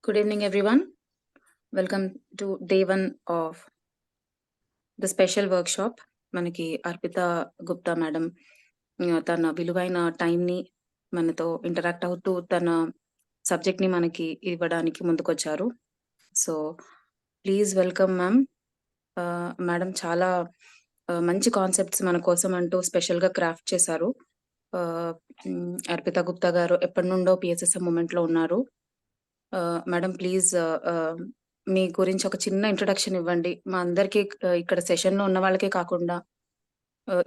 Good evening, everyone. Welcome to day 1 of the special workshop. మనకి Arpita Gupta madam తన విలువైన టైంని మనతో ఇంటరాక్ట్ అవుతూ తన సబ్జెక్ట్ని మనకి ఇవ్వడానికి ముందుకొచ్చారు. So please welcome ma'am. Madam చాలా మంచి కాన్సెప్ట్స్ మన కోసం అంటూ స్పెషల్గా క్రాఫ్ట్ చేశారు. అర్పిత గుప్తా గారు ఎప్పటి నుండో పిఎస్ఎస్ఎం మూమెంట్లో ఉన్నారు. మేడం ప్లీజ్ మీ గురించి ఒక చిన్న ఇంట్రొడక్షన్ ఇవ్వండి. మా అందరికీ ఇక్కడ సెషన్‌లో ఉన్న వాళ్ళకే కాకుండా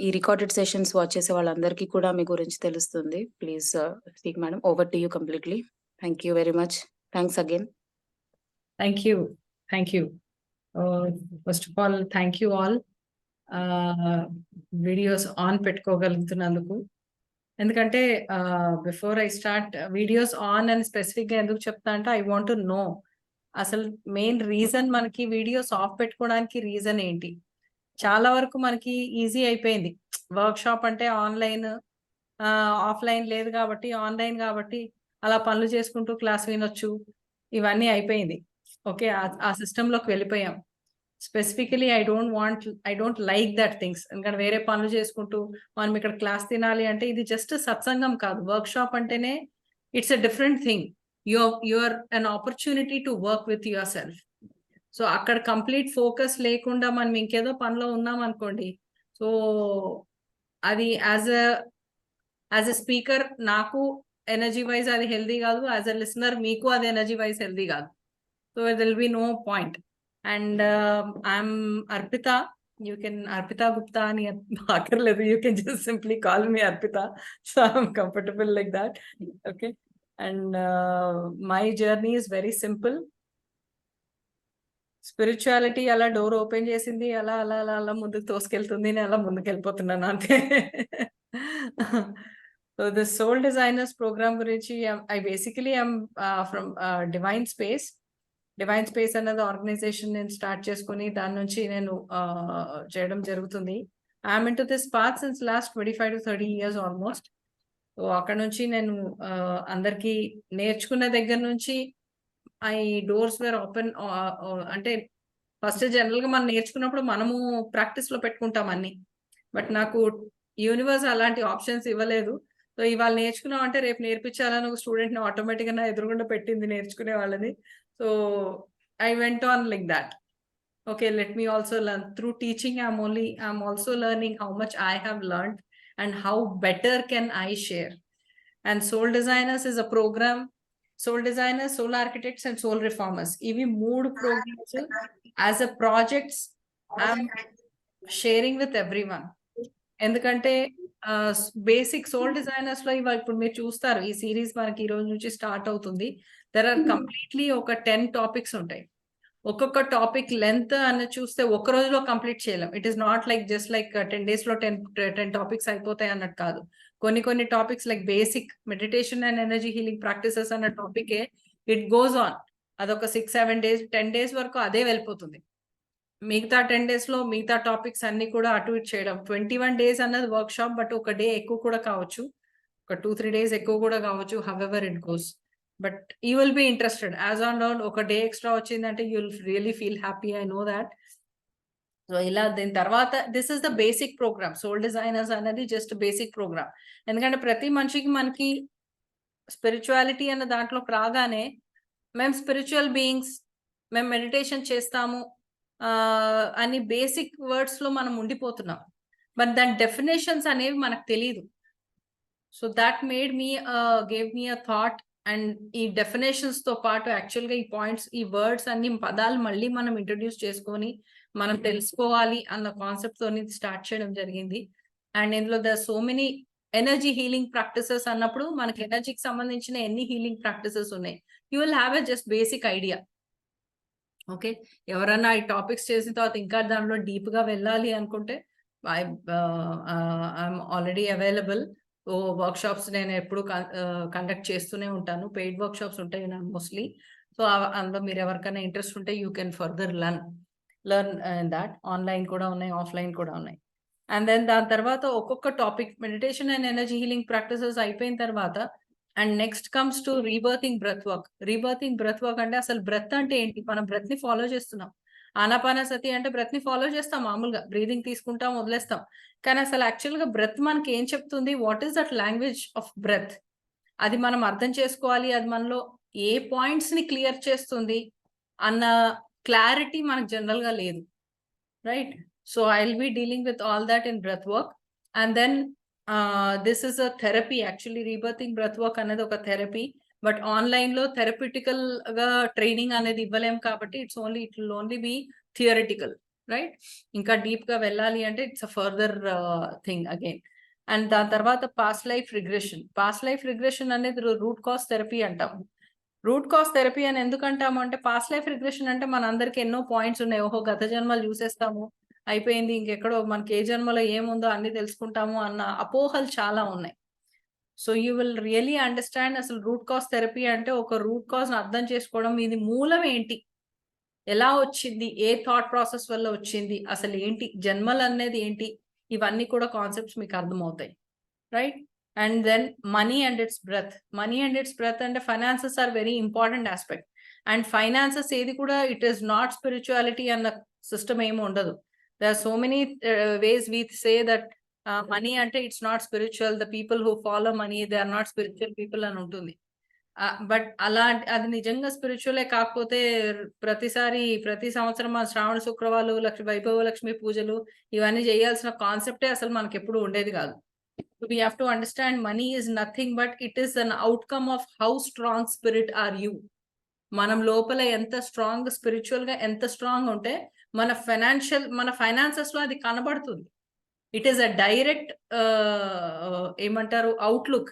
ఈ రికార్డెడ్ సెషన్స్ వాచ్ చేసే వాళ్ళందరికీ కూడా మీ గురించి తెలుస్తుంది. Please speak madam. Over to you completely. Thank you very much. Thanks again. Thank you. Thank you. First of all, thank you all. Videos on పెట్టుకోగలుగుతున్నందుకు. ఎందుకంటే before I start videos on అని స్పెసిఫిక్గా ఎందుకు చెప్తా అంటే ఐ వాంట్ టు నో అసలు main reason మనకి videos of పెట్టుకోవడానికి reason ఏంటి. చాలా వరకు మనకి ఈజీ అయిపోయింది. వర్క్ షాప్ అంటే ఆన్లైన్, ఆఫ్లైన్ లేదు కాబట్టి ఆన్లైన్ కాబట్టి అలా పనులు చేసుకుంటూ క్లాస్ వినొచ్చు, ఇవన్నీ అయిపోయింది. ఓకే, ఆ సిస్టంలోకి వెళ్ళిపోయాం. Specifically I don't like that things. ఎందుకంటే వేరే పనులు చేసుకుంటూ మనం ఇక్కడ క్లాస్ తినాలి అంటే ఇది జస్ట్ సత్సంగం కాదు. వర్క్ షాప్ అంటేనే it's a different thing. Your an opportunity to work with yourself. So అక్కడ కంప్లీట్ ఫోకస్ లేకుండా మనం ఇంకేదో పనిలో ఉన్నాం అనుకోండి, సో అది యాజ్ ఎ స్పీకర్ నాకు ఎనర్జీ వైజ్ అది హెల్దీ కాదు, యాజ్ ఎ లిసనర్ మీకు అది ఎనర్జీ వైజ్ హెల్దీ కాదు. So there will be no point. And I'm Arpita. You can Arpita Gupta ani akarledu. You can just simply call me Arpita. So I'm comfortable like that. Okay. And my journey is very simple. Spirituality ala door open chesindi, ala munduku toskeltundi, నేను అలా ముందుకు వెళ్ళిపోతున్నాను అంతే. So the Soul Designers program గురించి I basically am from Divine Space. Divine space అన్నది organisation నేను start చేసుకుని దాని నుంచి నేను చేయడం జరుగుతుంది. I'm in to this path since last 25 to 30 years almost. So అక్కడ నుంచి నేను అందరికీ నేర్చుకున్న దగ్గర నుంచి ఐ డోర్స్ వేర్ ఓపెన్. అంటే ఫస్ట్ జనరల్గా మనం నేర్చుకున్నప్పుడు మనము ప్రాక్టీస్లో పెట్టుకుంటాం అన్ని, బట్ నాకు యూనివర్స్ అలాంటి ఆప్షన్స్ ఇవ్వలేదు. సో ఇవాళ నేర్చుకున్నాం అంటే రేపు నేర్పించాలని ఒక స్టూడెంట్ని ఆటోమేటిక్గా నా ఎదురుగుండా పెట్టింది నేర్చుకునే వాళ్ళని. So I went on like that. Okay, let me also learn. Through teaching, I'm also learning how much I have learned and how better can I share. And Soul Designers is a program. Soul Designers, Soul Architects and Soul Reformers. Ivi mood programs as a projects I'm sharing with everyone. ఎందుకంటే basic soul designers లో ఇవాళ ఇప్పుడు మీరు చూస్తారు, ఈ series మనకి ఈ రోజు నుంచి స్టార్ట్ అవుతుంది. దెర్ ఆర్ కంప్లీట్లీ ఒక 10 టాపిక్స్ ఉంటాయి. ఒక్కొక్క టాపిక్ లెంత్ అన్న చూస్తే ఒక రోజులో కంప్లీట్ చేయలేం. It is not like just like 10 days లో 10 టాపిక్స్ అయిపోతాయి అన్నట్టు కాదు. కొన్ని topics like basic meditation and energy healing practices అన్న టాపికే ఇట్ గోస్ ఆన్. అదొక 6-7 days 10 days వరకు అదే వెళ్ళిపోతుంది. మిగతా 10 days లో మిగతా టాపిక్స్ అన్ని కూడా అటు ఇటు చేయడం. 21 days అన్నది వర్క్ షాప్, బట్ ఒక డే ఎక్కువ కూడా కావచ్చు, ఒక 2-3 days ఎక్కువ కూడా కావచ్చు. However it goes, but you will be interested. As on down ఒక డే ఎక్స్ట్రా వచ్చిందంటే you will really feel happy. I know that. So ఇలా దీని తర్వాత this is the basic programme. Soul designers అనేది జస్ట్ బేసిక్ ప్రోగ్రామ్. ఎందుకంటే ప్రతి మనిషికి మనకి స్పిరిచువాలిటీ అన్న దాంట్లోకి రాగానే మేము స్పిరిచువల్ బీయింగ్స్, మేము మెడిటేషన్ చేస్తాము అని బేసిక్ వర్డ్స్ లో మనం ఉండిపోతున్నాం, బట్ దాని డెఫినేషన్స్ అనేవి మనకు తెలియదు. So that made me gave me a thought. And ఈ డెఫినేషన్స్ తో పాటు యాక్చువల్గా ఈ పాయింట్స్, ఈ వర్డ్స్ అన్ని పదాలు మళ్ళీ మనం ఇంట్రడ్యూస్ చేసుకొని మనం తెలుసుకోవాలి అన్న కాన్సెప్ట్ తోని స్టార్ట్ చేయడం జరిగింది. అండ్ ఇందులో the so many energy healing practices అన్నప్పుడు మనకి ఎనర్జీకి సంబంధించిన ఎన్ని హీలింగ్ ప్రాక్టీసెస్ ఉన్నాయి, you will have a just basic idea. Okay, ఎవరన్నా ఈ టాపిక్స్ చేసిన తర్వాత ఇంకా దాంట్లో డీప్ గా వెళ్ళాలి అనుకుంటే I'm already available. Work shops నేను ఎప్పుడు కండక్ట్ చేస్తూనే ఉంటాను. పెయిడ్ వర్క్ షాప్స్ ఉంటాయి నాకు మోస్ట్లీ. సో అందులో మీరు ఎవరికైనా ఇంట్రెస్ట్ ఉంటే you can further learn that. Online కూడా ఉన్నాయి, ఆఫ్లైన్ కూడా ఉన్నాయి. అండ్ దెన్ దాని తర్వాత ఒక్కొక్క topic meditation and energy healing practices అయిపోయిన తర్వాత and next comes to rebirthing breath work. Rebirthing breath work అంటే అసలు బ్రెత్ అంటే ఏంటి? మనం బ్రెత్ ని ఫాలో చేస్తున్నాం. ఆనాపానసతి అంటే బ్రెత్ ని ఫాలో చేస్తాం, మామూలుగా బ్రీదింగ్ తీసుకుంటాం, వదిలేస్తాం. కానీ అసలు యాక్చువల్ గా బ్రెత్ మనకి ఏం చెప్తుంది? What is that language of breath? అది మనం అర్థం చేసుకోవాలి. అది మనలో ఏ పాయింట్స్ ని క్లియర్ చేస్తుంది అన్న క్లారిటీ మనకు జనరల్ గా లేదు, right? So I will be dealing with all that in breath work. And then this is a therapy. Actually rebirthing breath work అనేది ఒక థెరపీ. బట్ ఆన్లైన్ లో థెరపిటికల్ గా ట్రైనింగ్ అనేది ఇవ్వలేం కాబట్టి it will only be theoretical, right? ఇంకా deep గా వెళ్ళాలి అంటే it's a further thing again. And దాని తర్వాత past life regression. Past life regression అనేది రూట్ కాజ్ థెరపీ అంటాం. రూట్ కాజ్ థెరపీ అని ఎందుకంటాము అంటే, పాస్ట్ లైఫ్ రిగ్రెషన్ అంటే మనందరికి ఎన్నో పాయింట్స్ ఉన్నాయి. ఓహో, గత జన్మలు చూసేస్తాము, అయిపోయింది, ఇంకెక్కడో మనకి ఏ జన్మలో ఏముందో అన్ని తెలుసుకుంటాము అన్న అపోహలు చాలా ఉన్నాయి. So you will really understand అసలు రూట్ కాజ్ థెరపీ అంటే ఒక రూట్ కాజ్ అర్థం చేసుకోవడం, ఇది మూలం ఏంటి, ఎలా వచ్చింది, ఏ థాట్ ప్రాసెస్ వల్ల వచ్చింది, అసలు ఏంటి జన్మలు అనేది ఏంటి, ఇవన్నీ కూడా కాన్సెప్ట్స్ మీకు అర్థమవుతాయి, right? And then money and it's breath. Money and it's breath అంటే finances are very important aspect. And finances ఏది కూడా ఇట్ ఈస్ నాట్ స్పిరిచువాలిటీ అన్న సిస్టమ్ ఏమి ఉండదు. There are so many ways we say that money అంటే it's not spiritual, the people who follow money they are not spiritual people అని ఉంటుంది. But అది నిజంగా స్పిరిచువలే కాకపోతే ప్రతి సంవత్సరం మన శ్రావణ శుక్రవారాలు, వైభవ లక్ష్మి పూజలు ఇవన్నీ చేయాల్సిన కాన్సెప్టే అసలు మనకి ఎప్పుడు ఉండేది కాదు. We have to understand money is nothing but it is an outcome of how strong spirit are you. మనం లోపల ఎంత స్ట్రాంగ్, స్పిరిచువల్ గా ఎంత స్ట్రాంగ్ ఉంటే మన ఫైనాన్సెస్ లో అది కనబడుతుంది. ఇట్ ఈస్ అ డైరెక్ట్ ఏమంటారు outlook,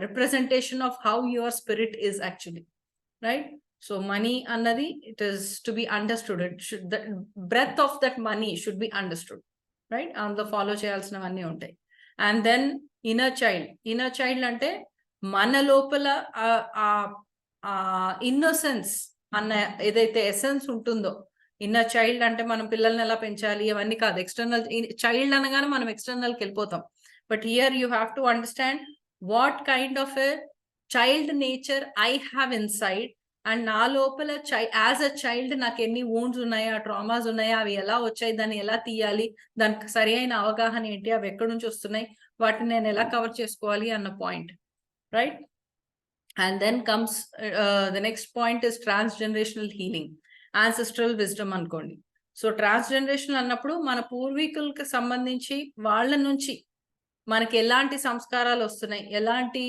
representation of how your spirit is actually, right? So money అన్నది it is to be understood. The breath of that money should be understood, right? అందులో follow చేయాల్సినవన్నీ ఉంటాయి. And then inner child. Inner child అంటే మన లోపల innocence అన్న ఏదైతే essence ఉంటుందో, ఇన్నర్ చైల్డ్ అంటే మనం పిల్లల్ని ఎలా పెంచాలి అవన్నీ కాదు. ఎక్స్టర్నల్ చైల్డ్ అనగానే మనం ఎక్స్టర్నల్కి వెళ్ళిపోతాం. But here you have to understand what kind of a child nature I have inside. And నా లోపల యాజ్ అ చైల్డ్ నాకు ఎన్ని వూండ్స్ ఉన్నాయా, ట్రామాస్ ఉన్నాయా, అవి ఎలా వచ్చాయి, దాన్ని ఎలా తీయాలి, దానికి సరి అయిన అవగాహన ఏంటి, అవి ఎక్కడి నుంచి వస్తున్నాయి, వాటిని నేను ఎలా కవర్ చేసుకోవాలి అన్న point, right? And then comes the next point is transgenerational healing, ancestral wisdom అనుకోండి. సో ట్రాన్స్జనరేషనల్ అన్నప్పుడు మన పూర్వీకులకు సంబంధించి వాళ్ళ నుంచి మనకి ఎలాంటి సంస్కారాలు వస్తున్నాయి, ఎలాంటి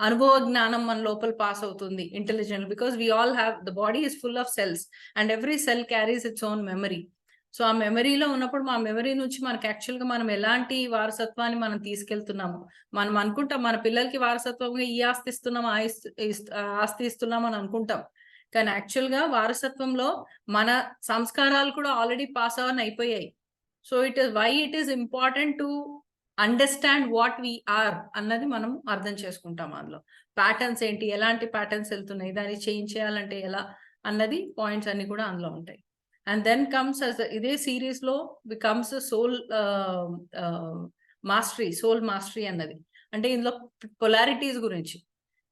అనుభవ జ్ఞానం మన లోపల పాస్ అవుతుంది intelligent, because we all have the body is full of cells and every cell carries its own memory. So ఆ మెమరీలో ఉన్నప్పుడు మా మెమరీ నుంచి మనకి యాక్చువల్గా మనం ఎలాంటి వారసత్వాన్ని మనం తీసుకెళ్తున్నాము, మనం అనుకుంటాం మన పిల్లలకి వారసత్వంగా ఈ ఆస్తి ఇస్తున్నాం, ఆస్తి ఇస్తున్నాం అని అనుకుంటాం. కానీ యాక్చువల్గా వారసత్వంలో మన సంస్కారాలు కూడా ఆల్రెడీ పాస్ ఆన్ అయిపోయాయి. So it is important to understand what we are అన్నది మనం అర్థం చేసుకుంటాం. అందులో ప్యాటర్న్స్ ఏంటి, ఎలాంటి ప్యాటర్న్స్ వెళ్తున్నాయి, దాన్ని చేంజ్ చేయాలంటే ఎలా అన్నది పాయింట్స్ అన్ని కూడా అందులో ఉంటాయి. అండ్ దెన్ కమ్స్ ఇదే సిరీస్ లో బికమ్స్ సోల్ మాస్టరీ అన్నది. అంటే ఇందులో పొలారిటీస్ గురించి,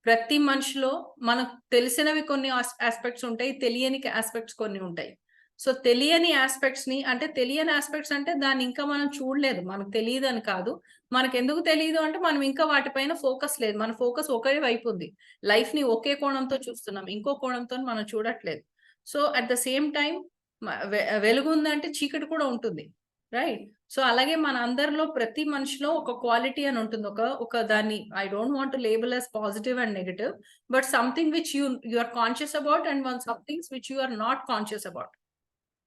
ప్రతి మనిషిలో మనకు తెలిసినవి కొన్ని ఆస్పెక్ట్స్ ఉంటాయి, తెలియని ఆస్పెక్ట్స్ కొన్ని ఉంటాయి. సో తెలియని ఆస్పెక్ట్స్ ని, అంటే తెలియని ఆస్పెక్ట్స్ అంటే దాన్ని ఇంకా మనం చూడలేదు, మనకు తెలియదు అని కాదు. మనకు ఎందుకు తెలియదు అంటే మనం ఇంకా వాటిపైన ఫోకస్ లేదు, మన ఫోకస్ ఒకే వైపు ఉంది. లైఫ్ ని ఒకే కోణంతో చూస్తున్నాం, ఇంకో కోణంతో మనం చూడట్లేదు. So at the same time వెలుగు ఉందంటే చీకటి కూడా ఉంటుంది, రైట్? సో అలాగే మన అందరిలో ప్రతి మనిషిలో ఒక క్వాలిటీ అని ఉంటుంది, ఒక దాన్ని I don't want to label as positive and negative, but something which you are conscious about and one somethings which you are not conscious about.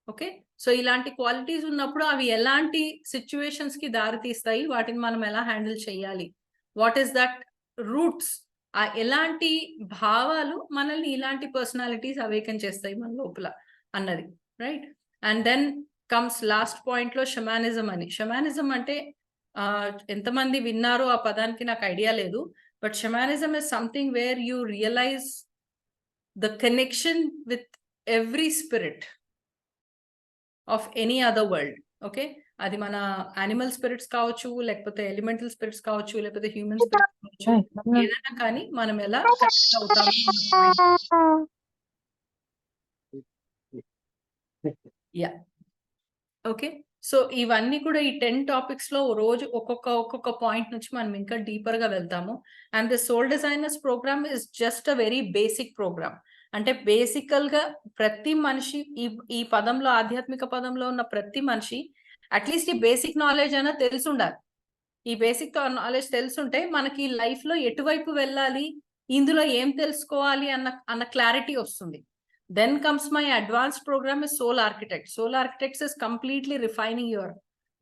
Okay, so ఇలాంటి క్వాలిటీస్ ఉన్నప్పుడు అవి ఎలాంటి సిచ్యువేషన్స్ కి దారి తీస్తాయి, వాటిని మనం ఎలా హ్యాండిల్ చేయాలి, వాట్ ఈస్ దట్ రూట్స్, ఎలాంటి భావాలు మనల్ని ఇలాంటి పర్సనాలిటీస్ అవేకన్ చేస్తాయి మన లోపల అన్నది, right? And then comes last point లో షమానిజం అని. షమానిజం అంటే ఎంతమంది విన్నారో ఆ పదానికి నాకు ఐడియా లేదు, but shamanism is something where you realise the connection with every spirit of any other world. Okay, అది మన యానిమల్ స్పిరిట్స్ కావచ్చు, లేకపోతే ఎలిమెంటల్ స్పిరిట్స్ కావచ్చు, లేకపోతే హ్యూమన్ స్పిరిట్స్ కావచ్చు, ఏదైనా కానీ మనం ఎలా కనెక్ట్ అవుతాము ఓకే. సో ఇవన్నీ కూడా ఈ 10 టాపిక్స్ లో రోజు ఒక్కొక్క పాయింట్ నుంచి మనం ఇంకా డీపర్ గా వెళ్తాము. And the soul designers programme is just a very basic programme. అంటే బేసికల్ గా ప్రతి మనిషి ఈ పదంలో, ఆధ్యాత్మిక పదంలో ఉన్న ప్రతి మనిషి అట్లీస్ట్ ఈ బేసిక్ నాలెడ్జ్ అయినా తెలిసి ఉండాలి. ఈ బేసిక్ నాలెడ్జ్ తెలుసుంటే మనకి లైఫ్ లో ఎటువైపు వెళ్ళాలి, ఇందులో ఏం తెలుసుకోవాలి అన్న క్లారిటీ వస్తుంది. Then comes my advanced program is Soul Architect. Soul Architects is completely refining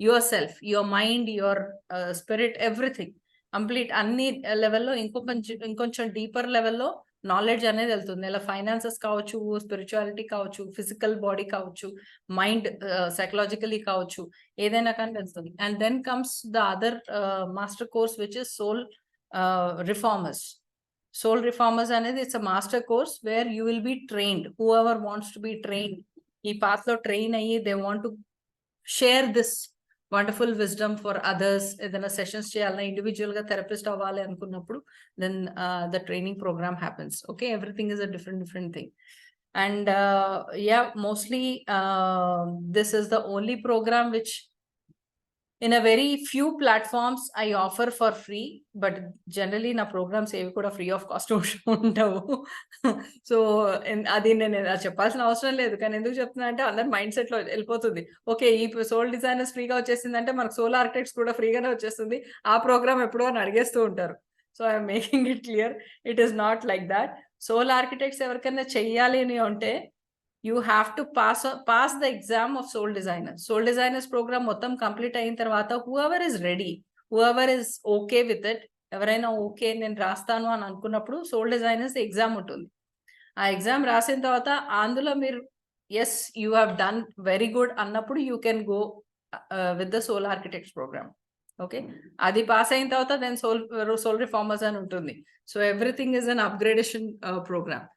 yourself, your mind, your spirit, everything. Complete అన్ని లెవెల్లో ఇంకొంచెం డీపర్ లెవెల్లో నాలెడ్జ్ అనేది వెళ్తుంది. ఇలా ఫైనాన్సెస్ కావచ్చు, స్పిరిచువాలిటీ కావచ్చు, ఫిజికల్ బాడీ కావచ్చు, మైండ్ సైకలాజికలీ కావచ్చు, ఏదైనా కానీ వెళ్తుంది. And then comes the other master course which is soul reformers. Soul Reformers అనేది it's a master course where you will be trained. Whoever wants to be trained, ఈ path లో train అయ్యి they want to share this wonderful wisdom for others, ఏదైనా sessions చేయాలన్నా, individual గా therapist అవ్వాలి అనుకున్నప్పుడు then the training programme happens. Okay, everything is a different thing. And mostly this is the only program which in a very few platforms I offer for free, but generally na programs ఏవి కూడా free of cost ఉండవు. So అది నేను చెప్పాల్సిన అవసరం లేదు, కానీ ఎందుకు చెప్తున్నా అంటే అందరి మైండ్ సెట్ లో వెళ్ళిపోతుంది. ఓకే, ఈ సోల్ డిజైనర్స్ ఫ్రీగా వచ్చేసిందంటే మనకు సోల్ ఆర్కిటెక్ట్స్ కూడా ఫ్రీగానే వచ్చేస్తుంది, ఆ ప్రోగ్రామ్ ఎప్పుడో అని అడిగేస్తూ ఉంటారు. So I'm making it clear, it is not like that. Soul architects ఎవరికైనా చెయ్యాలి అని అంటే you have to pass the exam of soul designers. Soul designers program మొత్తం కంప్లీట్ అయిన తర్వాత whoever is ready, whoever is okay with it, ఎవరైనా okay నేను రాస్తాను అని అనుకున్నప్పుడు సోల్ డిజైనర్స్ ఎగ్జామ్ ఉంటుంది. ఆ ఎగ్జామ్ రాసిన తర్వాత అందులో మీరు yes you have done very good అన్నప్పుడు you can go with the soul architects program. Okay, అది పాస్ అయిన తర్వాత దెన్ సోల్ రిఫార్మర్స్ అని ఉంటుంది. So everything is an upgradation program.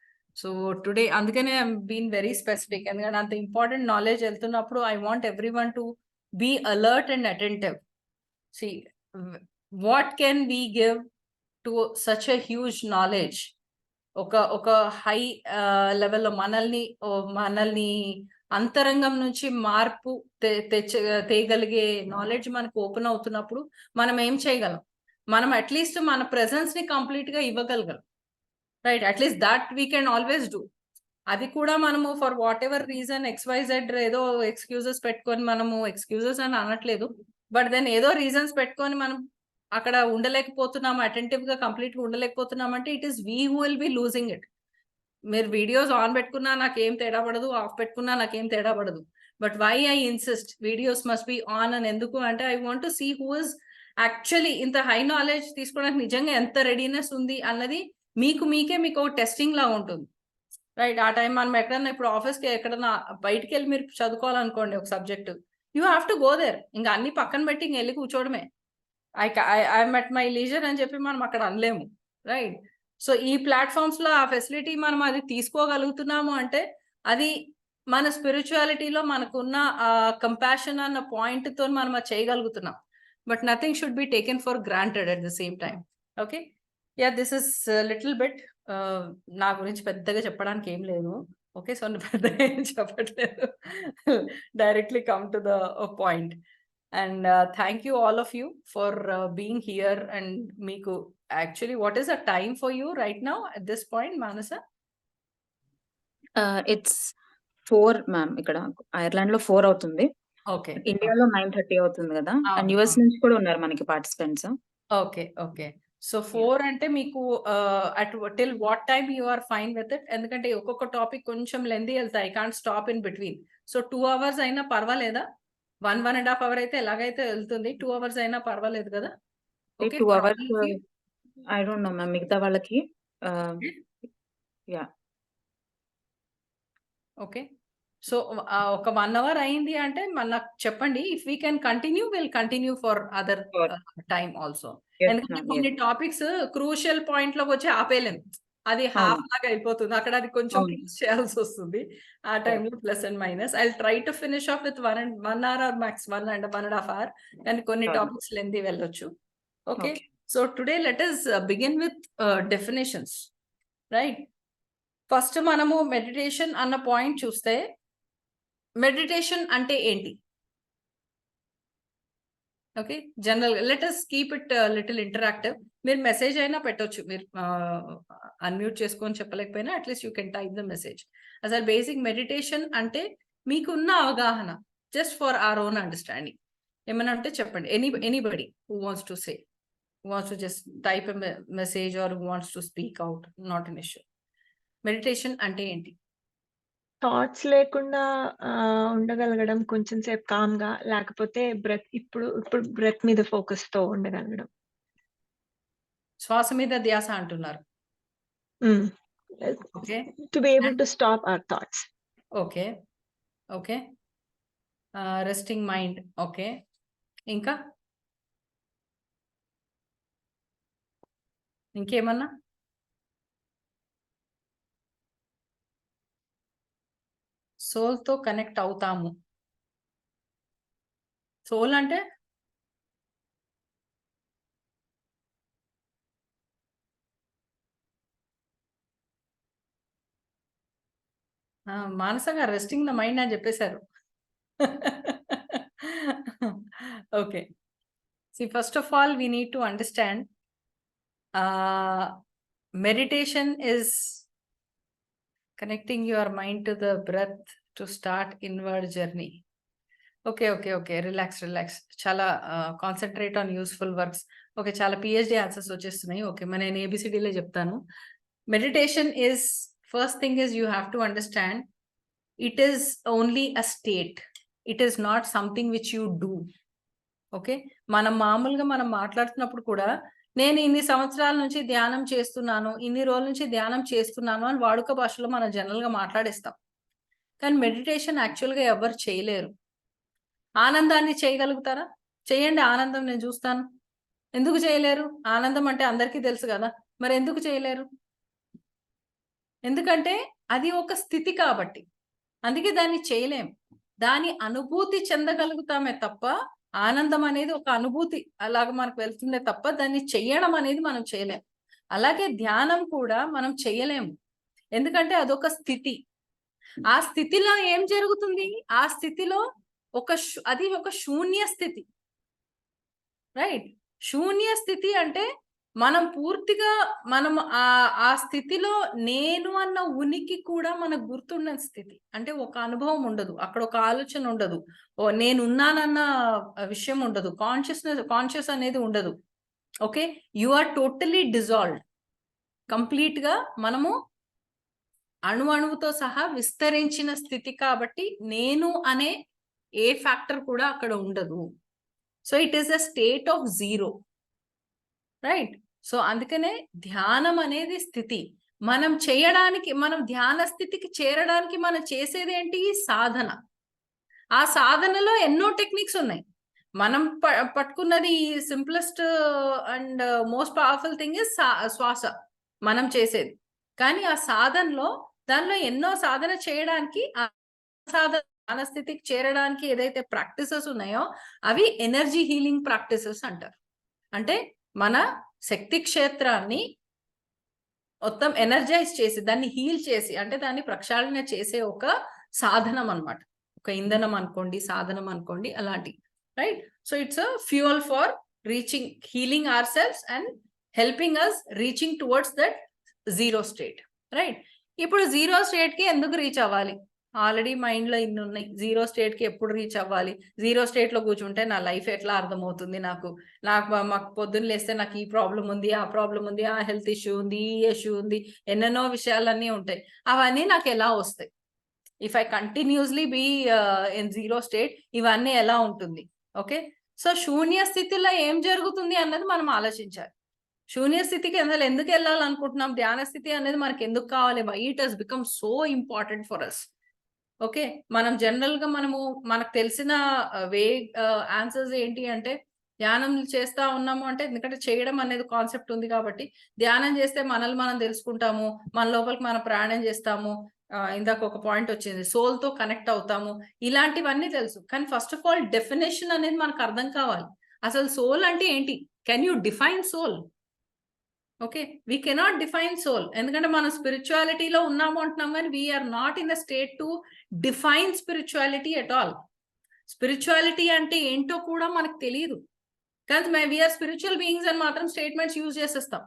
So today అందుకనే ఐఎమ్ బీన్ వెరీ స్పెసిఫిక్, ఎందుకంటే అంత important knowledge వెళ్తున్నప్పుడు I want every one to be alert and attentive. See what can we give to such a huge knowledge. ఒక high లెవెల్లో మనల్ని అంతరంగం నుంచి మార్పు తేగలిగే నాలెడ్జ్ మనకు ఓపెన్ అవుతున్నప్పుడు మనం ఏం చేయగలం? మనం అట్లీస్ట్ మన ప్రెజెన్స్ ని కంప్లీట్ గా ఇవ్వగలగలం, right? Atleast that we can always do. అది కూడా మనము for whatever reason XYZ ఏదో ఎక్స్క్యూజెస్ పెట్టుకొని, మనము ఎక్స్క్యూజెస్ అని అనట్లేదు, బట్ దెన్ ఏదో రీజన్స్ పెట్టుకొని మనం అక్కడ ఉండలేకపోతున్నాము, అటెంటివ్ గా కంప్లీట్ గా ఉండలేకపోతున్నాం అంటే it is we who will be losing it. మీరు వీడియోస్ ఆన్ పెట్టుకున్నా నాకేం తేడా పడదు, ఆఫ్ పెట్టుకున్నా నాకేం తేడా పడదు, but why I insist videos must be on అని ఎందుకు అంటే I want to see who is actually ఇంత హై నాలెడ్జ్ తీసుకోవడానికి నిజంగా ఎంత రెడీనెస్ ఉంది అన్నది మీకు టెస్టింగ్ లా ఉంటుంది, రైట్? ఆ టైం మనం ఎక్కడన్నా ఇప్పుడు ఆఫీస్కి ఎక్కడన్నా బయటికి వెళ్ళి మీరు చదువుకోవాలనుకోండి ఒక subject, you have to go there. ఇంకా అన్ని పక్కన పెట్టి ఇంక వెళ్ళి కూర్చోవడమే. ఐఎమ్ అట్ మై లీజర్ అని చెప్పి మనం అక్కడ అనలేము, రైట్? సో ఈ ప్లాట్ఫామ్స్ లో ఆ ఫెసిలిటీ మనం అది తీసుకోగలుగుతున్నాము అంటే అది మన స్పిరిచువాలిటీలో మనకున్న కంపాషన్ అన్న పాయింట్ తో మనం అది చేయగలుగుతున్నాం. But nothing should be taken for granted at the same time. Okay, yeah, this is little bit. నా గురించి పెద్దగా చెప్పడానికి ఏం లేదు. ఓకే, సో పెద్దగా ఏం చెప్పట్లేదు, directly come to the point. And thank you all of you for being here. And Miku, actually, what is the time for you right now at this point, Manasa? It's 4, ma'am. ఇక్కడ Ireland లో 4 అవుతుంది. Okay. ఇండియాలో 9:30 అవుతుంది కదా. And US నుంచి కూడా ఉన్నారు మనకి పార్టిసిపెంట్స్. Okay. So 4 అంటే మీకు till what time you are fine with it? ఎందుకంటే ఒక్కొక్క టాపిక్ కొంచెం లెందీ వెళ్తాయి, I can't stop in between. So 2 hours అయినా పర్వాలేదా? 1.5 hour అయితే ఎలాగైతే వెళ్తుంది, 2 hours అయినా పర్వాలేదు కదా? Okay, 2 hours I don't know ma'am మిగతా వాళ్ళకి. Yeah, okay. సో ఒక 1 hour అయింది అంటే నాకు చెప్పండి. If we can continue, will continue for other time also. ఎందుకంటే కొన్ని టాపిక్స్ క్రూషియల్ పాయింట్ లోకి వచ్చి ఆపేయలేము. అది హాఫ్ లాగా అయిపోతుంది. అక్కడ అది కొంచెం ప్లస్ చేయాల్సి వస్తుంది. ఆ టైంలో plus and minus. I will try to finish off with 1 hour or max 1.5 hour. కానీ కొన్ని టాపిక్స్ లెంతీ వెళ్ళొచ్చు. Okay. So today let us begin with definitions, right? First మనము మెడిటేషన్ అన్న పాయింట్ చూస్తే, మెడిటేషన్ అంటే ఏంటి? Okay, general let us keep it little interactive. మీరు message అయినా పెట్టొచ్చు, మీరు అన్మ్యూట్ చేసుకొని చెప్పలేకపోయినా at least you can type the message. అసలు బేసిక్ మెడిటేషన్ అంటే మీకున్న అవగాహన, just for our own understanding. ఏమన్నా అంటే చెప్పండి. Anybody who wants to say, who wants to just type a message or who wants to speak out, not an issue. Meditation అంటే ఏంటి? Thoughts లేకుండా ఉండగలగడం, కొంచెం సేపు కామ్‌గా, లేకపోతే ఇప్పుడు బ్రెత్ మీద ఫోకస్‌తో ఉండగలగడం. శ్వాస మీద ధ్యాస అంటున్నారు. Okay. To be able to stop our thoughts. Okay. Okay. Resting mind. Okay. ఇంకా? ఇంకేమన్నా? సోల్‌తో కనెక్ట్ అవుతాము. సోల్ అంటే? మానస గారు రెస్టింగ్ ద మైండ్ అని చెప్పేశారు. Okay. See, first of all, we need to understand meditation is connecting your mind to the breath to start inward journey. Okay. Relax. చాలా concentrate on useful works. Okay, చాలా PhD answers వచ్చేస్తున్నాయి. Okay, నేను ఏబిసిడీలే చెప్తాను. Meditation is, first thing is you have to understand it is only a state. It is not something which you do. Okay, మనం మామూలుగా మనం మాట్లాడుతున్నప్పుడు కూడా నేను ఇన్ని సంవత్సరాల నుంచి ధ్యానం చేస్తున్నాను, ఇన్ని రోజుల నుంచి ధ్యానం చేస్తున్నాను అని వాడుక భాషలో మనం జనరల్గా మాట్లాడేస్తాం. కానీ మెడిటేషన్ యాక్చువల్గా ఎవరు చేయలేరు. ఆనందాన్ని చేయగలుగుతారా? చేయండి, ఆనందం నేను చూస్తాను. ఎందుకు చేయలేరు? ఆనందం అంటే అందరికీ తెలుసు కదా, మరి ఎందుకు చేయలేరు? ఎందుకంటే అది ఒక స్థితి కాబట్టి, అందుకే దాన్ని చేయలేం. దాని అనుభూతి చెందగలుగుతామే తప్ప, ఆనందం అనేది ఒక అనుభూతి అలాగ మనకు వెళ్తుందే తప్ప, దాన్ని చెయ్యడం అనేది మనం చేయలేం. అలాగే ధ్యానం కూడా మనం చెయ్యలేము, ఎందుకంటే అదొక స్థితి. ఆ స్థితిలో ఏం జరుగుతుంది? ఆ స్థితిలో అది ఒక శూన్య స్థితి, రైట్? శూన్య స్థితి అంటే మనం పూర్తిగా ఆ స్థితిలో నేను అన్న ఉనికి కూడా మనకు గుర్తుండని స్థితి. అంటే ఒక అనుభవం ఉండదు, అక్కడ ఒక ఆలోచన ఉండదు, నేనున్నానన్న విషయం ఉండదు, కాన్షియస్ అనేది ఉండదు. Okay, you are totally dissolved, complete గా మనము అణువుతో సహా విస్తరించిన స్థితి కాబట్టి నేను అనే ఏ ఫ్యాక్టర్ కూడా అక్కడ ఉండదు. So it is a state of zero, right? So అందుకనే ధ్యానం అనేది స్థితి. మనం చేయడానికి, మనం ధ్యాన స్థితికి చేరడానికి మనం చేసేది ఏంటి? సాధన. ఆ సాధనలో ఎన్నో టెక్నిక్స్ ఉన్నాయి. మనం పట్టుకున్నది simplest and most powerful thing is శ్వాస మనం చేసేది. కానీ ఆ సాధనలో దానిలో ఎన్నో సాధన చేయడానికి, ధ్యాన స్థితికి చేరడానికి ఏదైతే ప్రాక్టీసెస్ ఉన్నాయో అవి ఎనర్జీ హీలింగ్ ప్రాక్టీసెస్ అంటారు. అంటే మన శక్తి క్షేత్రాన్ని మొత్తం ఎనర్జైజ్ చేసి, దాన్ని హీల్ చేసి, అంటే దాన్ని ప్రక్షాళన చేసే ఒక సాధనం అన్నమాట. ఒక ఇంధనం అనుకోండి, సాధనం అనుకోండి, అలాంటి, right? So it's a fuel for reaching, healing ourselves and helping us reaching towards that zero state, right? ఇప్పుడు జీరో స్టేట్ కి ఎందుకు రీచ్ అవ్వాలి? ఆల్రెడీ మైండ్ లో ఇన్ని ఉన్నాయి. జీరో స్టేట్ కి ఎప్పుడు రీచ్ అవ్వాలి? జీరో స్టేట్ లో కూర్చుంటే నా లైఫ్ ఎట్లా అర్థమవుతుంది? మాకు పొద్దున్న లేస్తే నాకు ఈ ప్రాబ్లం ఉంది, ఆ ప్రాబ్లం ఉంది, ఆ హెల్త్ ఇష్యూ ఉంది, ఈ ఇష్యూ ఉంది, ఎన్నెన్నో విషయాలన్నీ ఉంటాయి. అవన్నీ నాకు ఎలా వస్తాయి? If I continuously be in zero state, ఇవన్నీ ఎలా ఉంటుంది? ఓకే, సో శూన్య స్థితిలో ఏం జరుగుతుంది అన్నది మనం ఆలోచించాలి. శూన్య స్థితికి ఎందుకు వెళ్ళాలనుకుంటున్నాం? ధ్యాన స్థితి అనేది మనకి ఎందుకు కావాలి? Why it has become so important for us. Okay, మనం జనరల్ గా మనకు తెలిసిన ఆన్సర్స్ ఏంటి అంటే, ధ్యానం చేస్తా ఉన్నాము అంటే ఎందుకంటే చేయడం అనేది కాన్సెప్ట్ ఉంది కాబట్టి, ధ్యానం చేస్తే మనల్ని మనం తెలుసుకుంటాము, మన లోపలికి మనం ప్రయాణం చేస్తాము. ఇందాక ఒక పాయింట్ వచ్చింది, సోల్ తో కనెక్ట్ అవుతాము, ఇలాంటివన్నీ తెలుసు. కానీ ఫస్ట్ ఆఫ్ ఆల్ డెఫినేషన్ అనేది మనకు అర్థం కావాలి. అసలు సోల్ అంటే ఏంటి? Can you define soul? Okay, we cannot define soul. ఎందుకంటే మనం స్పిరిచువాలిటీలో ఉన్నాము అంటున్నాం, కానీ we're not in the state to define spirituality at all. Spirituality అంటే ఏంటో కూడా మనకు తెలియదు, కానీ వీఆర్ స్పిరిచువల్ బీయింగ్స్ అని మాత్రం స్టేట్మెంట్స్ యూజ్ చేసేస్తాం.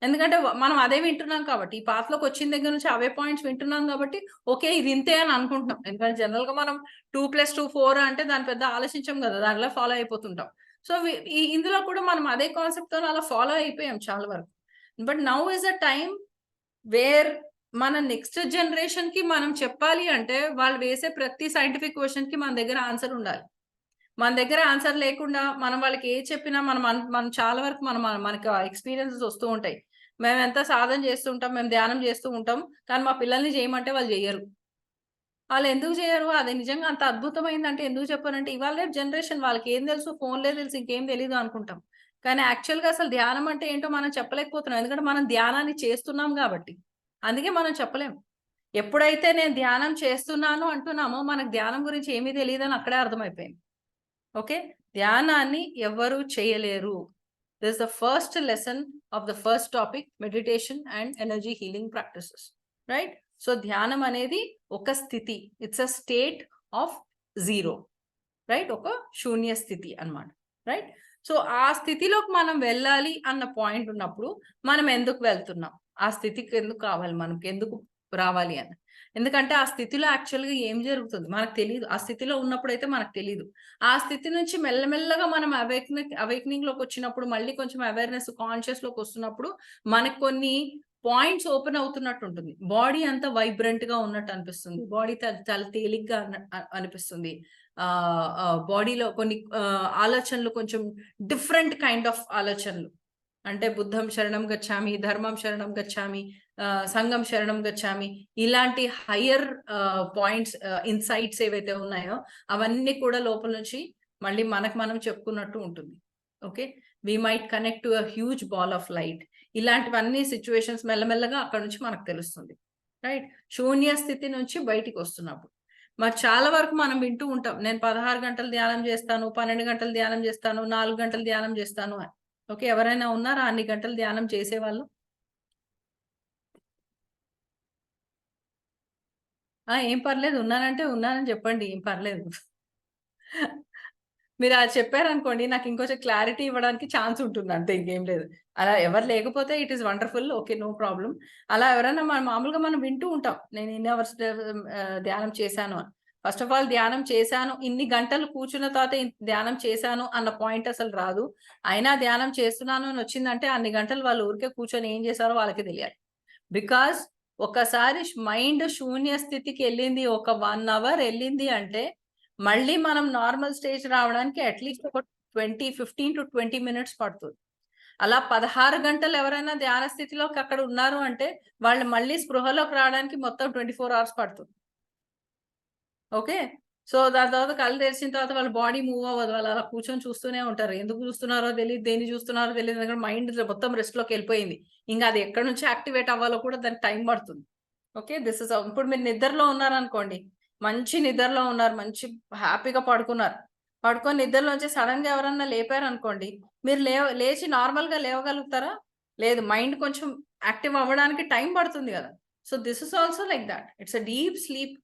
ఎందుకంటే మనం అదే వింటున్నాం కాబట్టి, ఈ పాత్రలోకి వచ్చిన దగ్గర నుంచి అవే పాయింట్స్ వింటున్నాం కాబట్టి ఓకే ఇది ఇంతే అని అనుకుంటున్నాం. ఎందుకంటే జనరల్ గా మనం 2+2 4 అంటే దాని పెద్ద ఆలోచించాం కదా, దానిలో ఫాలో అయిపోతుంటాం. సో ఇందులో కూడా మనం అదే కాన్సెప్ట్ తో అలా ఫాలో అయిపోయాం చాలా వరకు. But now is a time where మన నెక్స్ట్ జనరేషన్ కి మనం చెప్పాలి అంటే, వాళ్ళు వేసే ప్రతి సైంటిఫిక్ క్వశ్చన్ కి మన దగ్గర ఆన్సర్ ఉండాలి. మన దగ్గర ఆన్సర్ లేకుండా మనం వాళ్ళకి ఏ చెప్పినా మనం చాలా వరకు మనకి ఎక్స్పీరియన్సెస్ వస్తూ ఉంటాయి. మేము ఎంత సాధన చేస్తుంటాం, మేము ధ్యానం చేస్తూ ఉంటాం, కానీ మా పిల్లల్ని చేయమంటే వాళ్ళు చెయ్యరు. వాళ్ళు ఎందుకు చేయరు? అది నిజంగా అంత అద్భుతమైందంటే ఎందుకు చెప్పారంటే, ఇవాళ రేపు జనరేషన్ వాళ్ళకి ఏం తెలుసు, ఫోన్లే తెలుసు, ఇంకేం తెలీదు అనుకుంటాం. కానీ యాక్చువల్‌గా అసలు ధ్యానం అంటే ఏంటో మనం చెప్పలేకపోతున్నాం. ఎందుకంటే మనం ధ్యానాన్ని చేస్తున్నాం కాబట్టి. అందుకే మనం చెప్పలేం. ఎప్పుడైతే నేను ధ్యానం చేస్తున్నాను అంటున్నామో, మనకు ధ్యానం గురించి ఏమీ తెలీదని అక్కడే అర్థమైపోయింది. ఓకే, ధ్యానాన్ని ఎవ్వరూ చేయలేరు. This the first lesson of the first topic, meditation and energy healing practices, right? So ధ్యానం అనేది ఒక స్థితి, it's a state of zero, right? ఒక శూన్య స్థితి అన్నమాట, రైట్? సో ఆ స్థితిలోకి మనం వెళ్ళాలి అన్న పాయింట్ ఉన్నప్పుడు మనం ఎందుకు వెళ్తున్నాం, ఆ స్థితికి ఎందుకు కావాలి, మనకి ఎందుకు రావాలి అని. ఎందుకంటే ఆ స్థితిలో యాక్చువల్గా ఏం జరుగుతుంది మనకు తెలియదు. ఆ స్థితిలో ఉన్నప్పుడైతే మనకు తెలియదు. ఆ స్థితి నుంచి మెల్లమెల్లగా మనం అవేక్నింగ్ లోకి వచ్చినప్పుడు, మళ్ళీ కొంచెం అవేర్నెస్ కాన్షియస్ లోకి వస్తున్నప్పుడు మనకు కొన్ని పాయింట్స్ ఓపెన్ అవుతున్నట్టు ఉంటుంది. బాడీ అంతా వైబ్రెంట్ గా ఉన్నట్టు అనిపిస్తుంది, బాడీ చాలా తేలిగ్గా అనిపిస్తుంది. బాడీలో కొన్ని ఆలోచనలు కొంచెం డిఫరెంట్ కైండ్ ఆఫ్ ఆలోచనలు, అంటే బుద్ధం శరణం గచ్చామి, ధర్మం శరణం గచ్చామి, సంఘం శరణం గచ్చామి, ఇలాంటి హయ్యర్ పాయింట్స్, ఇన్సైట్స్ ఏవైతే ఉన్నాయో అవన్నీ కూడా లోపల నుంచి మళ్ళీ మనకు మనం చెప్పుకున్నట్టు ఉంటుంది. Okay, we might connect to a huge ball of light. ఇలాంటివన్నీ సిచ్యువేషన్స్ మెల్లమెల్లగా అక్కడ నుంచి మనకు తెలుస్తుంది, రైట్? శూన్య స్థితి నుంచి బయటికి వస్తున్నప్పుడు మరి చాలా వరకు మనం వింటూ ఉంటాం, నేను 16 గంటలు ధ్యానం చేస్తాను, 12 గంటలు ధ్యానం చేస్తాను, 4 గంటలు ధ్యానం చేస్తాను అని. ఓకే, ఎవరైనా ఉన్నారా అన్ని గంటలు ధ్యానం చేసేవాళ్ళు? ఏం పర్లేదు, ఉన్నానంటే ఉన్నానని చెప్పండి, ఏం పర్లేదు. మీరు అది చెప్పారనుకోండి, నాకు ఇంకొంచెం క్లారిటీ ఇవ్వడానికి ఛాన్స్ ఉంటుంది, అంతే, ఇంకేం లేదు. అలా ఎవరు లేకపోతే it is wonderful, okay, no problem. అలా ఎవరైనా మామూలుగా మనం వింటూ ఉంటాం, నేను ఇన్ని అవర్స్ ధ్యానం చేశాను అని. ఫస్ట్ ఆఫ్ ఆల్ ధ్యానం చేశాను, ఇన్ని గంటలు కూర్చున్న తర్వాత ధ్యానం చేశాను అన్న పాయింట్ అసలు రాదు. అయినా ధ్యానం చేస్తున్నాను అని వచ్చిందంటే అన్ని గంటలు వాళ్ళు ఊరికే కూర్చొని ఏం చేశారో వాళ్ళకి తెలియాలి. బికాస్ ఒకసారి మైండ్ శూన్య స్థితికి వెళ్ళింది, ఒక 1 అవర్ వెళ్ళింది అంటే మళ్ళీ మనం నార్మల్ స్టేజ్ రావడానికి అట్లీస్ట్ ఒక 15 to 20 మినిట్స్ పడుతుంది. అలా 16 గంటలు ఎవరైనా ధ్యాన స్థితిలోకి అక్కడ ఉన్నారు అంటే వాళ్ళు మళ్ళీ స్పృహలోకి రావడానికి మొత్తం 24 అవర్స్ పడుతుంది. ఓకే, సో దాని తర్వాత కళ్ళు తెరిచిన తర్వాత వాళ్ళ బాడీ మూవ్ అవ్వదు, వాళ్ళు అలా కూర్చొని చూస్తూనే ఉంటారు. ఎందుకు చూస్తున్నారో తెలియదు, దేన్ని చూస్తున్నారో తెలియదు, ఎందుకంటే మైండ్ మొత్తం రెస్ట్ లోకి వెళ్ళిపోయింది. ఇంకా అది ఎక్కడి నుంచి యాక్టివేట్ అవ్వాలో కూడా దానికి టైం పడుతుంది. ఓకే, దిస్ ఇస్ ఇప్పుడు మీరు నిద్రలో ఉన్నారనుకోండి, మంచి నిద్రలో ఉన్నారు, మంచి హ్యాపీగా పడుకున్నారు, పడుకొని నిద్రలోంచి సడన్ గా ఎవరన్నా లేపారనుకోండి, మీరు లేచి నార్మల్ గా లేవగలుగుతారా? లేదు, మైండ్ కొంచెం యాక్టివ్ అవ్వడానికి టైం పడుతుంది కదా. So this is also like that, it's a deep sleep,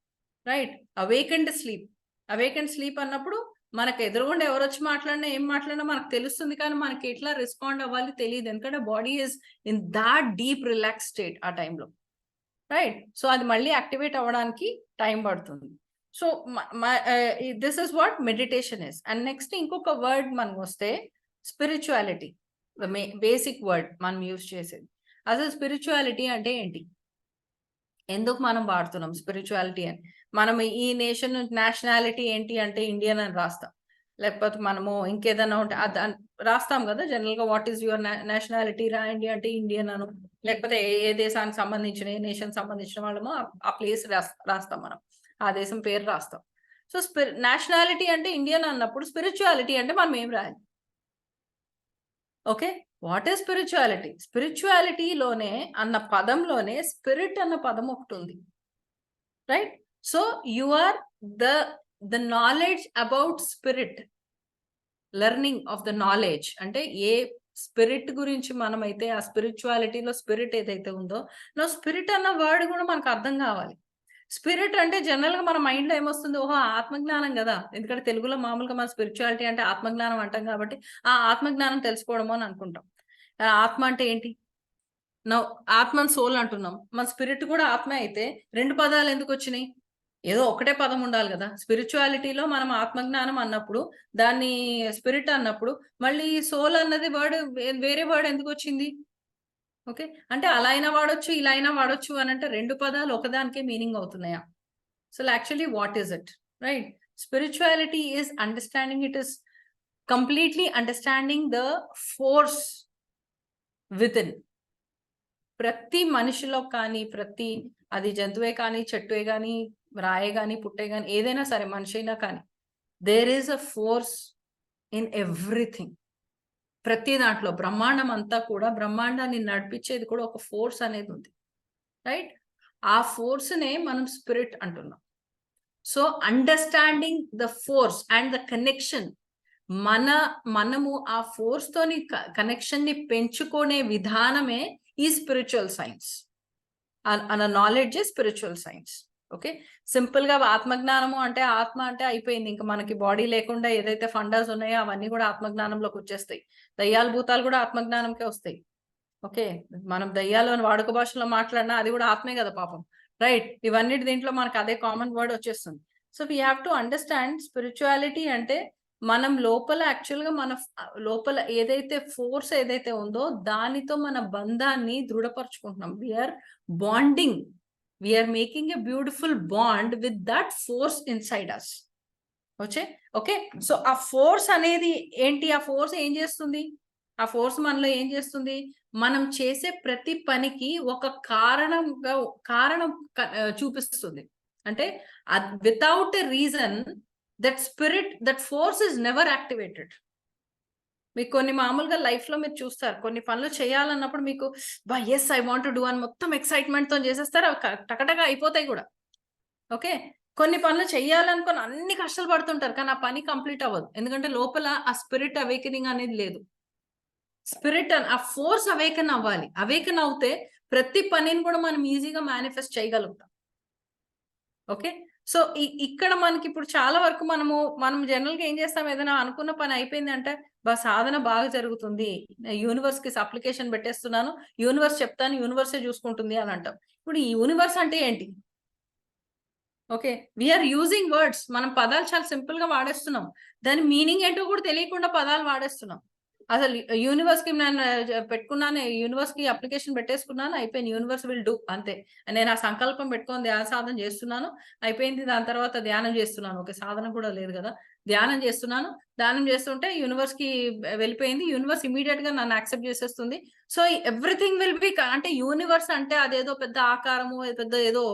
right? Awakened sleep. Awakened sleep అన్నప్పుడు మనకు ఎదురుగుండా ఎవరు వచ్చి మాట్లాడినా ఏం మాట్లాడినా మనకు తెలుస్తుంది, కానీ మనకి ఎట్లా రెస్పాండ్ అవ్వాలి తెలియదు, ఎందుకంటే body is in that deep relax state ఆ టైంలో, రైట్? సో అది మళ్ళీ యాక్టివేట్ అవ్వడానికి టైం పడుతుంది. So this is what meditation is. And next ఇంకొక వర్డ్ మనం వస్తే స్పిరిచువాలిటీ, బేసిక్ వర్డ్ మనం యూజ్ చేసేది. అసలు స్పిరిచువాలిటీ అంటే ఏంటి, ఎందుకు మనం వాడుతున్నాం స్పిరిచువాలిటీ అని? మనం ఈ నేషన్ నేషనాలిటీ ఏంటి అంటే ఇండియన్ అని రాస్తాం, లేకపోతే మనము ఇంకేదైనా ఉంటే రాస్తాం కదా జనరల్ గా. వాట్ ఈస్ యువర్ నేషనాలిటీ రాయండి అంటే ఇండియన్ అను, లేకపోతే ఏ దేశానికి సంబంధించిన, ఏ నేషన్ సంబంధించిన వాళ్ళమో ఆ ప్లేస్ రాస్తాం మనం, ఆ దేశం పేరు రాస్తాం. సో నేషనాలిటీ అంటే ఇండియన్ అన్నప్పుడు స్పిరిచువాలిటీ అంటే మనం ఏం రాయాలి? Okay, what is spirituality? స్పిరిచువాలిటీలోనే అన్న పదంలోనే స్పిరిట్ అన్న పదం ఒకటి ఉంది, right? So you are the knowledge about spirit, learning of the knowledge. అంటే ఏ స్పిరిట్ గురించి మనమైతే ఆ స్పిరిచువాలిటీలో స్పిరిట్ ఏదైతే ఉందో, నో స్పిరిట్ అన్న వర్డ్ కూడా మనకు అర్థం కావాలి. స్పిరిట్ అంటే జనరల్ గా మన మైండ్ లో ఏమొస్తుంది, ఓహో ఆత్మజ్ఞానం కదా, ఎందుకంటే తెలుగులో మామూలుగా మన స్పిరిచువాలిటీ అంటే ఆత్మజ్ఞానం అంటాం కాబట్టి ఆ ఆత్మజ్ఞానం తెలుసుకోవడము అని అనుకుంటాం. ఆత్మ అంటే ఏంటి? ఆత్మ సోల్ అంటున్నాం, మన స్పిరిట్ కూడా ఆత్మ అయితే రెండు పదాలు ఎందుకు వచ్చినాయి? ఏదో ఒకటే పదం ఉండాలి కదా. స్పిరిచువాలిటీలో మనం ఆత్మజ్ఞానం అన్నప్పుడు, దాన్ని స్పిరిట్ అన్నప్పుడు, మళ్ళీ సోల్ అన్నది వర్డ్ వేరే వర్డ్ ఎందుకు వచ్చింది? ఓకే, అంటే అలా అయినా వాడొచ్చు, ఇలా అయినా వాడొచ్చు అని అంటే రెండు పదాలు ఒకదానికే మీనింగ్ అవుతున్నాయా? So actually what is it, right? Spirituality is understanding, it is completely understanding the force within. ప్రతి మనిషిలో కానీ, ప్రతి అది జంతువే కానీ, చెట్టువే కానీ, రాయే కానీ, పుట్టే కానీ, ఏదైనా సరే మనిషి అయినా కానీ, there is a force in everything. ప్రతి దాంట్లో బ్రహ్మాండం అంతా కూడా, బ్రహ్మాండాన్ని నడిపించేది కూడా ఒక ఫోర్స్ అనేది ఉంది, రైట్? ఆ ఫోర్స్ నే మనం స్పిరిట్ అంటున్నాం. So understanding the force and the connection, మనము ఆ ఫోర్స్ తోని కనెక్షన్ ని పెంచుకునే విధానమే ఈ స్పిరిచువల్ సైన్స్. అన్న knowledge spiritual science. Okay, simple గా ఆత్మజ్ఞానము అంటే, ఆత్మ అంటే అయిపోయింది, ఇంకా మనకి బాడీ లేకుండా ఏదైతే ఫండాస్ ఉన్నాయో అవన్నీ కూడా ఆత్మజ్ఞానంలోకి వచ్చేస్తాయి. దయ్యాలు భూతాలు కూడా ఆత్మజ్ఞానంకే వస్తాయి. ఓకే, మనం దయ్యాలు అని వాడుక భాషలో మాట్లాడినా అది కూడా ఆత్మే కదా పాపం, రైట్? ఇవన్నిటి దీంట్లో మనకు అదే కామన్ వర్డ్ వచ్చేస్తుంది. So we have to understand spirituality అంటే మనం లోపల యాక్చువల్ గా మన లోపల ఏదైతే ఫోర్స్ ఏదైతే ఉందో దానితో మన బంధాన్ని దృఢపరచుకుంటున్నాం. We're bonding, we're making a beautiful bond with that force inside us. Okay, so ఆ ఫోర్స్ అనేది ఏంటి? ఆ ఫోర్స్ ఏం చేస్తుంది? ఆ ఫోర్స్ మనలో ఏం చేస్తుంది? మనం చేసే ప్రతి పనికి ఒక కారణం చూపిస్తుంది. అంటే without a reason that spirit, that force is never activated. మీకు కొన్ని మామూలుగా లైఫ్ లో మీరు చూస్తారు, కొన్ని పనులు చేయాలన్నప్పుడు మీకు yes I want to do అని మొత్తం ఎక్సైట్మెంట్ తో చేసేస్తారు, అవి టకటగా అయిపోతాయి కూడా. ఓకే, కొన్ని పనులు చేయాలనుకుని అన్ని కష్టాలు పడుతుంటారు, కానీ ఆ పని కంప్లీట్ అవ్వదు, ఎందుకంటే లోపల ఆ స్పిరిట్ అవేకనింగ్ అనేది లేదు. స్పిరిట్ ఆ ఫోర్స్ అవేకన్ అవ్వాలి. అవేకన్ అవుతే ప్రతి పనిని కూడా మనం ఈజీగా మేనిఫెస్ట్ చేయగలుగుతాం. ఓకే, సో ఇక్కడ మనకి ఇప్పుడు చాలా వరకు మనం జనరల్ గా ఏం చేస్తాం, ఏదైనా అనుకున్న పని అయిపోయింది అంటే సాధన బాగా జరుగుతుంది, యూనివర్స్ కి అప్లికేషన్ పెట్టేస్తున్నాను, యూనివర్స్ చెప్తాను, యూనివర్సే చూసుకుంటుంది అని అంటాం. ఇప్పుడు ఈ యూనివర్స్ అంటే ఏంటి? ఓకే, వీఆర్ యూజింగ్ వర్డ్స్, మనం పదాలు చాలా సింపుల్ గా వాడేస్తున్నాం, దాని మీనింగ్ ఏంటో కూడా తెలియకుండా పదాలు వాడేస్తున్నాం. అసలు యూనివర్స్ కి నేను పెట్టుకున్నాను, యూనివర్స్ కి అప్లికేషన్ పెట్టేసుకున్నాను, అయిపోయింది, యూనివర్స్ విల్ డూ, అంతే. నేను ఆ సంకల్పం పెట్టుకొని ధ్యాన సాధన చేస్తున్నాను, అయిపోయింది, దాని తర్వాత ధ్యానం చేస్తున్నాను. ఓకే, సాధన కూడా లేదు కదా, ధ్యానం చేస్తున్నాను, ధ్యానం చేస్తుంటే యూనివర్స్ కి వెళ్ళిపోయింది, యూనివర్స్ ఇమీడియట్ గా నన్ను యాక్సెప్ట్ చేసేస్తుంది. సో ఎవ్రీథింగ్ విల్ బి, అంటే యూనివర్స్ అంటే అదేదో పెద్ద ఆకారము, పెద్ద ఏదో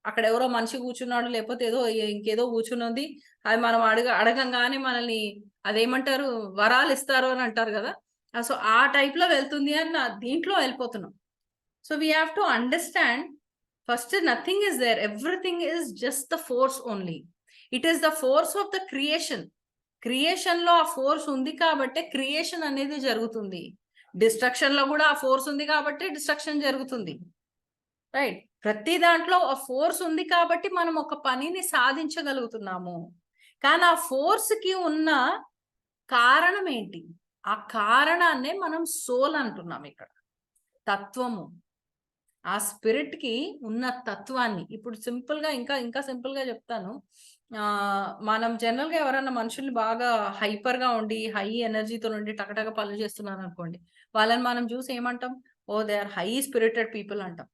అక్కడ ఎవరో మనిషి కూర్చున్నాడు, లేకపోతే ఏదో ఇంకేదో కూర్చున్నది, అది మనం అడగంగానే మనల్ని అదేమంటారు, వరాలు ఇస్తారు అని అంటారు కదా. సో ఆ టైప్ లో వెళ్తుంది అని దీంట్లో వెళ్ళిపోతున్నాం. So we have to understand first, nothing is there, everything is just the force only. It is the force of the creation. Creation లో ఆ ఫోర్స్ ఉంది కాబట్టి క్రియేషన్ అనేది జరుగుతుంది. డిస్ట్రక్షన్ లో కూడా ఆ ఫోర్స్ ఉంది కాబట్టి డిస్ట్రక్షన్ జరుగుతుంది, రైట్? ప్రతి దాంట్లో ఆ ఫోర్స్ ఉంది కాబట్టి మనం ఒక పనిని సాధించగలుగుతున్నాము. కానీ ఆ ఫోర్స్ కి ఉన్న కారణం ఏంటి? ఆ కారణాన్నే మనం సోల్ అంటున్నాం ఇక్కడ, తత్వము. ఆ స్పిరిట్ కి ఉన్న తత్వాన్ని ఇప్పుడు సింపుల్ గా ఇంకా సింపుల్ గా చెప్తాను. మనం జనరల్ గా ఎవరైనా మనుషుల్ని బాగా హైపర్ గా ఉండి, హై ఎనర్జీతో ఉండి టకటక పనులు చేస్తున్నారు అనుకోండి, వాళ్ళని మనం చూసి ఏమంటాం? Oh they are high spirited people అంటాం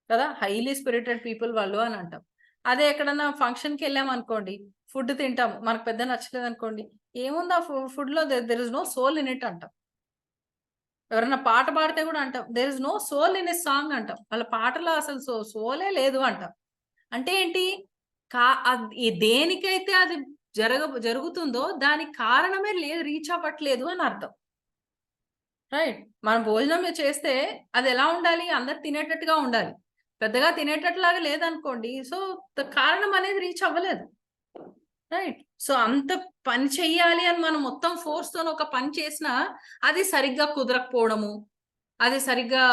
కదా, హైలీ స్పిరిటెడ్ పీపుల్ వాళ్ళు అని అంటాం. అదే ఎక్కడన్నా ఫంక్షన్ కి వెళ్ళాం అనుకోండి, ఫుడ్ తింటాం, మనకు పెద్ద నచ్చలేదు అనుకోండి, ఏముంది ఆ ఫుడ్ లో, there is no soul in it అంటాం. ఎవరైనా పాట పాడితే కూడా అంటాం, there is no soul in a song అంటాం, వాళ్ళ పాటలో అసలు సోలే లేదు అంటాం. అంటే ఏంటి? దేనికైతే అది జరుగుతుందో దానికి కారణమే లేదు, రీచ్ అవ్వట్లేదు అని అర్థం. రైట్. మనం భోజనం చేస్తే అది ఎలా ఉండాలి? అందరు తినేటట్టుగా ఉండాలి. పెద్దగా తినేటట్టులాగా లేదనుకోండి, సో కారణం అనేది రీచ్ అవ్వలేదు. రైట్. సో అంత పని చెయ్యాలి అని మనం మొత్తం ఫోర్స్‌తోని ఒక పని చేసినా అది సరిగ్గా కుదరకపోవడము, అది సరిగ్గా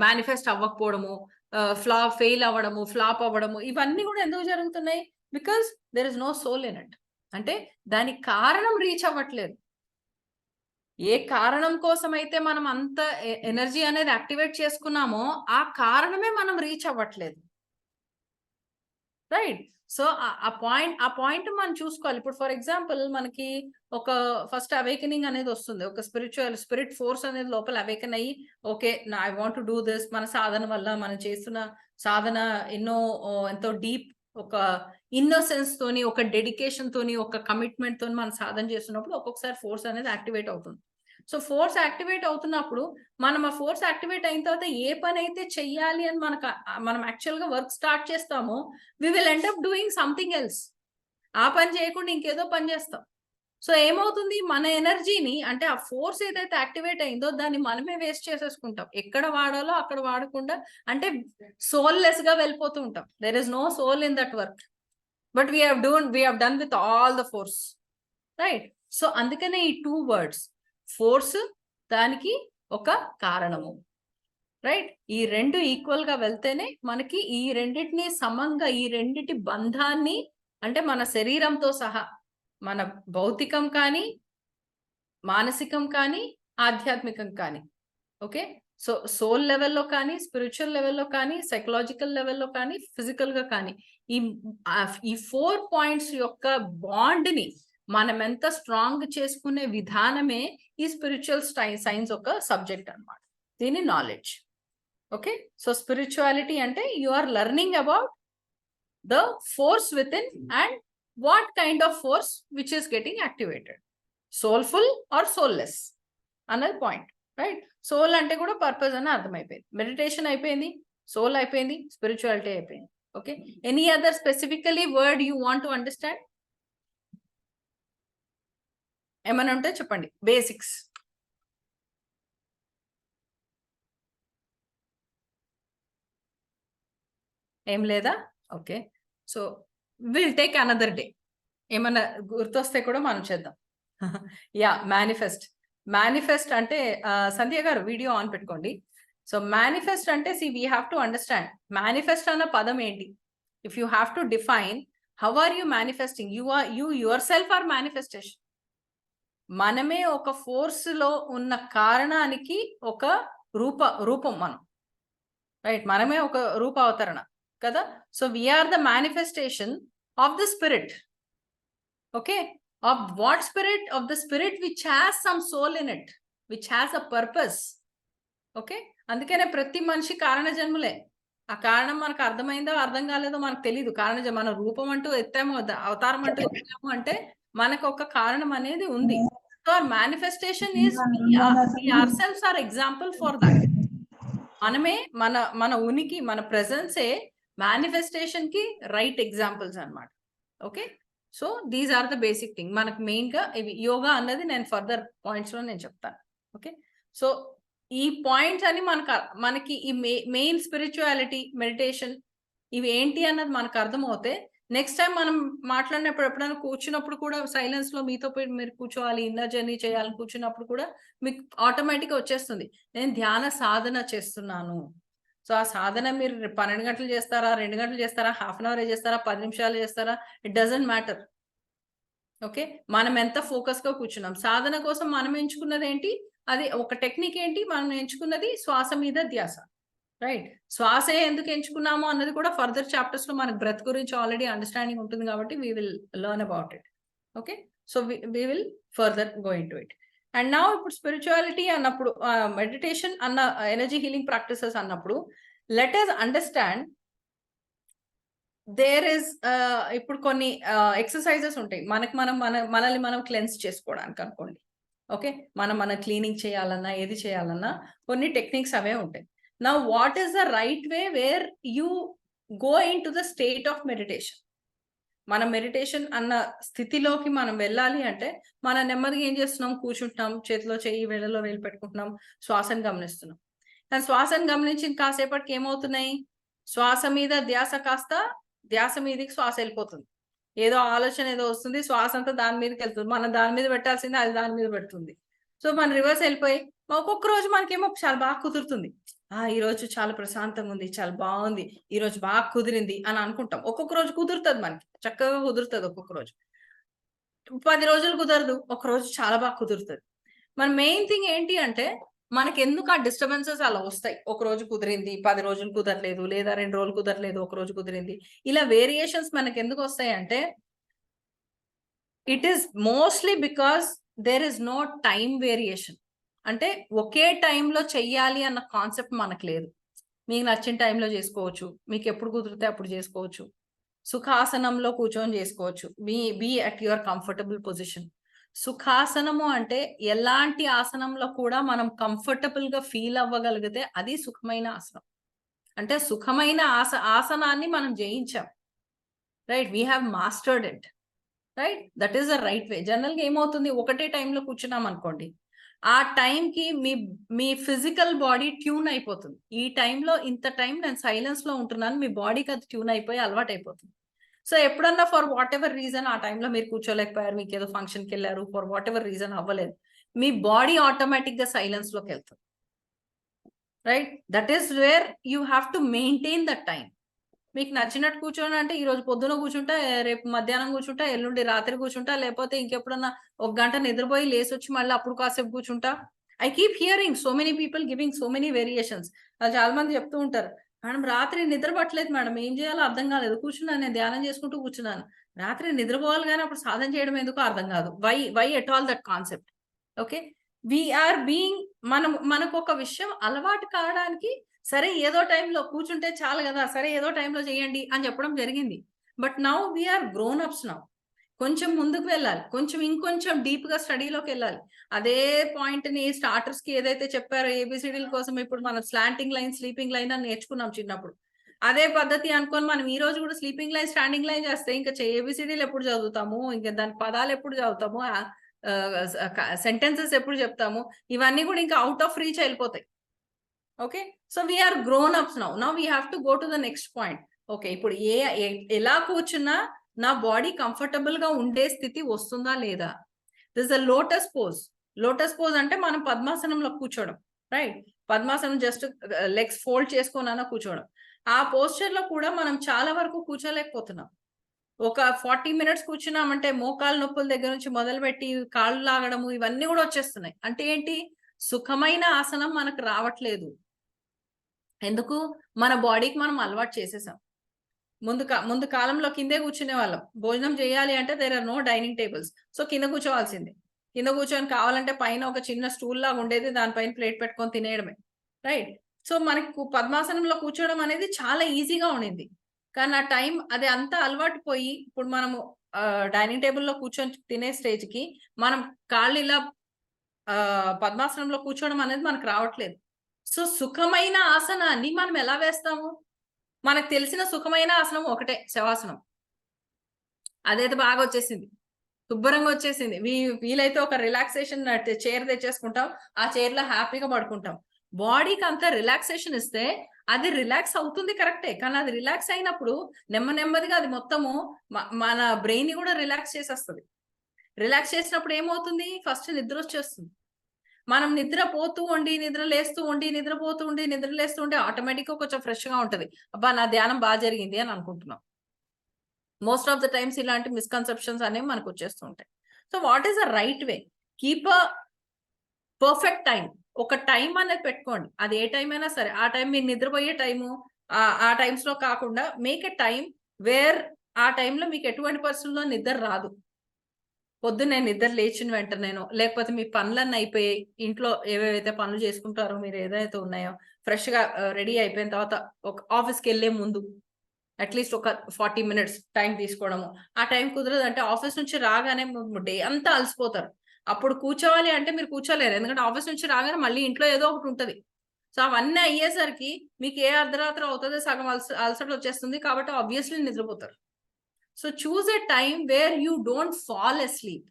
మేనిఫెస్ట్ అవ్వకపోవడము, ఫెయిల్ అవ్వడము, ఫ్లాప్ అవ్వడము, ఇవన్నీ కూడా ఎందుకు జరుగుతున్నాయి? Because there is no soul in it. అంటే దానికి కారణం రీచ్ అవ్వట్లేదు. ఏ కారణం కోసమైతే మనం అంత ఎనర్జీ అనేది యాక్టివేట్ చేసుకున్నామో ఆ కారణమే మనం రీచ్ అవ్వట్లేదు. రైట్. సో ఆ పాయింట్ మనం చూసుకోవాలి. ఇప్పుడు ఫర్ ఎగ్జాంపుల్ మనకి ఒక ఫస్ట్ అవేకనింగ్ అనేది వస్తుంది. ఒక స్పిరిట్ ఫోర్స్ అనేది లోపల అవేకన్ అయ్యి, okay I want to do this. మన సాధన వల్ల మనం చేస్తున్న సాధన ఎంతో డీప్ ఒక ఇన్నోసెన్స్ తోని, ఒక డెడికేషన్ తోని, ఒక కమిట్మెంట్ తోని మనం సాధన చేస్తున్నప్పుడు ఒక్కొక్కసారి ఫోర్స్ అనేది యాక్టివేట్ అవుతుంది. సో ఫోర్స్ యాక్టివేట్ అవుతున్నప్పుడు మనం ఆ ఫోర్స్ యాక్టివేట్ అయిన తర్వాత ఏ పని అయితే చెయ్యాలి అని మనం యాక్చువల్ గా వర్క్ స్టార్ట్ చేస్తామో we will end up doing something else. ఆ పని చేయకుండా ఇంకేదో పని చేస్తాం. సో ఏమవుతుంది? మన ఎనర్జీని, అంటే ఆ ఫోర్స్ ఏదైతే యాక్టివేట్ అయిందో దాన్ని మనమే వేస్ట్ చేసేసుకుంటాం. ఎక్కడ వాడాలో అక్కడ వాడకుండా, అంటే సోల్లెస్ గా వెళ్ళిపోతూ ఉంటాం. There is no soul in that work, but we have done with all the force. Right. So అందుకనే ఈ 2 వర్డ్స్, ఫోర్స్, దానికి ఒక కారణము. రైట్. ఈ 2 ఈక్వల్ గా వెళ్తేనే మనకి ఈ రెండిటిని సమంగా, ఈ రెండిటి బంధాన్ని, అంటే మన శరీరంతో సహా, మన భౌతికం కానీ, మానసికం కానీ, ఆధ్యాత్మికం కానీ, ఓకే. సో సోల్ లెవెల్లో కానీ, స్పిరిచువల్ లెవెల్లో కానీ, సైకలాజికల్ లెవెల్లో కానీ, ఫిజికల్ గా కానీ, ఈ 4 పాయింట్స్ యొక్క బాండ్ ని మనం ఎంత స్ట్రాంగ్ చేసుకునే విధానమే ఈ స్పిరిచువల్ సైన్స్ ఒక సబ్జెక్ట్ అన్నమాట. దీని నాలెడ్జ్. ఓకే. సో స్పిరిచువాలిటీ అంటే you are learning about the force within and what kind of force which is getting activated, soulful or soulless అన్నది పాయింట్. రైట్. సోల్ అంటే కూడా పర్పస్ అని అర్థమైపోయింది. మెడిటేషన్ అయిపోయింది, సోల్ అయిపోయింది, స్పిరిచువాలిటీ అయిపోయింది. Okay. Any other specifically word you want to understand? ఏమైనా ఉంటే చెప్పండి. బేసిక్స్. ఏం లేదా? Okay. So will take another day. ఏమన్నా గుర్తొస్తే కూడా మనం చేద్దాం. యా, మేనిఫెస్ట్ అంటే సంధ్య గారు వీడియో ఆన్ పెట్టుకోండి. సో మేనిఫెస్ట్ అంటే we have to understand manifest అన్న పదం ఏంటి. If you have to define how are you manifesting, you yourself are manifestation. మనమే ఒక ఫోర్స్ లో ఉన్న కారణానికి ఒక రూపం మనం. రైట్. మనమే ఒక రూప అవతరణ కదా. So we're the manifestation of the spirit. Okay. of what spirit? Of the spirit which has some soul in it, which has a purpose. Okay. అందుకనే ప్రతి మనిషి కారణ జన్ములే. ఆ కారణం మనకు అర్థమైందో అర్థం కాలేదో మనకు తెలియదు. మన రూపం అంటూ ఎత్తాము, అవతారం అంటూ ఎత్తాము అంటే మనకు ఒక కారణం అనేది ఉంది. So our manifestation is we ourselves are example for that. మనమే మన ఉనికి, మన ప్రెజెన్సే మేనిఫెస్టేషన్ కి రైట్ ఎగ్జాంపుల్స్ అన్నమాట. Okay. So these are the basic thing. మనకు మెయిన్ గా ఇవి యోగా అన్నది నేను ఫర్దర్ పాయింట్స్ లో నేను చెప్తాను. ఓకే. సో ఈ పాయింట్స్ అని మనకి ఈ మెయిన్ స్పిరిచువాలిటీ, మెడిటేషన్ ఇవి ఏంటి అన్నది మనకు అర్థమవుతే నెక్స్ట్ టైం మనం మాట్లాడినప్పుడు, ఎప్పుడైనా కూర్చున్నప్పుడు కూడా సైలెన్స్ లో మీతో మీరు కూర్చోవాలి, ఇన్నర్ జర్నీ చేయాలని కూర్చున్నప్పుడు కూడా మీకు ఆటోమేటిక్ గా వచ్చేస్తుంది, నేను ధ్యాన సాధన చేస్తున్నాను. సో ఆ సాధన మీరు 12 గంటలు చేస్తారా, 2 గంటలు చేస్తారా, హాఫ్ అన్ అవర్ చేస్తారా, 10 నిమిషాలు చేస్తారా, ఇట్ డజంట్ మ్యాటర్. ఓకే. మనం ఎంత ఫోకస్ గా కూర్చున్నాం. సాధన కోసం మనం ఎంచుకున్నది ఏంటి? అది ఒక టెక్నిక్ ఏంటి? మనం ఎంచుకున్నది శ్వాస మీద ధ్యాస. రైట్. శ్వాసే ఎందుకు ఎంచుకున్నాము అన్నది కూడా ఫర్దర్ చాప్టర్స్ లో మనకు బ్రెత్ గురించి ఆల్రెడీ అండర్స్టాండింగ్ ఉంటుంది కాబట్టి we will learn about it. Okay. So we will further go into it. And now ఇప్పుడు స్పిరిచువాలిటీ అన్నప్పుడు, మెడిటేషన్ అన్న, ఎనర్జీ హీలింగ్ ప్రాక్టీసెస్ అన్నప్పుడు let us understand there is ఇప్పుడు కొన్ని ఎక్సర్సైజెస్ ఉంటాయి మనల్ని మనం క్లెన్స్ చేసుకోవడానికి అనుకోండి. ఓకే. మన క్లీనింగ్ చేయాలన్నా, ఏది చేయాలన్నా కొన్ని టెక్నిక్స్ అవే ఉంటాయి. Now what is the right way where you go into the state of meditation? మనం మెడిటేషన్ అన్న స్థితిలోకి మనం వెళ్ళాలి అంటే మనం నెమ్మదిగా ఏం చేస్తున్నాం, కూర్చుంటున్నాం, చేతిలో చెయ్యి వేళ్ళలో వేలు పెట్టుకుంటున్నాం, శ్వాసను గమనిస్తున్నాం. కానీ శ్వాసను గమనించిన కాసేపటికి ఏమవుతున్నాయి, శ్వాస మీద ధ్యాస కాస్త ధ్యాస మీదకి శ్వాస వెళ్ళిపోతుంది. ఏదో ఆలోచన ఏదో వస్తుంది, శ్వాస అంతా దాని మీదకి వెళ్తుంది. మనం దాని మీద పెట్టాల్సింది అది దాని మీద పెడుతుంది. సో మన రివర్స్ వెళ్ళిపోయి ఒక్కొక్క రోజు మనకేమో చాలా బాగా కుదురుతుంది. ఈ రోజు చాలా ప్రశాంతంగా ఉంది, చాలా బాగుంది, ఈ రోజు బాగా కుదిరింది అని అనుకుంటాం. ఒక్కొక్క రోజు కుదురుతుంది, మనకి చక్కగా కుదురుతుంది. ఒక్కొక్క రోజు 10 రోజులు కుదరదు, ఒక రోజు చాలా బాగా కుదురుతుంది. మన మెయిన్ థింగ్ ఏంటి అంటే మనకి ఎందుకు ఆ డిస్టర్బెన్సెస్ అలా వస్తాయి. ఒక రోజు కుదిరింది, 10 రోజులు కుదరలేదు, లేదా 2 రోజులు కుదరలేదు, ఒక రోజు కుదిరింది. ఇలా వేరియేషన్స్ మనకి ఎందుకు వస్తాయి అంటే it is mostly because there is no time variation. అంటే ఒకే టైంలో చెయ్యాలి అన్న కాన్సెప్ట్ మనకు లేదు. మీకు నచ్చిన టైంలో చేసుకోవచ్చు, మీకు ఎప్పుడు కుదిరితే అప్పుడు చేసుకోవచ్చు, సుఖాసనంలో కూర్చొని చేసుకోవచ్చు. Be at your comfortable position. సుఖాసనము అంటే ఎలాంటి ఆసనంలో కూడా మనం కంఫర్టబుల్ గా ఫీల్ అవ్వగలిగితే అది సుఖమైన ఆసనం. అంటే సుఖమైన ఆసనాన్ని మనం జయించాం, right? We have mastered it, right? That is the right way. General గా ఏమవుతుంది, ఒకటే టైంలో కూర్చున్నాం అనుకోండి, ఆ టైంకి మీ ఫిజికల్ బాడీ ట్యూన్ అయిపోతుంది. ఈ టైంలో ఇంత టైం నేను సైలెన్స్ లో ఉంటున్నాను, మీ బాడీకి అది ట్యూన్ అయిపోయి అలవాటు అయిపోతుంది. సో ఎప్పుడన్నా ఫర్ వాట్ ఎవర్ రీజన్ ఆ టైంలో మీరు కూర్చోలేకపోయారు, మీకు ఏదో ఫంక్షన్కి వెళ్ళారు, ఫర్ వాట్ ఎవర్ రీజన్ అవ్వలేదు, మీ బాడీ ఆటోమేటిక్ గా సైలెన్స్ లోకి వెళ్తుంది, right? That is where you have to maintain that time. మీకు నచ్చినట్టు కూర్చోండి అంటే ఈ రోజు పొద్దున కూర్చుంటా, రేపు మధ్యాహ్నం కూర్చుంటా, ఎల్లుండి రాత్రి కూర్చుంటా, లేకపోతే ఇంకెప్పుడన్నా ఒక గంట నిద్రపోయి లేసి వచ్చి మళ్ళీ అప్పుడు కాసేపు కూర్చుంటా. I keep hearing so many people giving so many variations. చాలా మంది చెప్తూ ఉంటారు, మేడం రాత్రి నిద్ర పట్టలేదు మేడం, ఏం చేయాలో అర్థం కాలేదు, కూర్చున్నాను, నేను ధ్యానం చేసుకుంటూ కూర్చున్నాను. రాత్రి నిద్రపోవాలి కానీ అప్పుడు సాధన చేయడం ఎందుకు అర్థం కాదు. Why at all that concept? Okay, we're being మనకు ఒక విషయం అలవాటు కావడానికి సరే ఏదో టైంలో కూర్చుంటే చాలు కదా, సరే ఏదో టైంలో చేయండి అని చెప్పడం జరిగింది. But now we're grown ups. Now కొంచెం ముందుకు వెళ్ళాలి, ఇంకొంచెం డీప్ గా స్టడీలోకి వెళ్ళాలి. అదే పాయింట్ ని స్టార్టర్స్ కి ఏదైతే చెప్పారో ఏబిసిడీల కోసం ఇప్పుడు మనం స్లాంటింగ్ లైన్, స్లీపింగ్ లైన్ అని నేర్చుకున్నాం చిన్నప్పుడు. అదే పద్ధతి అనుకొని మనం ఈ రోజు కూడా స్లీపింగ్ లైన్, స్టాండింగ్ లైన్ చేస్తే ఇంకా ఏబిసిడీలు ఎప్పుడు చదువుతాము, ఇంకా దాని పదాలు ఎప్పుడు చదువుతాము, సెంటెన్సెస్ ఎప్పుడు చెప్తాము, ఇవన్నీ కూడా ఇంకా అవుట్ ఆఫ్ రీచ్ వెళ్ళిపోతాయి. Okay, so we're grown ups now. Now we have to go to the next point. Okay, ఇప్పుడు ఎలా కూర్చున్నా నా బాడీ కంఫర్టబుల్ గా ఉండే స్థితి వస్తుందా లేదా? This a lotus pose. Lotus pose అంటే మనం పద్మాసనంలో కూర్చోవడం, రైట్? పద్మాసనం జస్ట్ లెగ్స్ ఫోల్డ్ చేసుకోనన్నా కూర్చోవడం. ఆ పోస్చర్ లో కూడా మనం చాలా వరకు కూర్చోలేకపోతున్నాం. ఒక 40 మినిట్స్ కూర్చున్నామంటే మోకాలు నొప్పుల దగ్గర నుంచి మొదలుపెట్టి కాళ్ళు లాగడము ఇవన్నీ కూడా వచ్చేస్తున్నాయి. అంటే ఏంటి, సుఖమైన ఆసనం మనకు రావట్లేదు. ఎందుకు? మన బాడీకి మనం అలవాటు చేసేసాం. ముందు కాలంలో కిందే కూర్చునే వాళ్ళం. భోజనం చేయాలి అంటే there are no dining tables. So కింద కూర్చోవాల్సిందే. కింద కూర్చొని కావాలంటే పైన ఒక చిన్న స్టూల్ లాగా ఉండేది, దానిపైన ప్లేట్ పెట్టుకొని తినేయడమే, రైట్? సో మనకు పద్మాసనంలో కూర్చోవడం అనేది చాలా ఈజీగా ఉండింది. కానీ ఆ టైం అది అంతా అలవాటు పోయి ఇప్పుడు మనము డైనింగ్ టేబుల్లో కూర్చొని తినే స్టేజ్కి మనం కాళ్ళు ఇలా పద్మాసనంలో కూర్చోవడం అనేది మనకు రావట్లేదు. సో సుఖమైన ఆసనాన్ని మనం ఎలా వేస్తాము? మనకు తెలిసిన సుఖమైన ఆసనం ఒకటే, శవాసనం. అదైతే బాగా వచ్చేసింది, శుభ్రంగా వచ్చేసింది. వీలైతే ఒక రిలాక్సేషన్ చైర్ తెచ్చేసుకుంటాం, ఆ చైర్ లో హ్యాపీగా పడుకుంటాం. బాడీకి అంతా రిలాక్సేషన్ ఇస్తే అది రిలాక్స్ అవుతుంది, కరెక్టే. కానీ అది రిలాక్స్ అయినప్పుడు నెమ్మదిగా అది మొత్తము మన బ్రెయిన్ ని కూడా రిలాక్స్ చేసేస్తుంది. రిలాక్స్ చేసినప్పుడు ఏమవుతుంది, ఫస్ట్ నిద్ర వచ్చేస్తుంది. మనం నిద్రపోతూ ఉండి నిద్ర లేస్తూ ఉండి నిద్రపోతూ ఉండి నిద్ర లేస్తూ ఉంటే ఆటోమేటిక్ గా కొంచెం ఫ్రెష్ గా ఉంటది. అబ్బా నా ధ్యానం బాగా జరిగింది అని అనుకుంటున్నాం. మోస్ట్ ఆఫ్ ద టైమ్స్ ఇలాంటి మిస్కన్సెప్షన్స్ అనేవి మనకు వచ్చేస్తూ ఉంటాయి. So what is the right way? Keep a perfect time. ఒక టైం అనేది పెట్టుకోండి, అది ఏ టైం అయినా సరే. ఆ టైం మీరు నిద్రపోయే టైము ఆ టైమ్స్ లో కాకుండా మేక్ ఎ టైం వేర్ ఆ టైంలో మీకు ఎటువంటి పరిస్థితుల్లో నిద్ర రాదు. పొద్దున్నే నిద్ర లేచిన వెంటనేనో, లేకపోతే మీ పనులన్నీ అయిపోయి ఇంట్లో ఏవేవైతే పనులు చేసుకుంటారో మీరు ఏదైతే ఉన్నాయో ఫ్రెష్ గా రెడీ అయిపోయిన తర్వాత ఒక ఆఫీస్కి వెళ్లే ముందు అట్లీస్ట్ ఒక 40 మినిట్స్ టైం తీసుకోవడము. ఆ టైం కుదరదు అంటే ఆఫీస్ నుంచి రాగానే డే అంతా అలసిపోతారు. అప్పుడు కూర్చోవాలి అంటే మీరు కూర్చోలేరు, ఎందుకంటే ఆఫీస్ నుంచి రాగానే మళ్ళీ ఇంట్లో ఏదో ఒకటి ఉంటది. సో అవన్నీ అయ్యేసరికి మీకు ఏ అర్ధరాత్రి అవుతుందో సగం అలసట వచ్చేస్తుంది. కాబట్టి ఆబ్వియస్లీ నిద్రపోతారు. So choose a time where you don't fall asleep.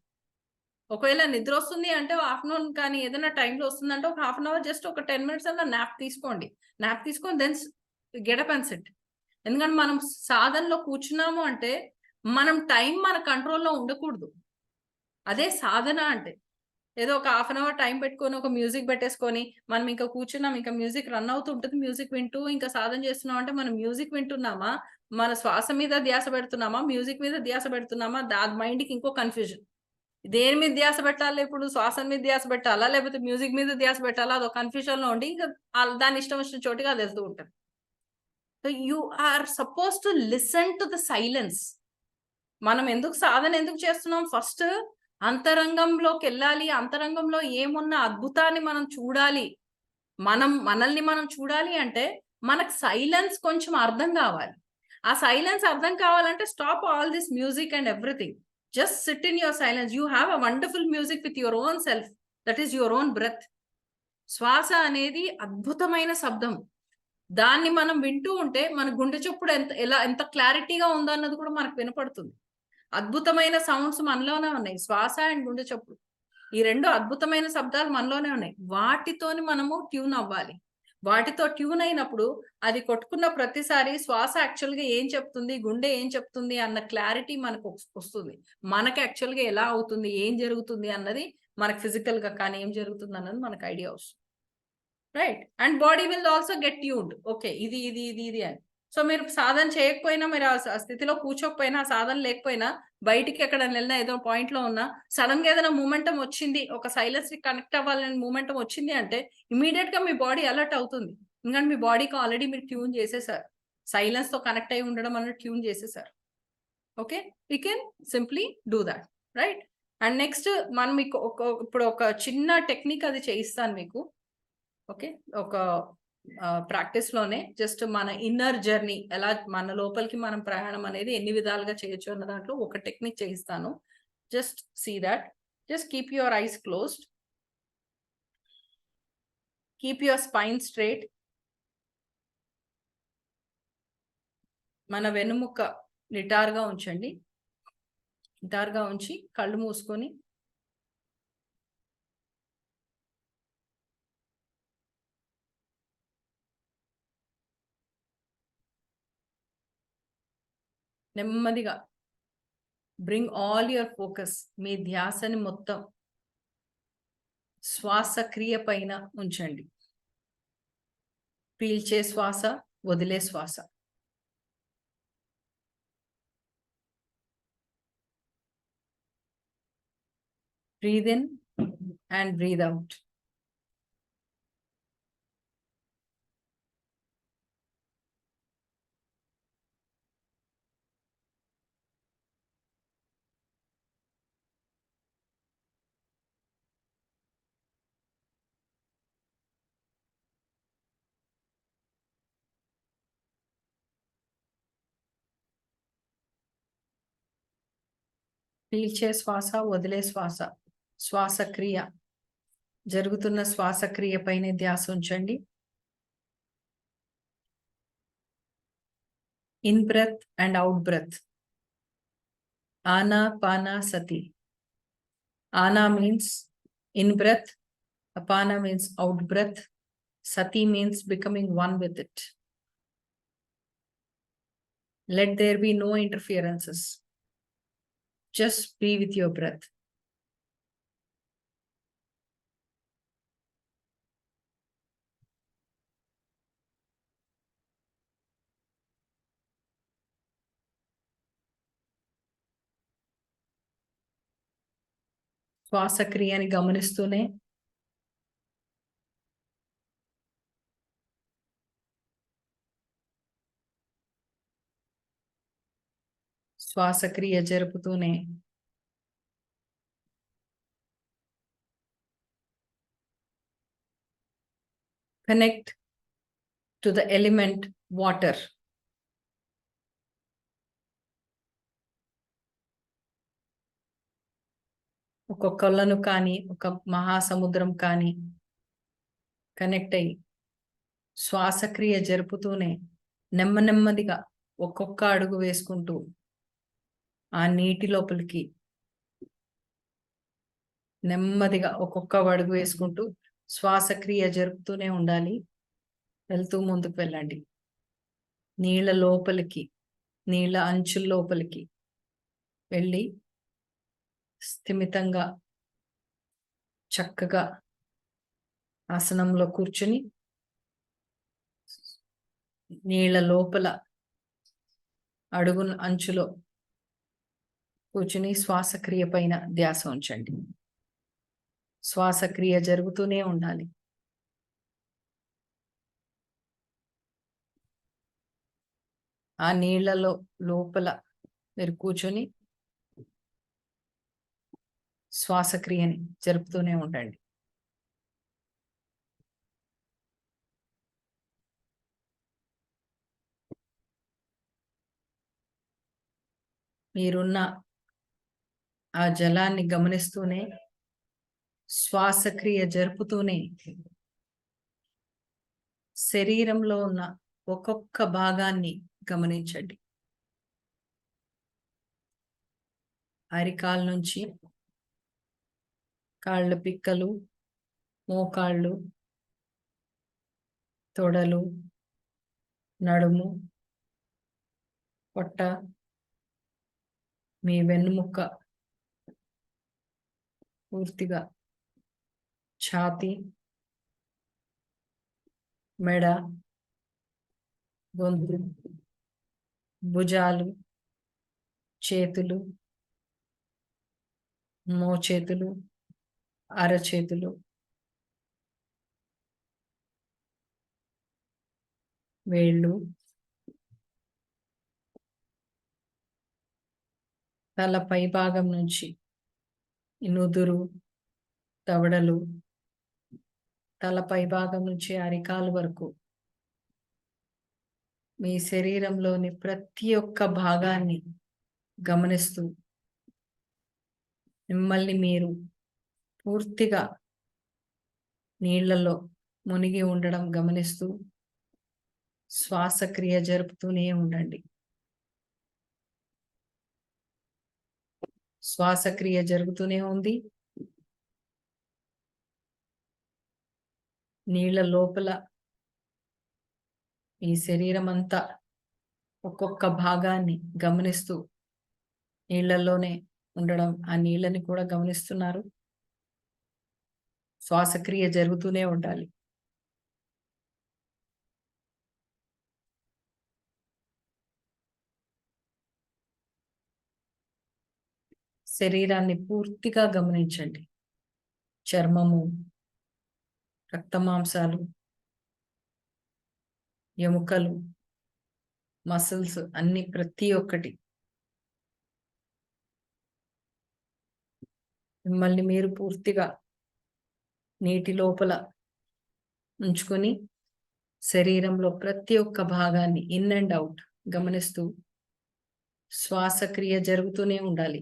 ఒకవేళ నిద్ర వస్తుంది అంటే ఆఫ్టర్నూన్ కానీ ఏదైనా టైంలో వస్తుందంటే ఒక హాఫ్ అన్ అవర్ జస్ట్ ఒక 10 minutes అన్న నాప్ తీసుకోండి. నాప్ తీసుకొని దెన్ గెటప్ అండ్ సిట్. ఎందుకంటే మనం సాధనలో కూర్చున్నాము అంటే మనం టైం మన కంట్రోల్లో ఉండకూడదు. అదే సాధన అంటే. ఏదో ఒక హాఫ్ అన్ అవర్ టైం పెట్టుకొని ఒక మ్యూజిక్ పెట్టేసుకొని మనం ఇంకా కూర్చున్నాం, ఇంకా మ్యూజిక్ రన్ అవుతుంటుంది, మ్యూజిక్ వింటూ ఇంకా సాధన చేస్తున్నాం అంటే మనం మ్యూజిక్ వింటున్నామా, మన శ్వాస మీద ధ్యాస పెడుతున్నామా, మ్యూజిక్ మీద ధ్యాస పెడుతున్నామా, మైండ్కి ఇంకో కన్ఫ్యూజన్. దేని మీద ధ్యాస పెట్టాలి, ఇప్పుడు శ్వాస మీద ధ్యాస పెట్టాలా లేకపోతే మ్యూజిక్ మీద ధ్యాస పెట్టాలా, అదొక కన్ఫ్యూజన్ లో ఉండి ఇంకా దాని ఇష్టం వచ్చిన చోటుగా అది వెళ్తూ ఉంటుంది. So you are suppose to listen to the silence. మనం ఎందుకు సాధన ఎందుకు చేస్తున్నాం? ఫస్ట్ అంతరంగంలోకి వెళ్ళాలి, అంతరంగంలో ఏమున్న అద్భుతాన్ని మనం చూడాలి. మనల్ని మనం చూడాలి అంటే మనకు సైలెన్స్ కొంచెం అర్థం కావాలి. ఆ సైలెన్స్ అర్థం కావాలంటే stop all this music and everything. Just sit in your silence. You have a wonderful music with your own self. That is your own breath. శ్వాస అనేది అద్భుతమైన శబ్దం. దాన్ని మనం వింటూ ఉంటే మన గుండె చప్పుడు ఎంత క్లారిటీగా ఉందో అన్నది కూడా మనకు వినపడుతుంది. అద్భుతమైన సౌండ్స్ మనలోనే ఉన్నాయి. శ్వాస అండ్ గుండె చప్పుడు, ఈ రెండు అద్భుతమైన శబ్దాలు మనలోనే ఉన్నాయి. వాటితోని మనము ట్యూన్ అవ్వాలి. వాటితో ట్యూన్ అయినప్పుడు అది కొట్టుకున్న ప్రతిసారి శ్వాస యాక్చువల్గా ఏం చెప్తుంది, గుండె ఏం చెప్తుంది అన్న క్లారిటీ మనకు వస్తుంది. మనకి యాక్చువల్గా ఎలా అవుతుంది, ఏం జరుగుతుంది అన్నది మనకు ఫిజికల్ గా కానీ ఏం జరుగుతుంది అన్నది మనకు ఐడియా వస్తుంది. Right? And body will also get tuned. Okay, ఇది ఇది ఇది ఇది అని. సో మీరు సాధన చేయకపోయినా, మీరు ఆ స్థితిలో కూర్చోకపోయినా, సాధన లేకపోయినా, బయటికి ఎక్కడ వెళ్ళినా, ఏదో పాయింట్ లో ఉన్నా సడన్ గా ఏదైనా మూమెంటం వచ్చింది, ఒక సైలెన్స్ కి కనెక్ట్ అవ్వాలని మూమెంటం వచ్చింది అంటే ఇమీడియట్ గా మీ బాడీ అలర్ట్ అవుతుంది. ఎందుకంటే మీ బాడీకి ఆల్రెడీ మీరు ట్యూన్ చేసేసారు. సైలెన్స్ తో కనెక్ట్ అయి ఉండడం అనేది ట్యూన్ చేసేసారు. Okay, we can simply do that. Right? And next మనం మీకు ఇప్పుడు ఒక చిన్న టెక్నిక్ అది చేయిస్తాను మీకు. ఓకే, ఒక ప్రాక్టీస్ లోనే జస్ట్ మన ఇన్నర్ జర్నీ ఎలా, మన లోపలికి మనం ప్రయాణం అనేది ఎన్ని విధాలుగా చేయొచ్చు అన్న దాంట్లో ఒక టెక్నిక్ చేయిస్తాను. Just see that. Just keep your eyes closed, keep your spine straight. మన వెన్నుముక్క నిటారుగా ఉంచండి. నిటారుగా ఉంచి కళ్ళు మూసుకొని నెమ్మదిగా బ్రింగ్ ఆల్ యువర్ ఫోకస్, మీ ధ్యాసని మొత్తం శ్వాస క్రియ పైన ఉంచండి. పీల్చే శ్వాస, వదిలే శ్వాస. Breathe in and breathe out. పీల్చే శ్వాస, వదిలే శ్వాస, శ్వాసక్రియ, జరుగుతున్న శ్వాసక్రియ పైన ధ్యాస ఉంచండి. In breath and out breath. ఆనా పానా సతి. ఆనా మీన్స్ ఇన్ బ్రెత్, అపానా మీన్స్ అవుట్ బ్రెత్, సతి means becoming one with it. Let there be no interferences. Just be with your breath. శ్వాసక్రియని గమనిస్తూనే శ్వాసక్రియ జరుపుతూనే connect to the element water. ఒక కొలను కానీ, ఒక మహాసముద్రం కానీ కనెక్ట్ అయ్యి శ్వాసక్రియ జరుపుతూనే నెమ్మదిగా ఒక్కొక్క అడుగు వేసుకుంటూ ఆ నీటి లోపలికి నెమ్మదిగా ఒక్కొక్క అడుగు వేసుకుంటూ శ్వాసక్రియ జరుపుతూనే ఉండాలి. వెళ్తూ ముందుకు వెళ్ళండి. నీళ్ళ లోపలికి, నీళ్ళ అంచుల లోపలికి వెళ్ళి స్థిమితంగా చక్కగా ఆసనంలో కూర్చుని నీళ్ళ లోపల అడుగు అంచులో కూర్చుని శ్వాసక్రియ పైన ధ్యాస ఉంచండి. శ్వాసక్రియ జరుగుతూనే ఉండాలి. ఆ నీళ్లలో లోపల మీరు కూర్చొని శ్వాసక్రియని జరుపుతూనే ఉండండి. మీరున్న ఆ జలాన్ని గమనిస్తూనే శ్వాసక్రియ జరుపుతూనే శరీరంలో ఉన్న ఒక్కొక్క భాగాన్ని గమనించండి. అరికాల నుంచి కాళ్ళ పిక్కలు, మోకాళ్ళు, తొడలు, నడుము, పొట్ట, మీ వెన్నుముక్క పూర్తిగా, ఛాతీ, మెడ, గొంతు, భుజాలు, చేతులు, మోచేతులు, అరచేతులు, వేళ్ళు, తల పై భాగం నుంచి నుదురు, దవడలు, తల పై భాగం నుంచి అరికాలు వరకు మీ శరీరంలోని ప్రతి ఒక్క భాగాన్ని గమనిస్తూ మిమ్మల్ని మీరు పూర్తిగా నీళ్లలో మునిగి ఉండడం గమనిస్తూ శ్వాసక్రియ జరుపుతూనే ఉండండి. శ్వాసక్రియ జరుగుతూనే ఉంది. నీళ్ల లోపల ఈ శరీరం అంతా ఒక్కొక్క భాగాన్ని గమనిస్తూ నీళ్లలోనే ఉండడం, ఆ నీళ్ళని కూడా గమనిస్తున్నారు. శ్వాసక్రియ జరుగుతూనే ఉండాలి. శరీరాన్ని పూర్తిగా గమనించండి. చర్మము, రక్తమాంసాలు, ఎముకలు, మసిల్స్ అన్ని ప్రతి ఒక్కటి మిమ్మల్ని మీరు పూర్తిగా నీటి లోపల ఉంచుకొని శరీరంలో ప్రతి ఒక్క భాగాన్ని ఇన్ అండ్ అవుట్ గమనిస్తూ శ్వాసక్రియ జరుగుతూనే ఉండాలి.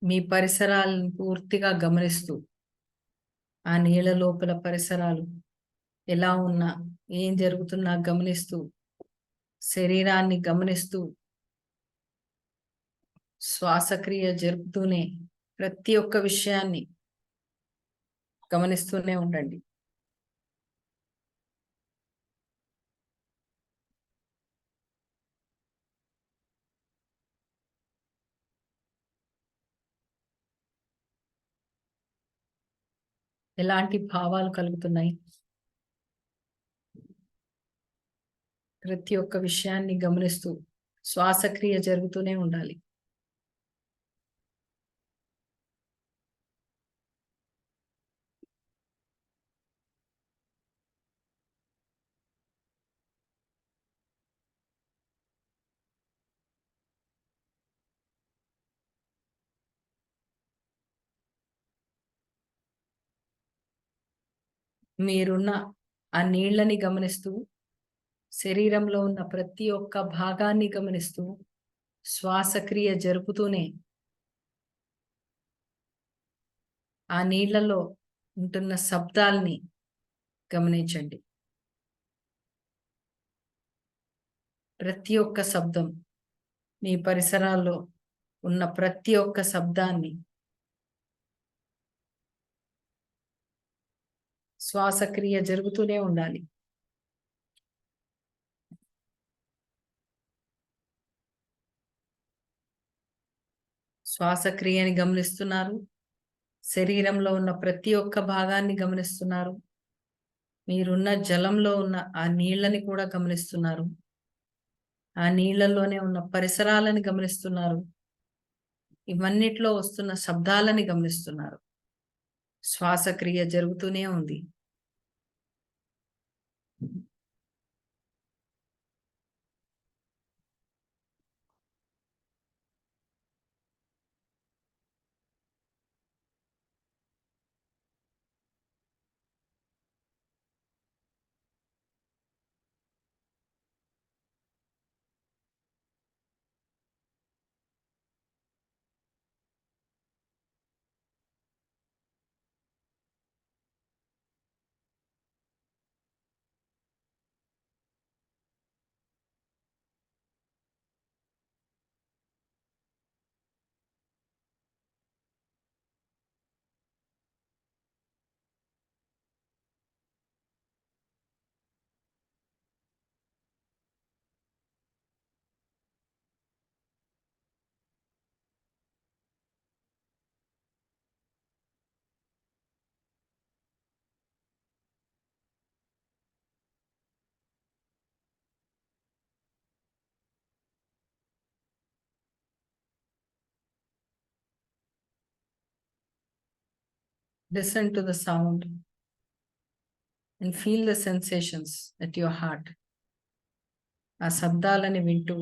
మీ పరిసరాలను పూర్తిగా గమనిస్తూ ఆ నీళ్ళ లోపల పరిసరాలు ఎలా ఉన్నా, ఏం జరుగుతున్నా గమనిస్తూ శరీరాన్ని గమనిస్తూ శ్వాసక్రియ జరుపుతూనే ప్రతి ఒక్క విషయాన్ని గమనిస్తూనే ఉండండి. ఎలాంటి భావాలు కలుగుతున్నాయి? ప్రతి ఒక్క విషయాన్ని గమనిస్తూ శ్వాసక్రియ జరుగుతూనే ఉండాలి. మీరున్న ఆ నీళ్ళని గమనిస్తూ శరీరంలో ఉన్న ప్రతి ఒక్క భాగాన్ని గమనిస్తూ శ్వాసక్రియ జరుపుతూనే ఆ నీళ్లలో ఉంటున్న శబ్దాల్ని గమనించండి. ప్రతి ఒక్క శబ్దం, మీ పరిసరాల్లో ఉన్న ప్రతి ఒక్క శబ్దాన్ని శ్వాసక్రియ జరుగుతూనే ఉండాలి. శ్వాసక్రియని గమనిస్తున్నారు. శరీరంలో ఉన్న ప్రతి ఒక్క భాగాన్ని గమనిస్తున్నారు. మీరున్న జలంలో ఉన్న ఆ నీళ్ళని కూడా గమనిస్తున్నారు. ఆ నీళ్లలోనే ఉన్న పరిసరాలని గమనిస్తున్నారు. ఇవన్నిట్లో వస్తున్న శబ్దాలని గమనిస్తున్నారు. శ్వాసక్రియ జరుగుతూనే ఉంది. Listen to the sound and feel the sensations at your heart. ఆ శబ్దాలని వింటూ,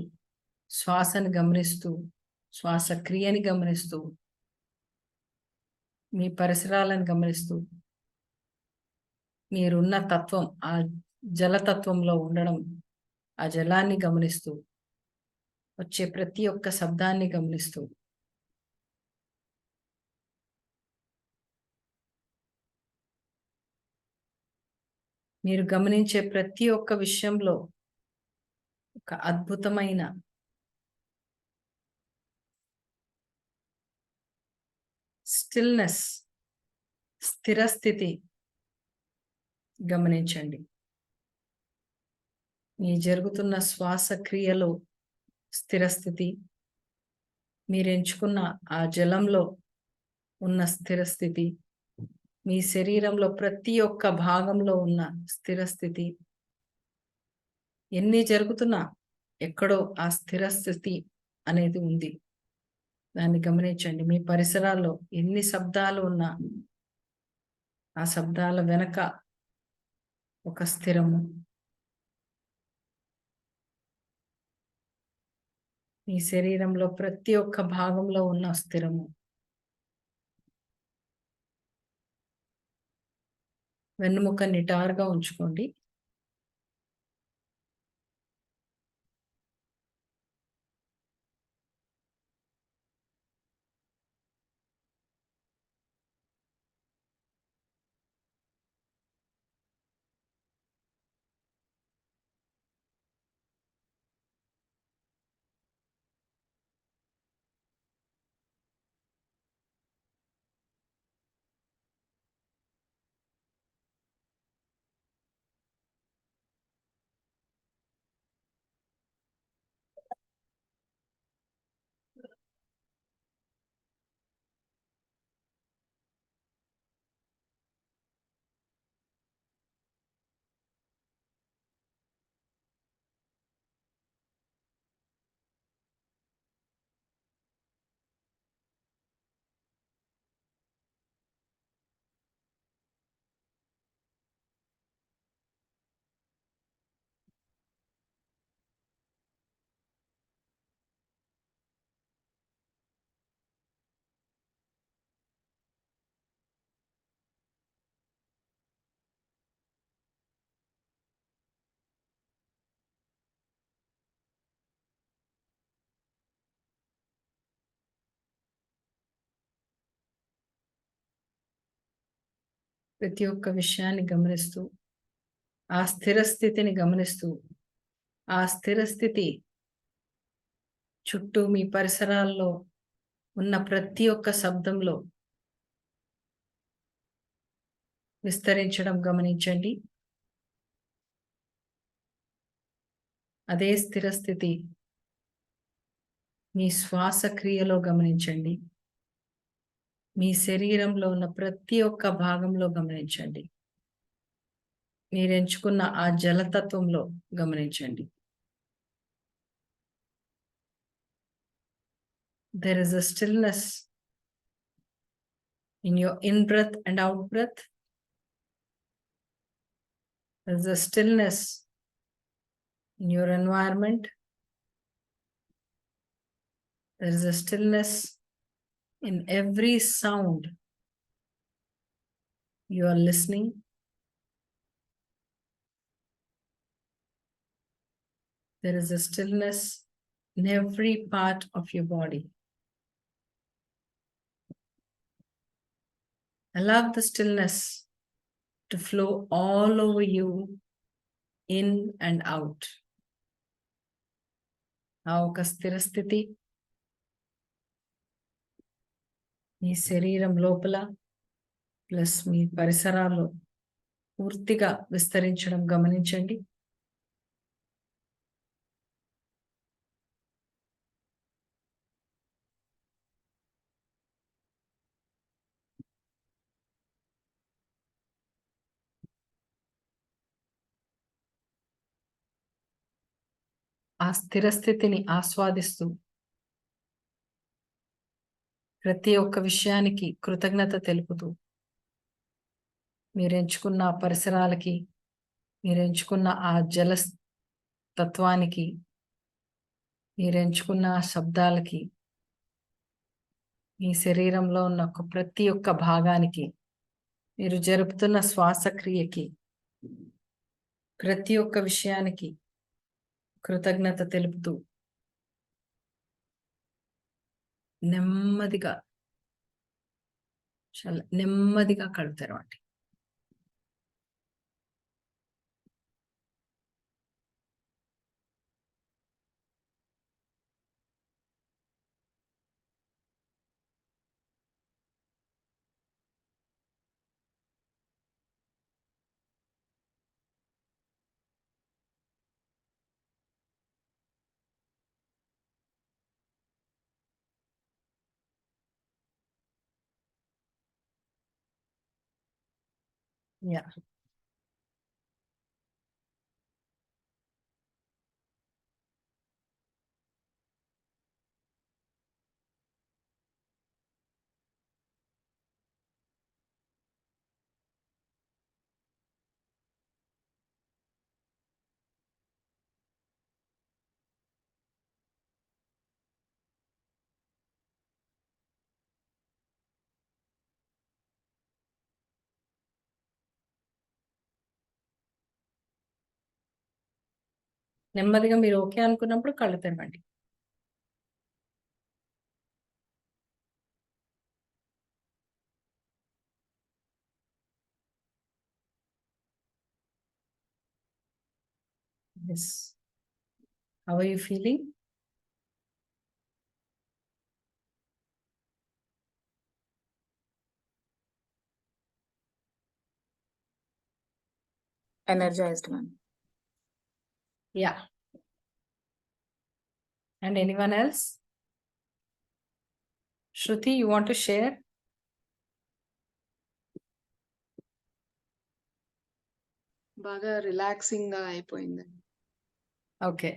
శ్వాసని గమనిస్తూ, శ్వాసక్రియని గమనిస్తూ, మీ పరిసరాలను గమనిస్తూ, మీరున్న తత్వం, ఆ జలతత్వంలో ఉండడం, ఆ జలాన్ని గమనిస్తూ, వచ్చే ప్రతి ఒక్క శబ్దాన్ని గమనిస్తూ, మీరు గమనించే ప్రతి ఒక్క విషయంలో ఒక అద్భుతమైన స్టిల్నెస్, స్థిరస్థితి గమనించండి. మీ జరుగుతున్న శ్వాసక్రియలో స్థిరస్థితి, మీరు ఎంచుకున్న ఆ జలంలో ఉన్న స్థిరస్థితి, మీ శరీరంలో ప్రతి ఒక్క భాగంలో ఉన్న స్థిరస్థితి, ఎన్ని జరుగుతున్నా ఎక్కడో ఆ స్థిరస్థితి అనేది ఉంది. దాన్ని గమనించండి. మీ పరిసరాల్లో ఎన్ని శబ్దాలు ఉన్నా ఆ శబ్దాల వెనక ఒక స్థిరము, మీ శరీరంలో ప్రతి ఒక్క భాగంలో ఉన్న స్థిరము. వెన్నుముక నిటారుగా ఉంచుకోండి. ప్రతి ఒక్క విషయాన్ని గమనిస్తూ, ఆ స్థిర స్థితిని గమనిస్తూ, ఆ స్థిర స్థితి చుట్టూ మీ పరిసరాల్లో ఉన్న ప్రతి ఒక్క శబ్దంలో విస్తరించడం గమనించండి. అదే స్థిర స్థితి మీ శ్వాస క్రియలో గమనించండి. మీ శరీరంలో ఉన్న ప్రతి ఒక్క భాగంలో గమనించండి. మీరు ఎంచుకున్న ఆ జలతత్వంలో గమనించండి. There is a stillness in your in-breath and out-breath. There is a stillness in your environment. There is a stillness in every sound you are listening. There is a stillness in every part of your body. Allow the stillness to flow all over you, in and out. ఆ ఒక స్థిర స్థితి మీ శరీరం లోపల plus మీ పరిసరాల్లో పూర్తిగా విస్తరించడం గమనించండి. ఆ స్థిర స్థితిని ఆస్వాదిస్తూ ప్రతి ఒక్క విషయానికి కృతజ్ఞత తెలుపుతూ మీరు ఎంచుకున్న పరిసరాలకి, మీరు ఎంచుకున్న ఆ జల తత్వానికి, మీరు ఎంచుకున్న శబ్దాలకి, మీ శరీరంలో ఉన్న ప్రతి ఒక్క భాగానికి, మీరు జరుపుతున్న శ్వాసక్రియకి, ప్రతి ఒక్క విషయానికి కృతజ్ఞత తెలుపుతూ నెమ్మదిగా, చాలా నెమ్మదిగా కళ్ళు తెరవండి. యా, నెమ్మదిగా మీరు ఓకే అనుకున్నప్పుడు కళ్ళు తెరవండి. Yes. How are you feeling? Energized one. Yeah. And anyone else? Shruti, you want to share? బాగా రిలాక్సింగ్ గా అయిపోయింది. Okay,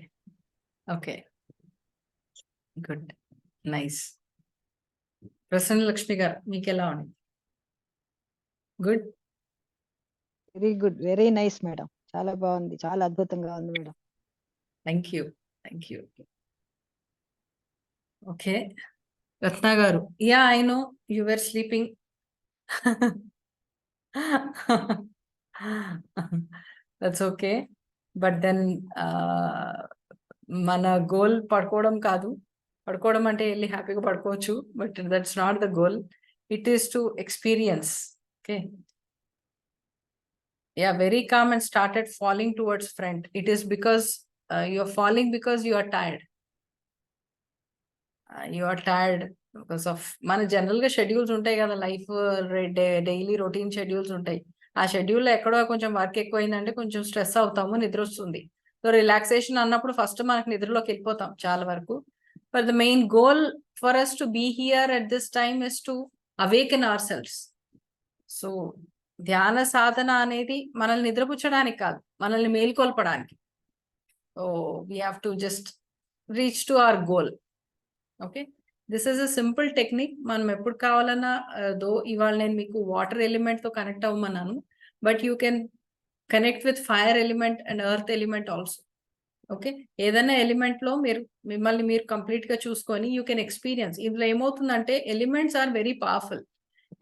okay, good, nice. Prasanna Lakshmi గారు, మీకు ఎలా ఉంది? Good, very good, very nice madam. చాలా బాగుంది, చాలా అద్భుతంగా ఉంది madam. Thank you, thank you. Okay, Ratna గారు, yeah I know you were sleeping. That's okay, but then మన గోల్ పడుకోవడం కాదు. పడుకోవడం అంటే వెళ్ళి హ్యాపీగా పడుకోవచ్చు, but that's not the goal. It is to experience. Okay, Yeah, very calm and started falling towards front. It is because you're falling because you are tired. You are tired because of మన general గా schedules ఉంటాయి కదా, life daily routine schedules ఉంటాయి. ఆ schedule ఎక్కడో కొంచెం work ఎక్కువైందంటే కొంచెం stress అవుతాము, నిద్ర వస్తుంది. సో రిలాక్సేషన్ అన్నప్పుడు ఫస్ట్ మనకి నిద్రలోకి వెళ్ళిపోతాం చాలా వరకు. But the main goal for us to be here at this time is to awaken our shelves. So ధ్యాన సాధన అనేది మనల్ని నిద్రపుచ్చడానికి కాదు, మనల్ని మేల్కొల్పడానికి. So we have to just reach to our goal. Okay, this is a simple technique. మనం ఎప్పుడు కావాలన్నా దో ఇవాళ నేను మీకు వాటర్ ఎలిమెంట్ తో కనెక్ట్ అవ్వమన్నాను, but you can connect with fire element and earth element also. Okay, ఏదైనా element లో మీరు మిమ్మల్ని మీరు కంప్లీట్ గా చూసుకొని యూ కెన్ ఎక్స్పీరియన్స్. ఇందులో ఏమవుతుందంటే elements are very powerful.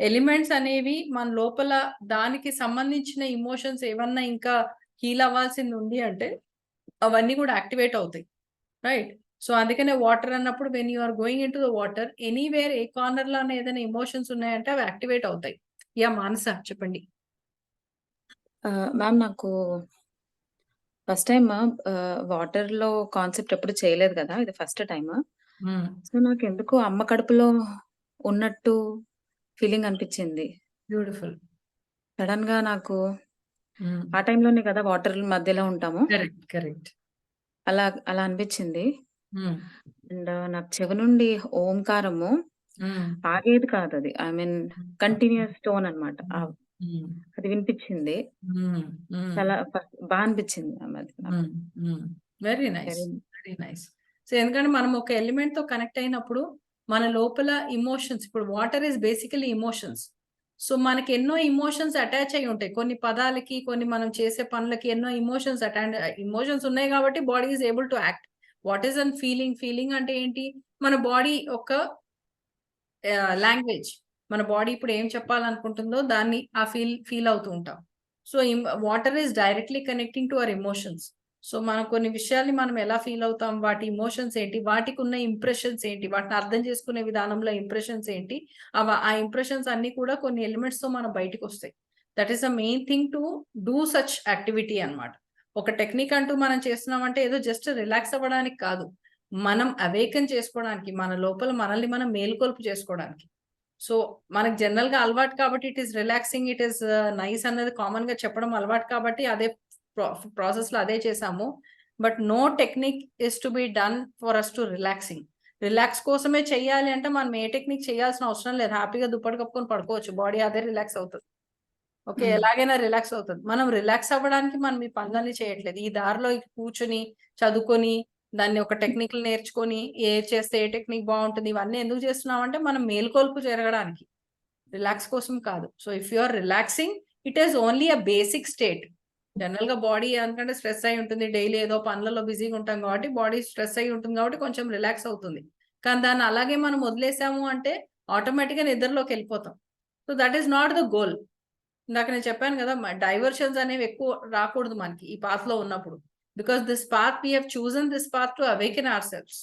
Elements అనేవి మన లోపల దానికి సంబంధించిన ఇమోషన్స్ ఏమన్నా ఇంకా హీల్ అవ్వాల్సింది ఉంది అంటే అవన్నీ కూడా యాక్టివేట్ అవుతాయి, రైట్? సో అందుకనే వాటర్ అన్నప్పుడు when you are going into the water, anywhere ఏ కార్నర్ లో ఏదైనా ఎమోషన్స్ ఉన్నాయంటే అవి యాక్టివేట్ అవుతాయి. యా మానస చెప్పండి. మ్యామ్, నాకు ఫస్ట్ టైమ్ వాటర్ లో కాన్సెప్ట్ ఎప్పుడు చేయలేదు కదా, ఇది ఫస్ట్ టైమ్. సో నాకు ఎందుకో అమ్మ కడుపులో ఉన్నట్టు ఫీలింగ్ అనిపించింది. బ్యూటిఫుల్. సడన్ గా నాకు ఆ టైంలోనే కదా వాటర్ మధ్యలో ఉంటాము, కరెక్ట్ కరెక్ట్. అలా అలా అనిపించింది. అండ్ నాకు చెవి నుండి ఓంకారము ఆగేది కాదు, అది ఐ మీన్ కంటిన్యూస్ టోన్ అన్నమాట. అది వినిపించింది, చాలా బాగా అనిపించింది అది నాకు. Very nice, very nice. So ఎందుకంటే మనం ఒక ఎలిమెంట్ తో కనెక్ట్ అయినప్పుడు మన లోపల ఇమోషన్స్, ఇప్పుడు water is basically emotions. So మనకి ఎన్నో ఇమోషన్స్ అటాచ్ అయి ఉంటాయి, కొన్ని పదాలకి, కొన్ని మనం చేసే పనులకి ఎన్నో ఇమోషన్స్ ఉన్నాయి కాబట్టి body is able to act. What is an feeling? Feeling అంటే ఏంటి? మన బాడీ ఒక లాంగ్వేజ్. మన బాడీ ఇప్పుడు ఏం చెప్పాలనుకుంటుందో దాన్ని ఆ ఫీల్ అవుతూ ఉంటాం. So water is directly connecting to our emotions. So మనం కొన్ని విషయాల్ని మనం ఎలా ఫీల్ అవుతాం, వాటి ఇమోషన్స్ ఏంటి, వాటికి ఉన్న ఇంప్రెషన్స్ ఏంటి, వాటిని అర్థం చేసుకునే విధానంలో ఇంప్రెషన్స్ ఏంటి, ఆ ఇంప్రెషన్స్ అన్ని కూడా కొన్ని ఎలిమెంట్స్ తో మనం బయటకు వస్తాయి. That is the main thing to do such activity అన్నమాట. ఒక టెక్నిక్ అంటూ మనం చేస్తున్నామంటే ఏదో జస్ట్ రిలాక్స్ అవ్వడానికి కాదు, మనం అవేకన్ చేసుకోవడానికి, మన లోపల మనల్ని మనం మేల్కొల్పు చేసుకోవడానికి. సో మనకు జనరల్ గా అలవాటు కాబట్టి it is relaxing, it is nice అన్నది కామన్ గా చెప్పడం అలవాటు కాబట్టి అదే ప్రాసెస్ లో అదే చేసాము. But no technique is to be done for us to relaxing. Relax కోసమే చెయ్యాలి అంటే మనం ఏ టెక్నిక్ చేయాల్సిన అవసరం లేదు, హ్యాపీగా దుప్పటి కప్పుకొని పడుకోవచ్చు, బాడీ అదే రిలాక్స్ అవుతుంది. ఓకే, ఎలాగైనా రిలాక్స్ అవుతుంది. మనం రిలాక్స్ అవ్వడానికి మనం ఈ పనులన్నీ చేయట్లేదు, ఈ దారిలో కూర్చుని చదువుకొని దాన్ని ఒక టెక్నిక్ నేర్చుకొని ఏ చేస్తే ఏ టెక్నిక్ బాగుంటుంది ఇవన్నీ ఎందుకు చేస్తున్నాం అంటే మనం మేల్కొల్పు జరగడానికి, రిలాక్స్ కోసం కాదు. So if you are relaxing, it is only a basic state. General గా బాడీ ఎందుకంటే స్ట్రెస్ అయి ఉంటుంది, డైలీ ఏదో పనులలో బిజీగా ఉంటాం కాబట్టి బాడీ స్ట్రెస్ అయి ఉంటుంది కాబట్టి కొంచెం రిలాక్స్ అవుతుంది. కానీ దాన్ని అలాగే మనం వదిలేసాము అంటే ఆటోమేటిక్ గా నిద్రలోకి వెళ్ళిపోతాం. So that is not the goal. ఇందాక నేను చెప్పాను కదా, డైవర్షన్స్ అనేవి ఎక్కువ రాకూడదు మనకి ఈ పాత్ లో ఉన్నప్పుడు. Because this path we have chosen this path to awaken our shelves.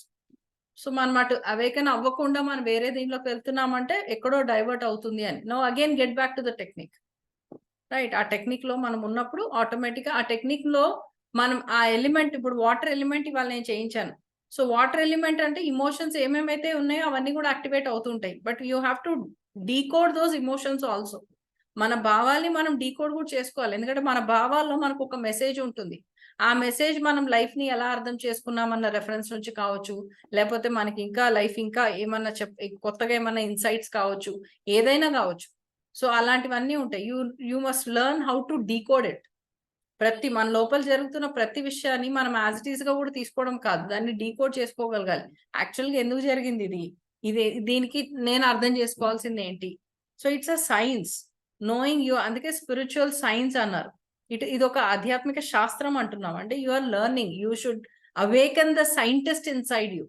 So మనం అటు అవేకెన్ అవ్వకుండా మనం వేరే దీంట్లోకి వెళ్తున్నామంటే ఎక్కడో డైవర్ట్ అవుతుంది అని. No again get back to the technique, right? ఆ టెక్నిక్ లో మనం ఉన్నప్పుడు ఆటోమేటిక్ గా ఆ టెక్నిక్ లో మనం ఆ ఎలిమెంట్, ఇప్పుడు వాటర్ ఎలిమెంట్ ఇవాళ నేను చేయించాను. సో వాటర్ ఎలిమెంట్ అంటే ఇమోషన్స్ ఏమేమైతే ఉన్నాయో అవన్నీ కూడా యాక్టివేట్ అవుతుంటాయి. But you have to decode those emotions also. మన భావాల్ని మనం డీకోడ్ కూడా చేసుకోవాలి, ఎందుకంటే మన భావాల్లో మనకు ఒక మెసేజ్ ఉంటుంది. ఆ మెసేజ్ మనం లైఫ్ ని ఎలా అర్థం చేసుకున్నామన్న రెఫరెన్స్ నుంచి కావచ్చు, లేకపోతే మనకి ఇంకా లైఫ్ ఇంకా ఏమన్నా కొత్తగా ఏమన్నా ఇన్సైట్స్ కావచ్చు, ఏదైనా కావచ్చు. సో అలాంటివన్నీ ఉంటాయి. You must learn how to decode it. ప్రతి మన లోపల జరుగుతున్న ప్రతి విషయాన్ని మనం యాజ్ ఇట్ ఈస్ గా కూడా తీసుకోవడం కాదు, దాన్ని డీకోడ్ చేసుకోగలగాలి. యాక్చువల్గా ఎందుకు జరిగింది ఇది, దీనికి నేను అర్థం చేసుకోవాల్సింది ఏంటి? So it's a science, knowing you. అందుకే స్పిరిచువల్ సైన్స్ అన్నారు. ఇది ఒక ఆధ్యాత్మిక శాస్త్రం అంటున్నాం అంటే you are learning, you should awaken the scientist inside you.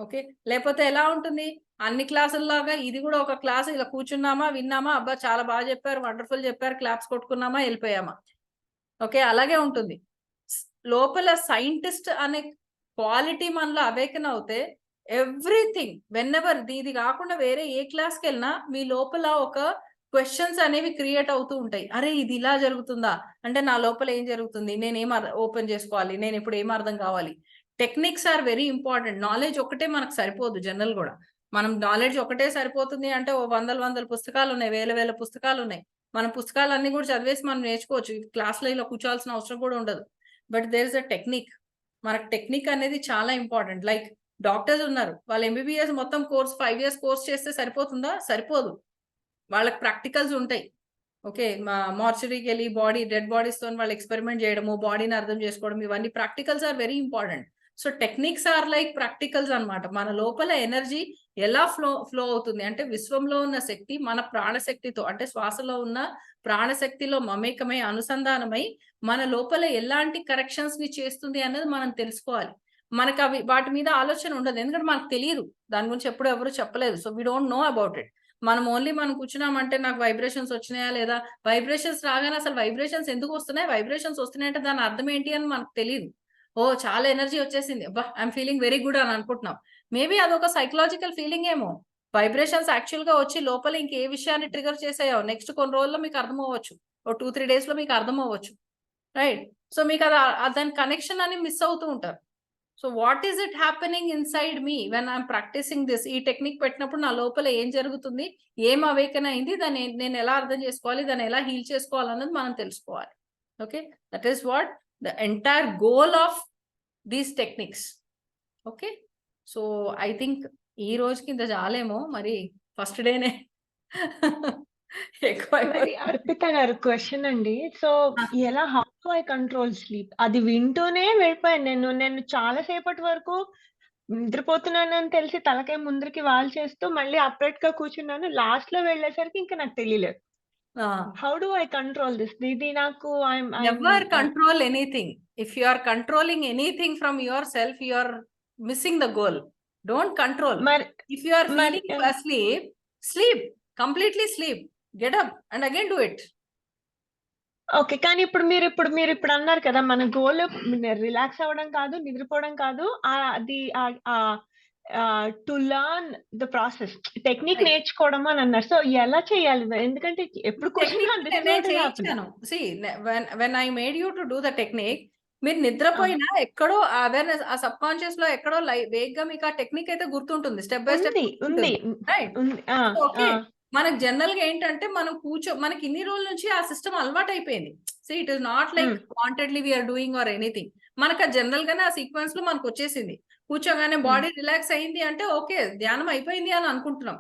Okay, లేకపోతే ఎలా ఉంటుంది, అన్ని క్లాసుల్లాగా ఇది కూడా ఒక క్లాస్, ఇలా కూర్చున్నామా, విన్నామా, అబ్బా చాలా బాగా చెప్పారు, వండర్ఫుల్ చెప్పారు, క్లాప్స్ కొట్టుకున్నామా, వెళ్ళిపోయామా. ఓకే, అలాగే ఉంటుంది. లోపల సైంటిస్ట్ అనే క్వాలిటీ మనలో అవేకన్ అవుతే ఎవ్రీథింగ్, వెన్ ఎవర్ ఇది కాకుండా వేరే ఏ క్లాస్కి వెళ్ళినా మీ లోపల ఒక క్వశ్చన్స్ అనేవి క్రియేట్ అవుతూ ఉంటాయి. అరే ఇది ఇలా జరుగుతుందా, అంటే నా లోపల ఏం జరుగుతుంది, నేను ఏం ఓపెన్ చేసుకోవాలి, నేను ఇప్పుడు ఏం అర్థం కావాలి. Techniques are very important. Knowledge ఒకటే మనకు సరిపోదు. జనరల్ కూడా మనం నాలెడ్జ్ ఒకటే సరిపోతుంది అంటే ఓ వందల పుస్తకాలు ఉన్నాయి, వేల పుస్తకాలు ఉన్నాయి. మన పుస్తకాలన్నీ కూడా చదివేసి మనం నేర్చుకోవచ్చు. క్లాస్లో ఇలా కూర్చోవాల్సిన అవసరం కూడా ఉండదు. But there is a technique. మనకు టెక్నిక్ అనేది చాలా ఇంపార్టెంట్. లైక్ డాక్టర్స్ ఉన్నారు, వాళ్ళు ఎంబీబీఎస్ మొత్తం కోర్స్ 5 years కోర్స్ చేస్తే సరిపోతుందా? సరిపోదు. వాళ్ళకి ప్రాక్టికల్స్ ఉంటాయి. ఓకే, మార్చరీకి వెళ్ళి డెడ్ బాడీస్ తో వాళ్ళు ఎక్స్పెరిమెంట్ చేయడము, బాడీని అర్థం చేసుకోవడం, ఇవన్నీ practicals are very important. So techniques are like practicals అన్నమాట. మన లోపల ఎనర్జీ ఎలా ఫ్లో అవుతుంది అంటే, విశ్వంలో ఉన్న శక్తి మన ప్రాణశక్తితో, అంటే శ్వాసలో ఉన్న ప్రాణశక్తిలో మమేకమై అనుసంధానమై మన లోపల ఎలాంటి కరెక్షన్స్ ని చేస్తుంది అన్నది మనం తెలుసుకోవాలి. మనకు అవి వాటి మీద ఆలోచన ఉండదు, ఎందుకంటే మనకు తెలియదు. దాని గురించి ఎప్పుడు ఎవరు చెప్పలేదు. So we don't know about it. మనం కూర్చున్నామంటే నాకు వైబ్రేషన్స్ వచ్చినాయా లేదా, వైబ్రేషన్స్ రాగానే అసలు వైబ్రేషన్స్ ఎందుకు వస్తున్నాయి, వైబ్రేషన్స్ వస్తున్నాయంటే దాని అర్థం ఏంటి అని మనకు తెలియదు. ఓ చాలా ఎనర్జీ వచ్చేసింది, అబ్బా ఐఎమ్ ఫీలింగ్ వెరీ గుడ్ అని అనుకుంటున్నాం. మేబీ అదొక సైకలాజికల్ ఫీలింగ్ ఏమో. వైబ్రేషన్స్ యాక్చువల్ గా వచ్చి లోపల ఇంకే విషయాన్ని ట్రిగర్ చేసాయో నెక్స్ట్ కొన్ని రోజుల్లో మీకు అర్థం అవ్వచ్చు, ఓ 2-3 days లో మీకు అర్థం అవ్వచ్చు. రైట్. సో మీకు దాని కనెక్షన్ అని మిస్ అవుతూ ఉంటారు. So what is it happening inside me when I'm practising this? ఈ టెక్నిక్ పెట్టినప్పుడు నా లోపల ఏం జరుగుతుంది, ఏం అవేకన్ అయింది, దాన్ని నేను ఎలా అర్థం చేసుకోవాలి, దాన్ని ఎలా హీల్ చేసుకోవాలన్నది మనం తెలుసుకోవాలి. Okay, that is what the entire goal of these techniques. Okay, so I think ఈ రోజుకి ఇంత చాలేమో, మరి ఫస్ట్ డేనే ఎక్కువ మరి అర్పిత గారు క్వశ్చన్ అండి. సో ఎలా, how do I control sleep? అది వింటూనే వెళ్ళిపోయాను. నేను చాలా సేపటి వరకు నిద్రపోతున్నానని తెలిసి తలకాయ ముందరికి వాల్చేస్తూ మళ్ళీ అప్రైట్ గా కూర్చున్నాను. లాస్ట్ లో వెళ్ళేసరికి ఇంకా నాకు తెలియలేదు. How do I control this? ఇది నాకు never control anything. If you are controlling anything from your self, you are missing the goal. Don't control. If you are feeling asleep, sleep, completely sleep, get up and again do it. Okay. కానీ మీరు అన్నారు కదా, మన goal relax అవ్వడం కాదు, నిద్రపోవడం కాదు. అది to learn the process, technique నేర్చుకోవడం అని అన్నారు. సో ఎలా చేయాలి? ఎందుకంటే ఎప్పుడు చేయించాను. See, when I made you to do the technique, మీరు నిద్రపోయినా ఎక్కడో అవేర్నెస్, ఆ సబ్ కాన్షియస్ లో ఎక్కడో వేగ్గా మీకు ఆ టెక్నిక్ అయితే గుర్తుంటుంది, స్టెప్ బై స్టెప్ ఉంది. రైట్. ఓకే, మనకు జనరల్ గా ఏంటంటే మనం మనకి ఇన్ని రోజుల నుంచి ఆ సిస్టమ్ అలవాటు అయిపోయింది. So it is not like wantedly we're doing or anything. మనకు జనరల్ గానే ఆ సీక్వెన్స్ లో మనకు వచ్చేసింది. కూర్చోగానే బాడీ రిలాక్స్ అయింది అంటే ఓకే ధ్యానం అయిపోయింది అని అనుకుంటున్నాం.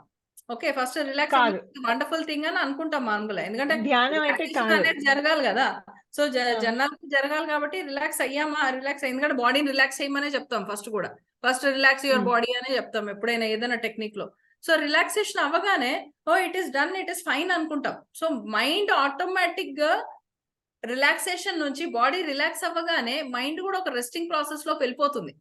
Okay, first relax wonderful thing అని అనుకుంటాం మామూలుగా, ఎందుకంటే ధ్యానం అయితే అనేది జరగాలి కదా. సో జనాలకు జరగాలి కాబట్టి రిలాక్స్ అయ్యామా, రిలాక్స్ అయింది, ఎందుకంటే బాడీని రిలాక్స్ అయ్యమనే చెప్తాం ఫస్ట్ కూడా. ఫస్ట్ రిలాక్స్ యువర్ బాడీ అనే చెప్తాం ఎప్పుడైనా ఏదైనా టెక్నిక్ లో. సో రిలాక్సేషన్ అవ్వగానే oh it is done, it is fine అనుకుంటాం. సో మైండ్ ఆటోమేటిక్ గా రిలాక్సేషన్ నుంచి బాడీ రిలాక్స్ అవ్వగానే మైండ్ కూడా ఒక రెస్టింగ్ ప్రాసెస్ లోకి వెళ్ళిపోతుంది.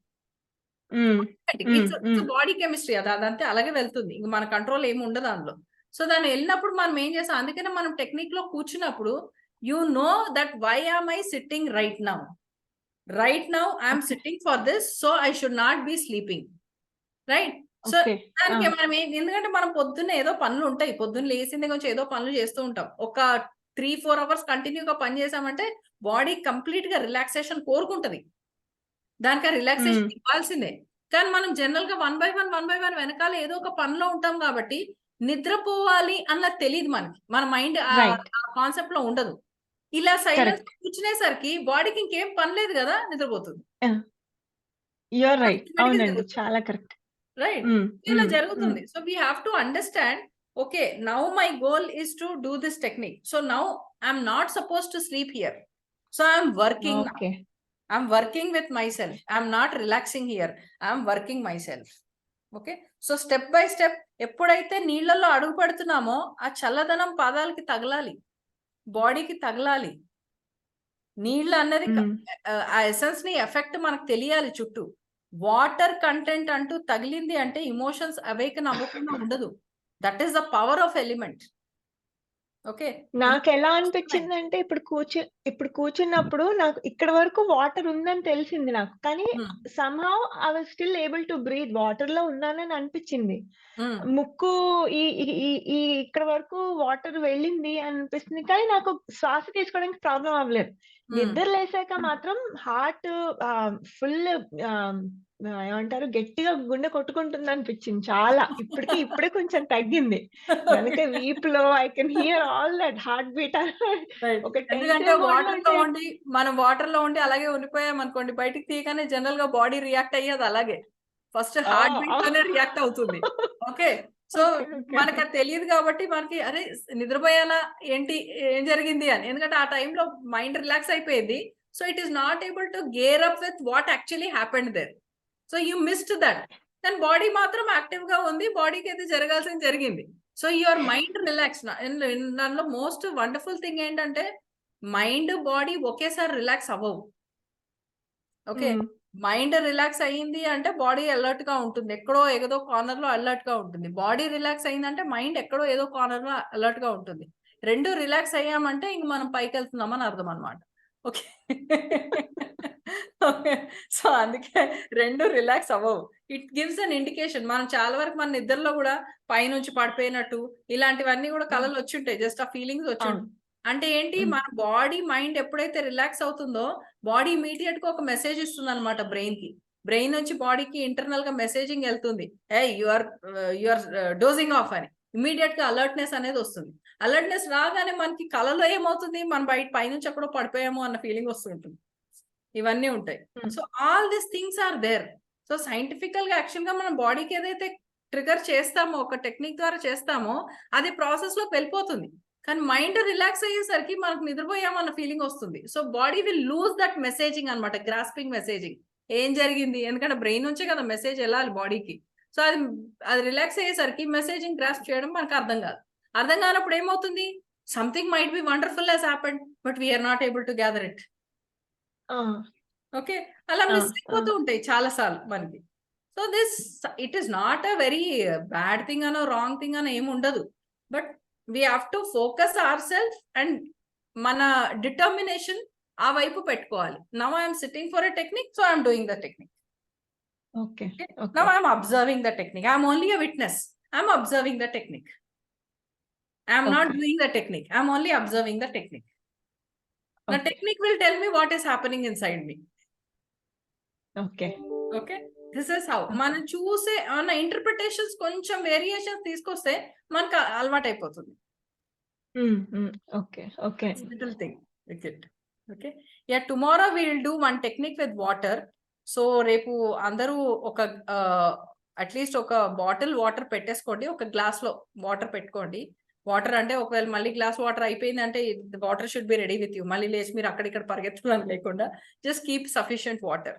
బాడీ కెమిస్ట్రీ అదంతే అలాగే వెళ్తుంది, ఇంక మన కంట్రోల్ ఏమి ఉండదు అందులో. సో దాన్ని వెళ్ళినప్పుడు మనం ఏం చేస్తాం, అందుకనే మనం టెక్నిక్ లో కూర్చున్నప్పుడు you know that why am I sitting right now I'm sitting for this, so I should not be sleeping. Right. So దానికి మనం ఎందుకంటే మనం పొద్దున్న ఏదో పనులు ఉంటాయి, పొద్దున్న లేసింది కొంచెం ఏదో పనులు చేస్తూ ఉంటాం. ఒక 3-4 hours కంటిన్యూగా పని చేసామంటే బాడీ కంప్లీట్ గా రిలాక్సేషన్ కోరుకుంటది, దానికి ఆ రిలాక్సేషన్ ఇవ్వాల్సిందే. కానీ మనం జనరల్ గా వన్ బై వన్ వెనకాల ఏదో ఒక పనిలో ఉంటాం కాబట్టి నిద్రపోవాలి అన్నది తెలియదు మనకి, మన మైండ్ ఆ కాన్సెప్ట్ లో ఉండదు. ఇలా సైలెన్స్ కూర్చునేసరికి బాడీకి ఇంకేం పని లేదు కదా, నిద్రపోతుంది. చాలా కరెక్ట్. రైట్, ఇలా జరుగుతుంది. So we have to understand, okay now my goal is to do this technique. So now I'm not suppose to sleep here, so I'm working. I'm working with myself. I'm not relaxing here. I'm working myself. Okay. So step by step, ఎప్పుడైతే నీళ్ళల్లో అడుగు పెడుతున్నామో ఆ చల్లదనం పాదాలకి తగలాలి, బాడీకి తగలాలి. నీళ్ళ అన్నది ఆ ఎసెన్స్ ని ఎఫెక్ట్ మనకు తెలియాలి చుట్టూ. వాటర్ కంటెంట్ అంటూ తగిలింది అంటే ఇమోషన్స్ అవేకన్ అవ్వకుండా ఉండదు. That is the power of element. Okay. నాకెలా అనిపించిందంటే ఇప్పుడు కూర్చున్నప్పుడు నాకు ఇక్కడ వరకు వాటర్ ఉందని తెలిసింది నాకు. కానీ somehow I was still able to breathe. వాటర్‌లో ఉన్నానని అనిపించింది. ముక్కు ఈ ఈ ఈ ఈ ఇక్కడ వరకు వాటర్ వెళ్ళింది అనిపిస్తుంది. కానీ నాకు శ్వాస తీసుకోవడానికి ప్రాబ్లమ్ అవ్వలేదు. నిద్ర లేసాక మాత్రం హార్ట్ ఫుల్ ఏమంటారు గట్టిగా గుండె కొట్టుకుంటుందనిపించింది చాలా. ఇప్పుడే కొంచెం తగ్గింది. వెనక వీపులో I can hear all that heart beat. ఒక ఎందుకంటే టెన్షన్ మోడ్‌లో వాటర్‌లో ఉంటే ఉండి మనం వాటర్‌లో ఉండి అలాగే ఉండిపోయామనుకోండి, బయటికి తీయగానే జనరల్‌గా బాడీ రియాక్ట్ అయ్యేది అలాగే. ఫస్ట్ హార్ట్ బీట్ తోనే రియాక్ట్ అవుతుంది. ఓకే. So okay. ఓకే. మనకది తెలీదు కాబట్టి మనకి అరే! నిద్రపోయానా ఏంటి? ఏం జరిగింది అని. ఎందుకంటే ఆ టైంలో మైండ్ రిలాక్స్ అయిపోయింది. So it is not able to gear up with what actually happened there. So you missed that. కానీ బాడీ మాత్రం యాక్టివ్‌గా ఉంది. బాడీకి అయితే జరగాల్సింది జరిగింది. So your mind relax. దానిలో మోస్ట్ వండర్‌ఫుల్ థింగ్ ఏంటంటే మైండ్, బాడీ ఒకేసారి రిలాక్స్ అవ్వవు. ఓకే. హ్మ్. మైండ్ రిలాక్స్ అయ్యింది అంటే బాడీ అలర్ట్‌గా ఉంటుంది. ఎక్కడో ఏదో కార్నర్‌లో అలర్ట్‌గా ఉంటుంది. బాడీ రిలాక్స్ అయిందంటే మైండ్ ఎక్కడో ఏదో కార్నర్‌లో అలర్ట్‌గా ఉంటుంది. 2 రిలాక్స్ అయ్యామంటే ఇంక మనం పైకెళ్తున్నామని అర్థం అన్నమాట. ఓకే. ఓకే. సో అందుకే 2 రిలాక్స్ అవ్వవు. It gives an indication. మనం చాలా వరకు మన నిద్రలో గూడా పైనుంచి పడిపోయినట్టు ఇలాంటివన్నీ గూడా కలలు వచ్చుంటాయి. జస్ట్ ఆ ఫీలింగ్స్ వచ్చుంటాయి. అవును. అంటే ఏంటి మన బాడీ, మైండ్ ఎప్పుడైతే రిలాక్స్ అవుతుందో బాడీ ఇమ్మీడియేట్‌గా ఒక మెసేజ్ ఇస్తుందన్నమాట బ్రెయిన్‌కి. బ్రెయిన్ నుంచి బాడీకి ఇంటర్నల్‌గా మెసేజింగ్ ఎళ్తుంది. ఏయ్! యూ ఆర్ డోజింగ్ ఆఫ్ అని. ఇమ్మీడియేట్‌గా అలర్ట్‌నెస్ అనేది వస్తుంది. అలర్ట్‌నెస్ రాగానే మనకి కలలో ఏమవుతుంది? మనం పైనుంచి ఎక్కడో పడిపోయాము అన్న ఫీలింగ్ వస్తూ ఉంటుంది. ఇవన్నీ ఉంటాయి. So all this things are there. So సైంటిఫికల్‌గా యాక్చువల్‌గా మనం బాడీకి ఏదైతే ట్రిగ్గర్ చేస్తామో, ఒక టెక్నిక్ ద్వారా చేస్తామో అది ప్రాసెస్‌లోకి వెళ్ళిపోతుంది. కానీ మైండ్ రిలాక్స్ అయ్యేసరికి మనకు నిద్రపోయామన్న ఫీలింగ్ వస్తుంది. So body will lose that messaging అన్నమాట. Grasping messaging. ఏం జరిగింది? ఎందుకంటే బ్రెయిన్ నుంచే కదా మెసేజ్ ఎళ్ళాలి బాడీకి. సో అది రిలాక్స్ అయ్యేసరికి మెసేజింగ్ గ్రాస్ప్ చేయడం మనకు అర్థం కాదు. అర్థం కానప్పుడు ఏమవుతుంది? Something might be wonderful has happened. But we are not able to gather it. ఆ! ఓకే. అలా ఆ! మిస్ ఆ! అయిపోతూ ఉంటాయి చాలా సార్లు మనకి. So it is not a very bad thing అనో, రాంగ్ థింగ్ అనో ఏమి ఉండదు. But we have to focus our self and మన డిటర్మినేషన్ ఆ వైపు పెట్టుకోవాలి. Now I am sitting for a technique. So I am doing the technique. Okay. Now okay. I am observing the technique. I am only a witness. I am observing the technique. I am not okay. Doing the technique. I am only observing the technique. The okay. technique will tell me what is happening inside me. Okay. Okay. This is how. మనం చూసే interpretations కొంచెం variations తీసుకొస్తే మనకు అలవాటు అయిపోతుంది. Okay. Okay. Little thing with it. Okay. Yeah, tomorrow we will do one technique with water. So రేపు అందరూ ఒక అట్లీస్ట్ ఒక బాటిల్ వాటర్ పెట్టేసుకోండి. ఒక గ్లాస్ లో వాటర్ పెట్టుకోండి. వాటర్ అంటే ఒకవేళ మళ్ళీ గ్లాస్ వాటర్ అయిపోయింది అంటే water should be ready with you. మళ్ళీ లేచి మీరు అక్కడిక్కడ పరిగెత్తడానికి లేకుండా జస్ట్ కీప్ సఫిషియంట్ వాటర్.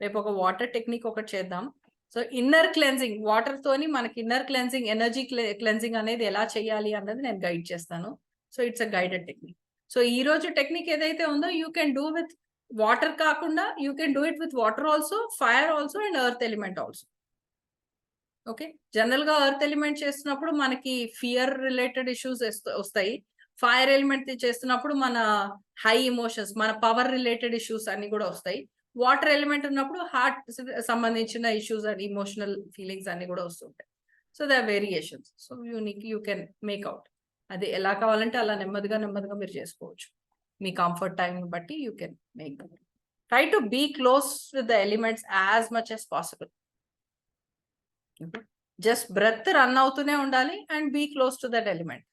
రేపు ఒక వాటర్ టెక్నిక్ ఒకటి చేద్దాం. సో ఇన్నర్ క్లెన్జింగ్ వాటర్ తోని మనకి ఇన్నర్ క్లెన్జింగ్, ఎనర్జీ క్లెన్జింగ్ అనేది ఎలా చేయాలి అన్నది నేను గైడ్ చేస్తాను. So it's a guided technique. So ఈ రోజు టెక్నిక్ ఏదైతే ఉందో you can do with water కాకుండా you can do it with water also, fire also and earth element also. Okay. General గా ఎర్త్ ఎలిమెంట్ చేస్తున్నప్పుడు మనకి ఫియర్ రిలేటెడ్ ఇష్యూస్ వస్తాయి. Fire element చేస్తున్నప్పుడు మన హై ఎమోషన్స్, మన పవర్ రిలేటెడ్ ఇష్యూస్ అన్ని కూడా వస్తాయి. వాటర్ ఎలిమెంట్ ఉన్నప్పుడు హార్ట్ సంబంధించిన ఇష్యూస్ అండ్ ఇమోషనల్ ఫీలింగ్స్ అన్ని కూడా వస్తుంటాయి. So they are variations. So you can make out. అది ఎలా కావాలంటే అలా నెమ్మదిగా మీరు చేసుకోవచ్చు. మీ కంఫర్ట్ టైం బట్టి you can make that. Try to be close with the elements as much as possible. Just breath run అవుతూనే ఉండాలి and be close to that element.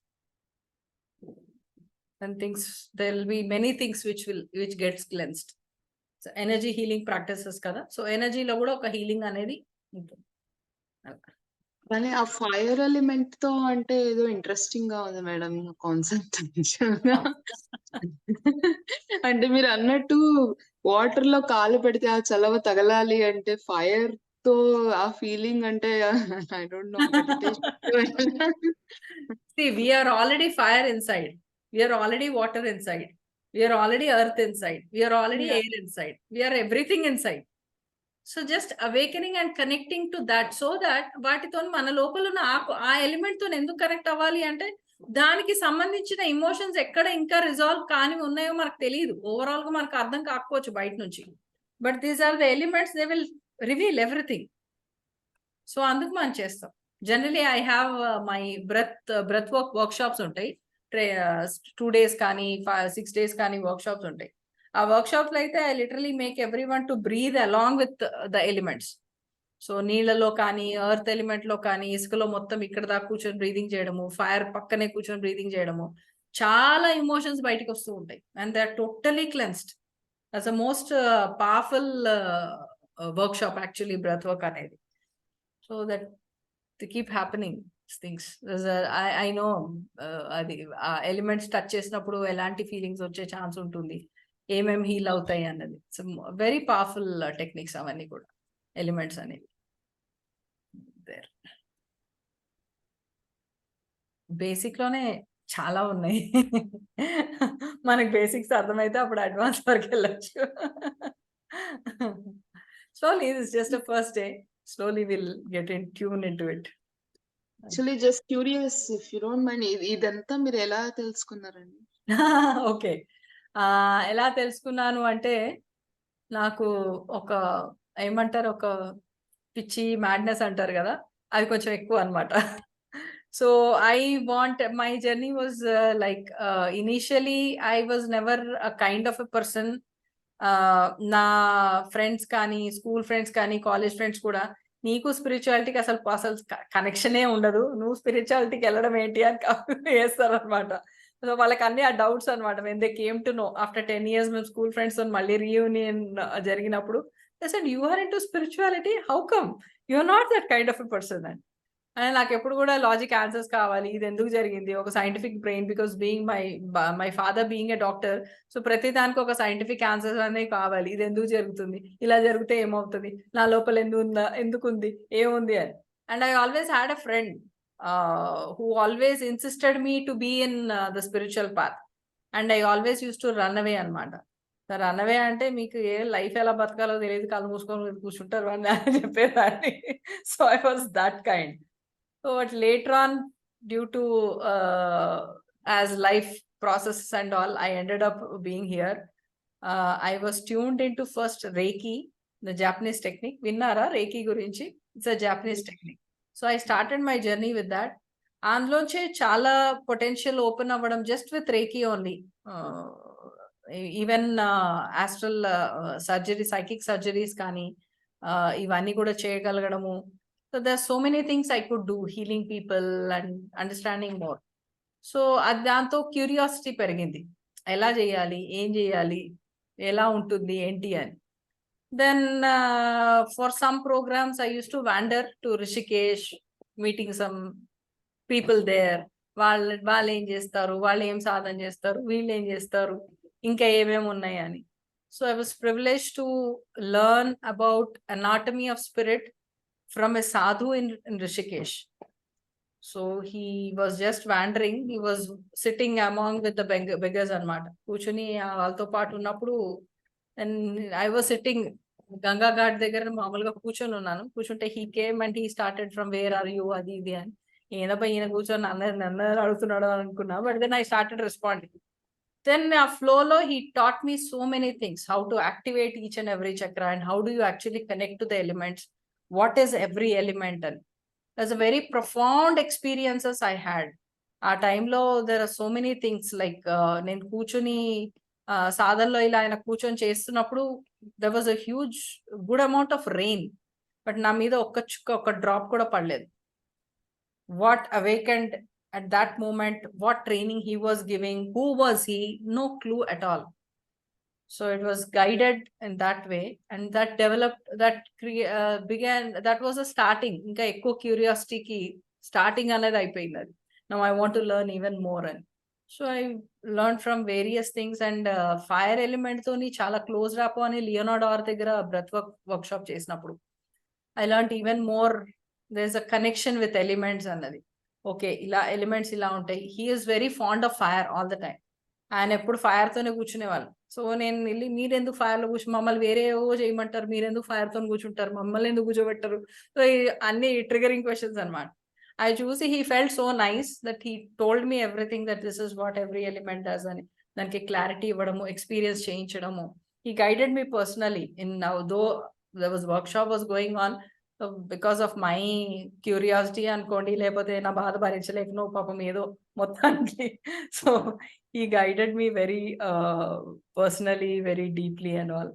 And things there will be many things which gets cleansed. So energy healing practices కదా. సో ఎనర్జీలో కూడా ఒక healing అనేది ఉంటుంది. కానీ ఆ ఫైర్ ఎలిమెంట్ తో అంటే ఏదో ఇంట్రెస్టింగ్ గా ఉంది మేడం కాన్సెప్ట్. అంటే మీరు అన్నట్టు వాటర్ లో కాలు పెడితే ఆ చలవ తగలాలి అంటే ఫైర్ తో ఆ ఫీలింగ్ అంటే I don't know meditation. See, we are already fire inside. We are already water inside. We are already earth inside. We are already air inside. We are everything inside. So just awakening and connecting to that so that వాటితో మన లోపల ఉన్న ఆ element తో ఎందుకు connect అవ్వాలి అంటే దానికి సంబంధించిన ఎమోషన్స్ ఎక్కడ ఇంకా రిజాల్వ్ కాని ఉన్నాయో మనకు తెలియదు, ఓవరాల్ గా మనకు అర్థం కాకపోవచ్చు బయట నుంచి. But these are the elements, they will reveal everything. So అందుకు మనం చేస్తాం. Generally I have my breath workshops ఉంటాయి. 2 days కానీ 6 days కానీ వర్క్ షాప్స్ ఉంటాయి. ఆ వర్క్ షాప్స్ లో అయితే I literally make every one to breathe along with the elements. So నీళ్ళలో కానీ, ఎర్త్ ఎలిమెంట్ లో కానీ, ఇసుకలో మొత్తం ఇక్కడ దాకా కూర్చొని బ్రీదింగ్ చేయడము, ఫైర్ పక్కనే కూర్చొని బ్రీదింగ్ చేయడము, చాలా ఎమోషన్స్ బయటకు వస్తూ ఉంటాయి. And they are totally cleansed. That's the most powerful workshop actually breath work అనేది. So that the keep happening things. I know అది ఆ ఎలిమెంట్స్ టచ్ చేసినప్పుడు ఎలాంటి ఫీలింగ్స్ వచ్చే ఛాన్స్ ఉంటుంది, ఏమేమి హీల్ అవుతాయి అన్నది. సో వెరీ పవర్ఫుల్ టెక్నిక్స్ అవన్నీ కూడా, ఎలిమెంట్స్ అనేవి. బేసిక్ లోనే చాలా ఉన్నాయి. మనకు బేసిక్స్ అర్థమైతే అప్పుడు అడ్వాన్స్ వరకు వెళ్ళొచ్చు. Slowly, this is just a first day. Slowly we'll get in tune into it. Actually, just curious, if you don't mind, ఇదంతా మీరు ఎలా తెలుసుకున్నారండి? ఓకే, ఎలా తెలుసుకున్నాను అంటే, నాకు ఒక ఏమంటారు, ఒక పిచ్చి మ్యాడ్నెస్ అంటారు కదా, అది కొంచెం ఎక్కువ అన్నమాట. So I want, my journey was like, initially I was never a kind of a person. నా ఫ్రెండ్స్ కానీ, స్కూల్ ఫ్రెండ్స్ కానీ, కాలేజ్ ఫ్రెండ్స్ కూడా, నీకు స్పిరిచువాలిటీకి అసలు కనెక్షనే ఉండదు, నువ్వు స్పిరిచువాలిటీకి వెళ్ళడం ఏంటి అని వేస్తారు అనమాట. సో వాళ్ళకి అన్ని ఆ డౌట్స్ అనమాట. When they came to know after 10 years మేము స్కూల్ ఫ్రెండ్స్ తో మళ్ళీ రీయూనియన్ జరిగినప్పుడు, they said you are into spirituality, how come you are not that kind of a person అని. నాకు ఎప్పుడు కూడా లాజిక్ ఆన్సర్స్ కావాలి, ఇది ఎందుకు జరిగింది, ఒక scientific brain, because being my father being a doctor, so ప్రతి దానికి ఒక సైంటిఫిక్ ఆన్సర్స్ అనేవి కావాలి. ఇది ఎందుకు జరుగుతుంది, ఇలా జరిగితే ఏమవుతుంది, నా లోపల ఎందుకు ఉంది, ఏముంది అని. And I always had a friend who always insisted me to be in the spiritual path, and I always used to run away అన్నమాట. రన్ అవే అంటే, మీకు ఏ లైఫ్ ఎలా బతకాలో తెలియదు, కళ్ళు మూసుకొని కూర్చుంటారు అని చెప్పేదాన్ని. So I was that kind. So but later on, due to as life processes and all, I ended up being here. I was tuned into first Reiki, the Japanese technique. Vinnara Reiki gurinchi? It's a Japanese technique. So I started my journey with that. Andloche chala potential open avadam just with Reiki only. Even astral surgery, psychic surgeries kani, ivanni kuda cheyagalagadamu. So there's so many things I could do, healing people and understanding more. So దాంతో curiosity పెరిగింది, ఎలా చేయాలి, ఏం చేయాలి, ఎలా ఉంటుంది ఏంటి అని. Then for some programs I use to wander to Rishikesh, meeting some people there. వాళ్ళు ఏం చేస్తారు, వాళ్ళు ఏం సాధన చేస్తారు, వీళ్ళు ఏం చేస్తారు, ఇంకా ఏమేమి ఉన్నాయి అని. So I was privileged to learn about anatomy of spirit from a sadhu in Rishikesh. So he was just wandering, he was sitting among with the beggars anamata, కూర్చుని వాళ్ళతో పాటు ఉన్నప్పుడు, and I was sitting Ganga ghat దగ్గర మామూలుగా కూర్చొని ఉన్నాను. కూర్చుంటే he came and he started from where are you అది ఇది అని. ఏదబ్బా ఈయన కూర్చొని నన్ను అడుగుతున్నాడు అనుకున్నా, but then I started responding. Then a flow lo he taught me so many things, how to activate each and every chakra, and how do you actually connect to the elements, what is every element. And there's a very profound experiences I had. Our time lo there are so many things like nenu కూర్చొని సాధనలో ఇలా ఆయన కూర్చొని చేస్తున్నప్పుడు there was a huge good amount of rain, but నా మీద ఒక్క చుక్క, ఒక్క డ్రాప్ కూడా పడలేదు. What awakened at that moment, what training he was giving, who was he, no clue at all. So it was guided in that way, and that developed, that began, that was a starting. Inka ekko curiosity ki starting anadi ayipoyindi. Now I want to learn even more. And so I learned from various things, and fire element toni chala close rapo ani Leonardo దగ్గర breath workshop చేసినప్పుడు I learned even more. There's a connection with elements anadi. Okay, ila elements ila untai. He is very fond of fire all the time. ఆయన ఎప్పుడు fire తోనే కూర్చునేవాళ్ళు. So నేను వెళ్ళి, మీరెందుకు fire లో మమ్మల్ని వేరే చేయమంటారు, మీరెందుకు ఫైర్ తో కూర్చుంటారు, మమ్మల్ని ఎందుకు కూర్చోబెట్టరు, సో అన్ని ట్రిగరింగ్ క్వశ్చన్స్ అనమాట. I choose, he felt so nice that he told me everything, that this is what every element does, and daniki clarity ivvadamu, experience cheyinchadamu. He guided me personally in now, though there was workshop was going on, so because of my curiosity అనుకోండి, లేకపోతే నా బాధ భరించలేకనో పాపం ఏదో మొత్తానికి, so he guided me very personally, very deeply and all.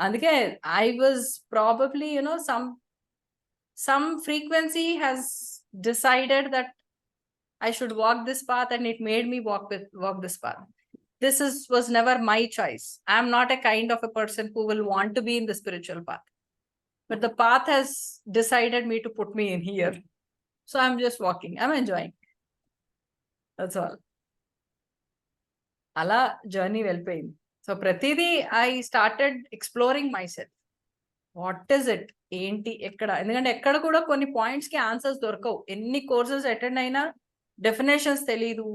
అందుకే I was probably, some frequency has decided that I should walk this path, and it made me walk this path. This was never my choice. I am not a kind of a person who will want to be in the spiritual path, but the path has decided me to put me in here. So I'm just walking. I'm enjoying. That's all. Ala journey వెళ్ళిపోయింది. So pratidi I started exploring myself. What is it? ఏంటి ఎక్కడ? ఎందుకంటే ఎక్కడ కూడా కొన్ని points కి answers దొరకవు. ఎన్ని కోర్సెస్ అటెండ్ అయినా డెఫినేషన్స్ తెలీదు.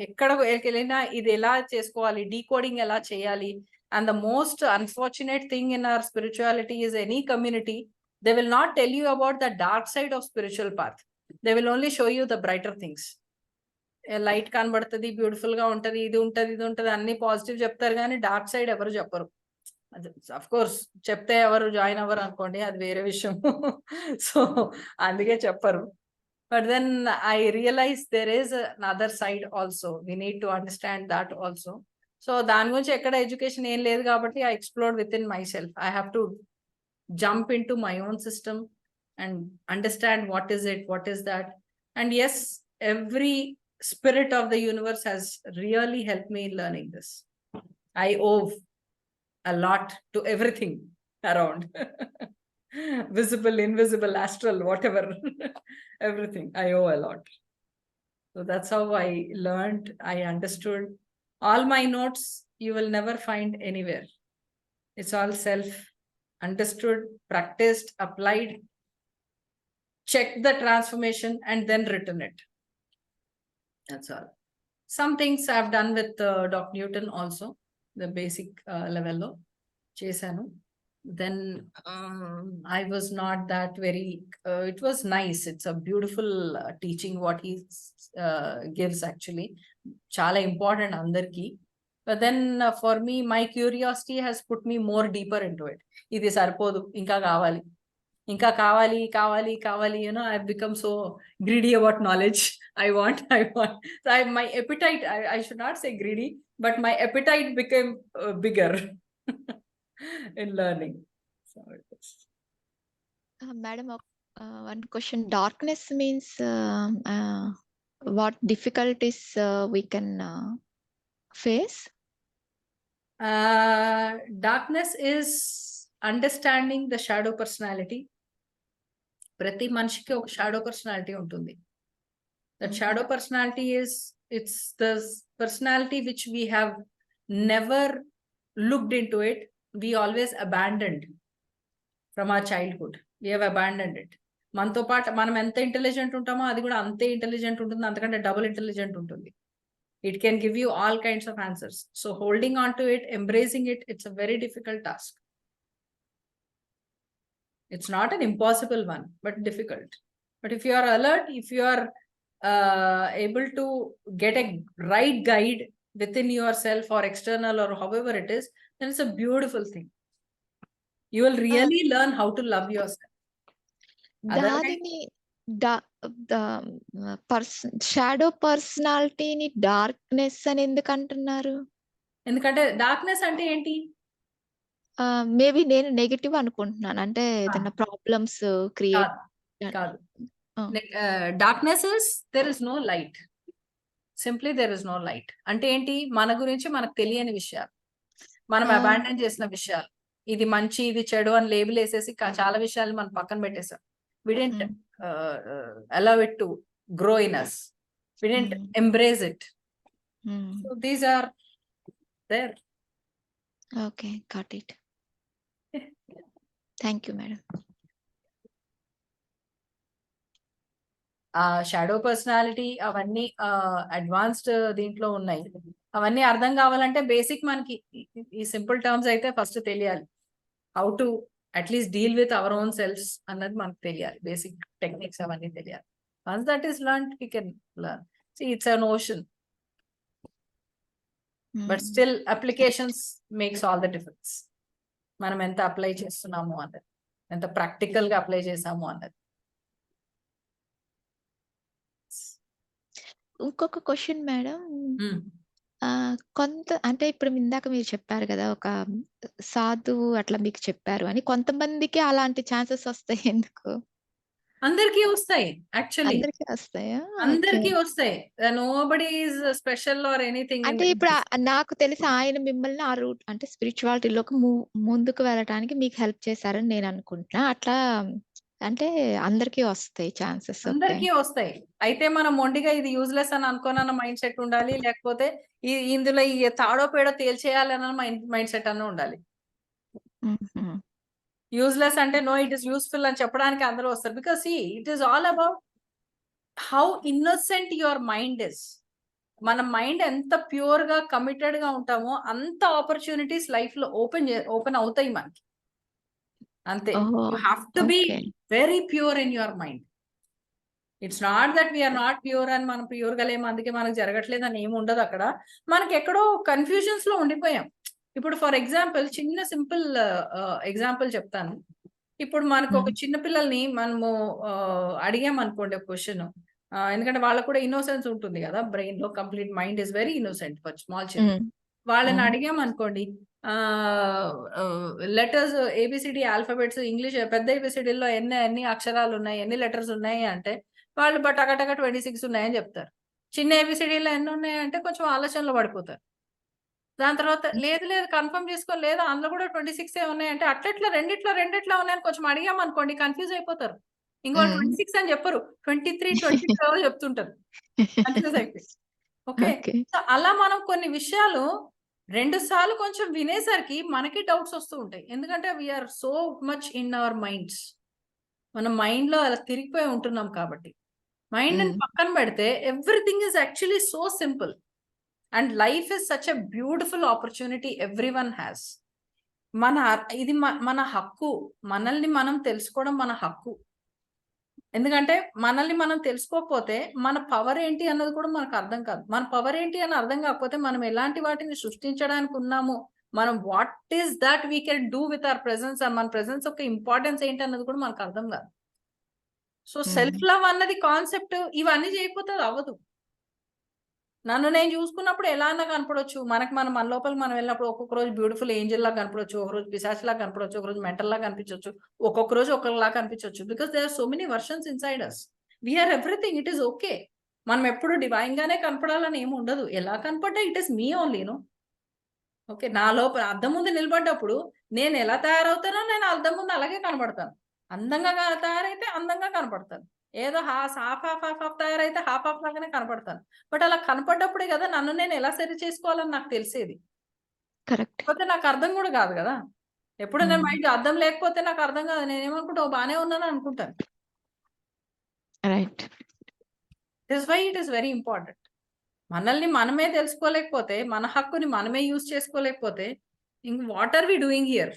ఎక్కడ వెళ్ళినా ఇది ఎలా చేసుకోవాలి, డీకోడింగ్ ఎలా చేయాలి. And the most unfortunate thing in our spirituality is any community, they will not tell you about the dark side of spiritual path. They will only show you the brighter things. Light కనబడుతుంది, beautiful గా ఉంటది, ఇది ఉంటది అన్ని positive చెప్తారు, కానీ dark side ఎవరు చెప్పరు. అఫ్ కోర్స్ చెప్తే ఎవరు జాయిన్ అవ్వరు అనుకోండి, అది వేరే విషయం. సో అందుకే చెప్పరు. But then I realize there is another side also. We need to understand that also. So దాని గురించి ఎక్కడ ఎడ్యుకేషన్ ఏం లేదు కాబట్టి I explored within my self. I have to jump into my own system and understand what is it, what is that. And yes, every spirit of the universe has really helped me in learning this. I owe a lot to everything around. Visible, invisible, astral, whatever. Everything I owe a lot. So that's how I learned, I understood. All my notes you will never find anywhere. It's all self understood, practiced, applied, checked the transformation, and then written it. That's all. Some things I've done with Dr. Newton also, the basic level lo chesanu. Then I was not that very, it was nice. It's a beautiful teaching what he gives actually. Chala important andarki. But then for me, my curiosity has put me more deeper into it. Idi sarpodu, inka kavali, I've become so greedy about knowledge. I want. So my appetite, I should not say greedy, but my appetite became bigger in learning. So it was. Madam, one question. Darkness means what difficulties we can face? Darkness is understanding the shadow personality. ప్రతి మనిషికి ఒక shadow personality ఉంటుంది. That shadow personality is, it's the personality which we have never looked into it. We always abandoned from our childhood. We have abandoned it. మనతో పాటు మనం ఎంత intelligent ఉంటామో అది కూడా అంతే ఇంటెలిజెంట్ ఉంటుంది, అంతకంటే డబుల్ ఇంటెలిజెంట్ ఉంటుంది. It can give you all kinds of answers. So holding on to it, embracing it, it's a very difficult task. It's not an impossible one, but difficult. But if you are alert, if you are able to get a right guide within yourself or external or however it is, then it's a beautiful thing. You will really learn how to love yourself. దానిని shadow పర్సనాలిటీని darkness అని ఎందుకు అంటున్నారు? ఎందుకంటే darkness అంటే ఏంటి? Maybe నేను negative అనుకుంటున్నాను, అంటే ఏదైనా ప్రాబ్లమ్స్ క్రియేట్. కాదు. Darkness is there is no light. Simply there is no light. అంటే ఏంటి? మన గురించి మనకు తెలియని విషయాలు, మనం అబాండన్ చేసిన విషయాలు, ఇది మంచి ఇది చెడు అని లేబుల్ వేసేసి చాలా విషయాలు మనం పక్కన పెట్టేసాం. We didn't allow it to grow in us. We didn't embrace it. So these are there. Okay, got it. Thank you, madam. Shadow personality అవన్నీ అడ్వాన్స్డ్ దీంట్లో ఉన్నాయి. అవన్నీ అర్థం కావాలంటే బేసిక్ మనకి ఈ సింపుల్ టర్మ్స్ అయితే ఫస్ట్ తెలియాలి. How to at least deal with our own selves అన్నది మనకు తెలియాలి. బేసిక్ టెక్నిక్స్ అవన్నీ తెలియాలి. Once that is learn we can learn. It's an ocean, but still applications makes all the difference. మనం ఎంత అప్లై చేస్తున్నాము అన్నది, ఎంత ప్రాక్టికల్ గా అప్లై చేసాము అన్నది. ఇంకొక క్వశ్చన్ మేడం, కొంత అంటే ఇప్పుడు ఇందాక మీరు చెప్పారు కదా, ఒక సాధువు అట్లా మీకు చెప్పారు అని, కొంతమందికి అలాంటి ఛాన్సెస్ వస్తాయి ఎందుకు? అందరికీ వస్తాయి, యాక్చువల్లీ అందరికీ వస్తాయా? అందరికీ వస్తాయి. Nobody is special or anything. అంటే ఇప్పుడు నాకు తెలిసి ఆయన మిమ్మల్ని ఆ రూట్ అంటే స్పిరిచువాలిటీలోకి ముందుకు వెళ్ళడానికి మీకు హెల్ప్ చేశారని నేను అనుకుంటున్నా. అట్లా అంటే అందరికీ వస్తాయి ఛాన్సెస్. అందరికీ వస్తాయి. అయితే మనం మొండిగా ఇది యూజ్లెస్ అని అనుకోనన్న మైండ్ సెట్ ఉండాలి, లేకపోతే ఇందులో ఈ తాడో పేడో తేల్చేయాలన్న మైండ్ సెట్ అన్న ఉండాలి. యూజ్లెస్ అంటే నో ఇట్ ఇస్ యూస్ఫుల్ అని చెప్పడానికి అందరూ వస్తారు. Because it is all about how innocent your mind is. మన మైండ్ ఎంత ప్యూర్ గా కమిటెడ్ గా ఉంటామో అంత ఆపర్చునిటీస్ లైఫ్ లో ఓపెన్ అవుతాయి మనకి. అంతే. You have to be very pure in your mind. It's not that we're not pure అని మనం ప్యూర్ గా లేము అందుకే మనకు జరగట్లేదు అని ఏమి ఉండదు అక్కడ. మనకి ఎక్కడో కన్ఫ్యూజన్స్ లో ఉండిపోయాం. ఇప్పుడు ఫర్ ఎగ్జాంపుల్ చిన్న సింపుల్ ఎగ్జాంపుల్ చెప్తాను. ఇప్పుడు మనకు ఒక చిన్న పిల్లల్ని మనము అడిగాం అనుకోండి ఒక క్వశ్చన్, ఎందుకంటే వాళ్ళకు కూడా ఇన్నోసెన్స్ ఉంటుంది కదా, బ్రెయిన్ లో complete mind is very innocent for small children. వాళ్ళని అడిగాం అనుకోండి, లెటర్స్ ఏబిసిడి ఆల్ఫాబెట్స్ ఇంగ్లీష్ పెద్ద ఏబిసిడీలో ఎన్ని అక్షరాలు ఉన్నాయి, ఎన్ని లెటర్స్ ఉన్నాయి అంటే వాళ్ళు టకటక 26 ఉన్నాయని చెప్తారు. చిన్న ఏబిసిడీలో ఎన్ని ఉన్నాయంటే కొంచెం ఆలోచనలో పడిపోతారు. దాని తర్వాత లేదు కన్ఫర్మ్ చేసుకో, లేదా అందులో కూడా 26 ఉన్నాయంటే అట్లెట్లా రెండిట్లో ఉన్నాయని కొంచెం అడిగాం అనుకోండి, కన్ఫ్యూజ్ అయిపోతారు. ఇంకో 26 అని చెప్పరు, 23, 22 చెప్తుంటారు. కన్ఫ్యూజ్ అయిపోయి. ఓకే, సో అలా మనం కొన్ని విషయాలు 2 సార్లు కొంచెం వినేసరికి మనకి డౌట్స్ వస్తూ ఉంటాయి. ఎందుకంటే we're so much in our minds. మనం మైండ్ లో అలా తిరిగిపోయి ఉంటున్నాం కాబట్టి. మైండ్ పక్కన పెడితే everything is actually so simple. And life is such a beautiful opportunity everyone has. ఇది మన హక్కు. మనల్ని మనం తెలుసుకోవడం మన హక్కు. ఎందుకంటే మనల్ని మనం తెలుసుకోకపోతే మన పవర్ ఏంటి అన్నది కూడా మనకు అర్థం కాదు. మన పవర్ ఏంటి అని అర్థం కాకపోతే మనం ఎలాంటి వాటిని సృష్టించడానికి ఉన్నాము, మనం what is that we can do with our presence, మన ప్రెసెన్స్ యొక్క ఇంపార్టెన్స్ ఏంటి అన్నది కూడా మనకు అర్థం కాదు. సో సెల్ఫ్ లవ్ అన్నది కాన్సెప్ట్ ఇవన్నీ చేయకపోతే అది అవ్వదు. నన్ను నేను చూసుకున్నప్పుడు ఎలా అన్నా కనపడవచ్చు, మన లోపల మనం వెళ్ళినప్పుడు ఒక్కొక్క రోజు బ్యూటిఫుల్ ఏంజల్ లాగా కనపడవచ్చు, ఒక రోజు పిశాచ్ లాగా కనపడవచ్చు, ఒక రోజు మెంటల్ లాగా కనిపించవచ్చు, ఒక్కొక్క రోజు ఒకలాగా కనిపించవచ్చు. Because there are so many versions inside us. We're everything, it is okay. మనం ఎప్పుడు డివైన్ గానే కనపడాలని ఏమి ఉండదు. ఎలా కనపడ్డా it is me only. Okay, నా లోపల అద్దం ముందు నిలబడ్డప్పుడు నేను ఎలా తయారవుతానో నేను అద్దం ముందు అలాగే కనపడతాను. అందంగా తయారైతే అందంగా కనపడతాను, ఏదో హాఫ్ తయారైతే హాఫ్ లాగానే కనపడతాను. బట్ అలా కనపడ్డప్పుడే కదా నన్ను నేను ఎలా సరి చేసుకోవాలని నాకు తెలిసేది. కాకపోతే నాకు అర్థం కూడా కాదు కదా. ఎప్పుడు నేను మైండ్ అర్థం లేకపోతే నాకు అర్థం కాదు. నేనేమనుకుంటా బానే ఉన్నాను అనుకుంటాను. Right. This why it is very important. మనల్ని మనమే తెలుసుకోలేకపోతే, మన హక్కుని మనమే యూజ్ చేసుకోలేకపోతే ఇంక what are we doing here?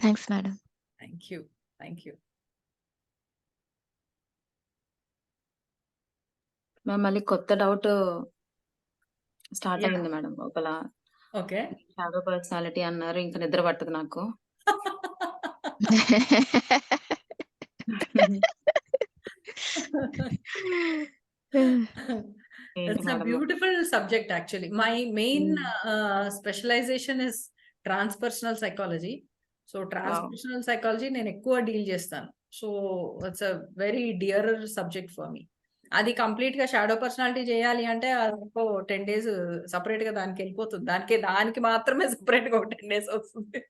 Thanks madam. Thank you. Ma'am మళ్ళీ కొత్త డౌట్ స్టార్ట్ అయింది మేడం లోపల. ఓకే, షాడో పర్సనాలిటీ అన్నారు, ఇంకా నిద్ర పట్టదు నాకు. It's a beautiful subject actually. My main specialization is transpersonal psychology. So transpersonal psychology నేను ఎక్కువ డీల్ చేస్తాను. So it's a very dear subject for me. అది కంప్లీట్ గా షాడో పర్సనాలిటీ చేయాలి అంటే 10 days సపరేట్ గా దానికి వెళ్ళిపోతుంది. దానికి మాత్రమే సపరేట్ గా 10 days వస్తుంది.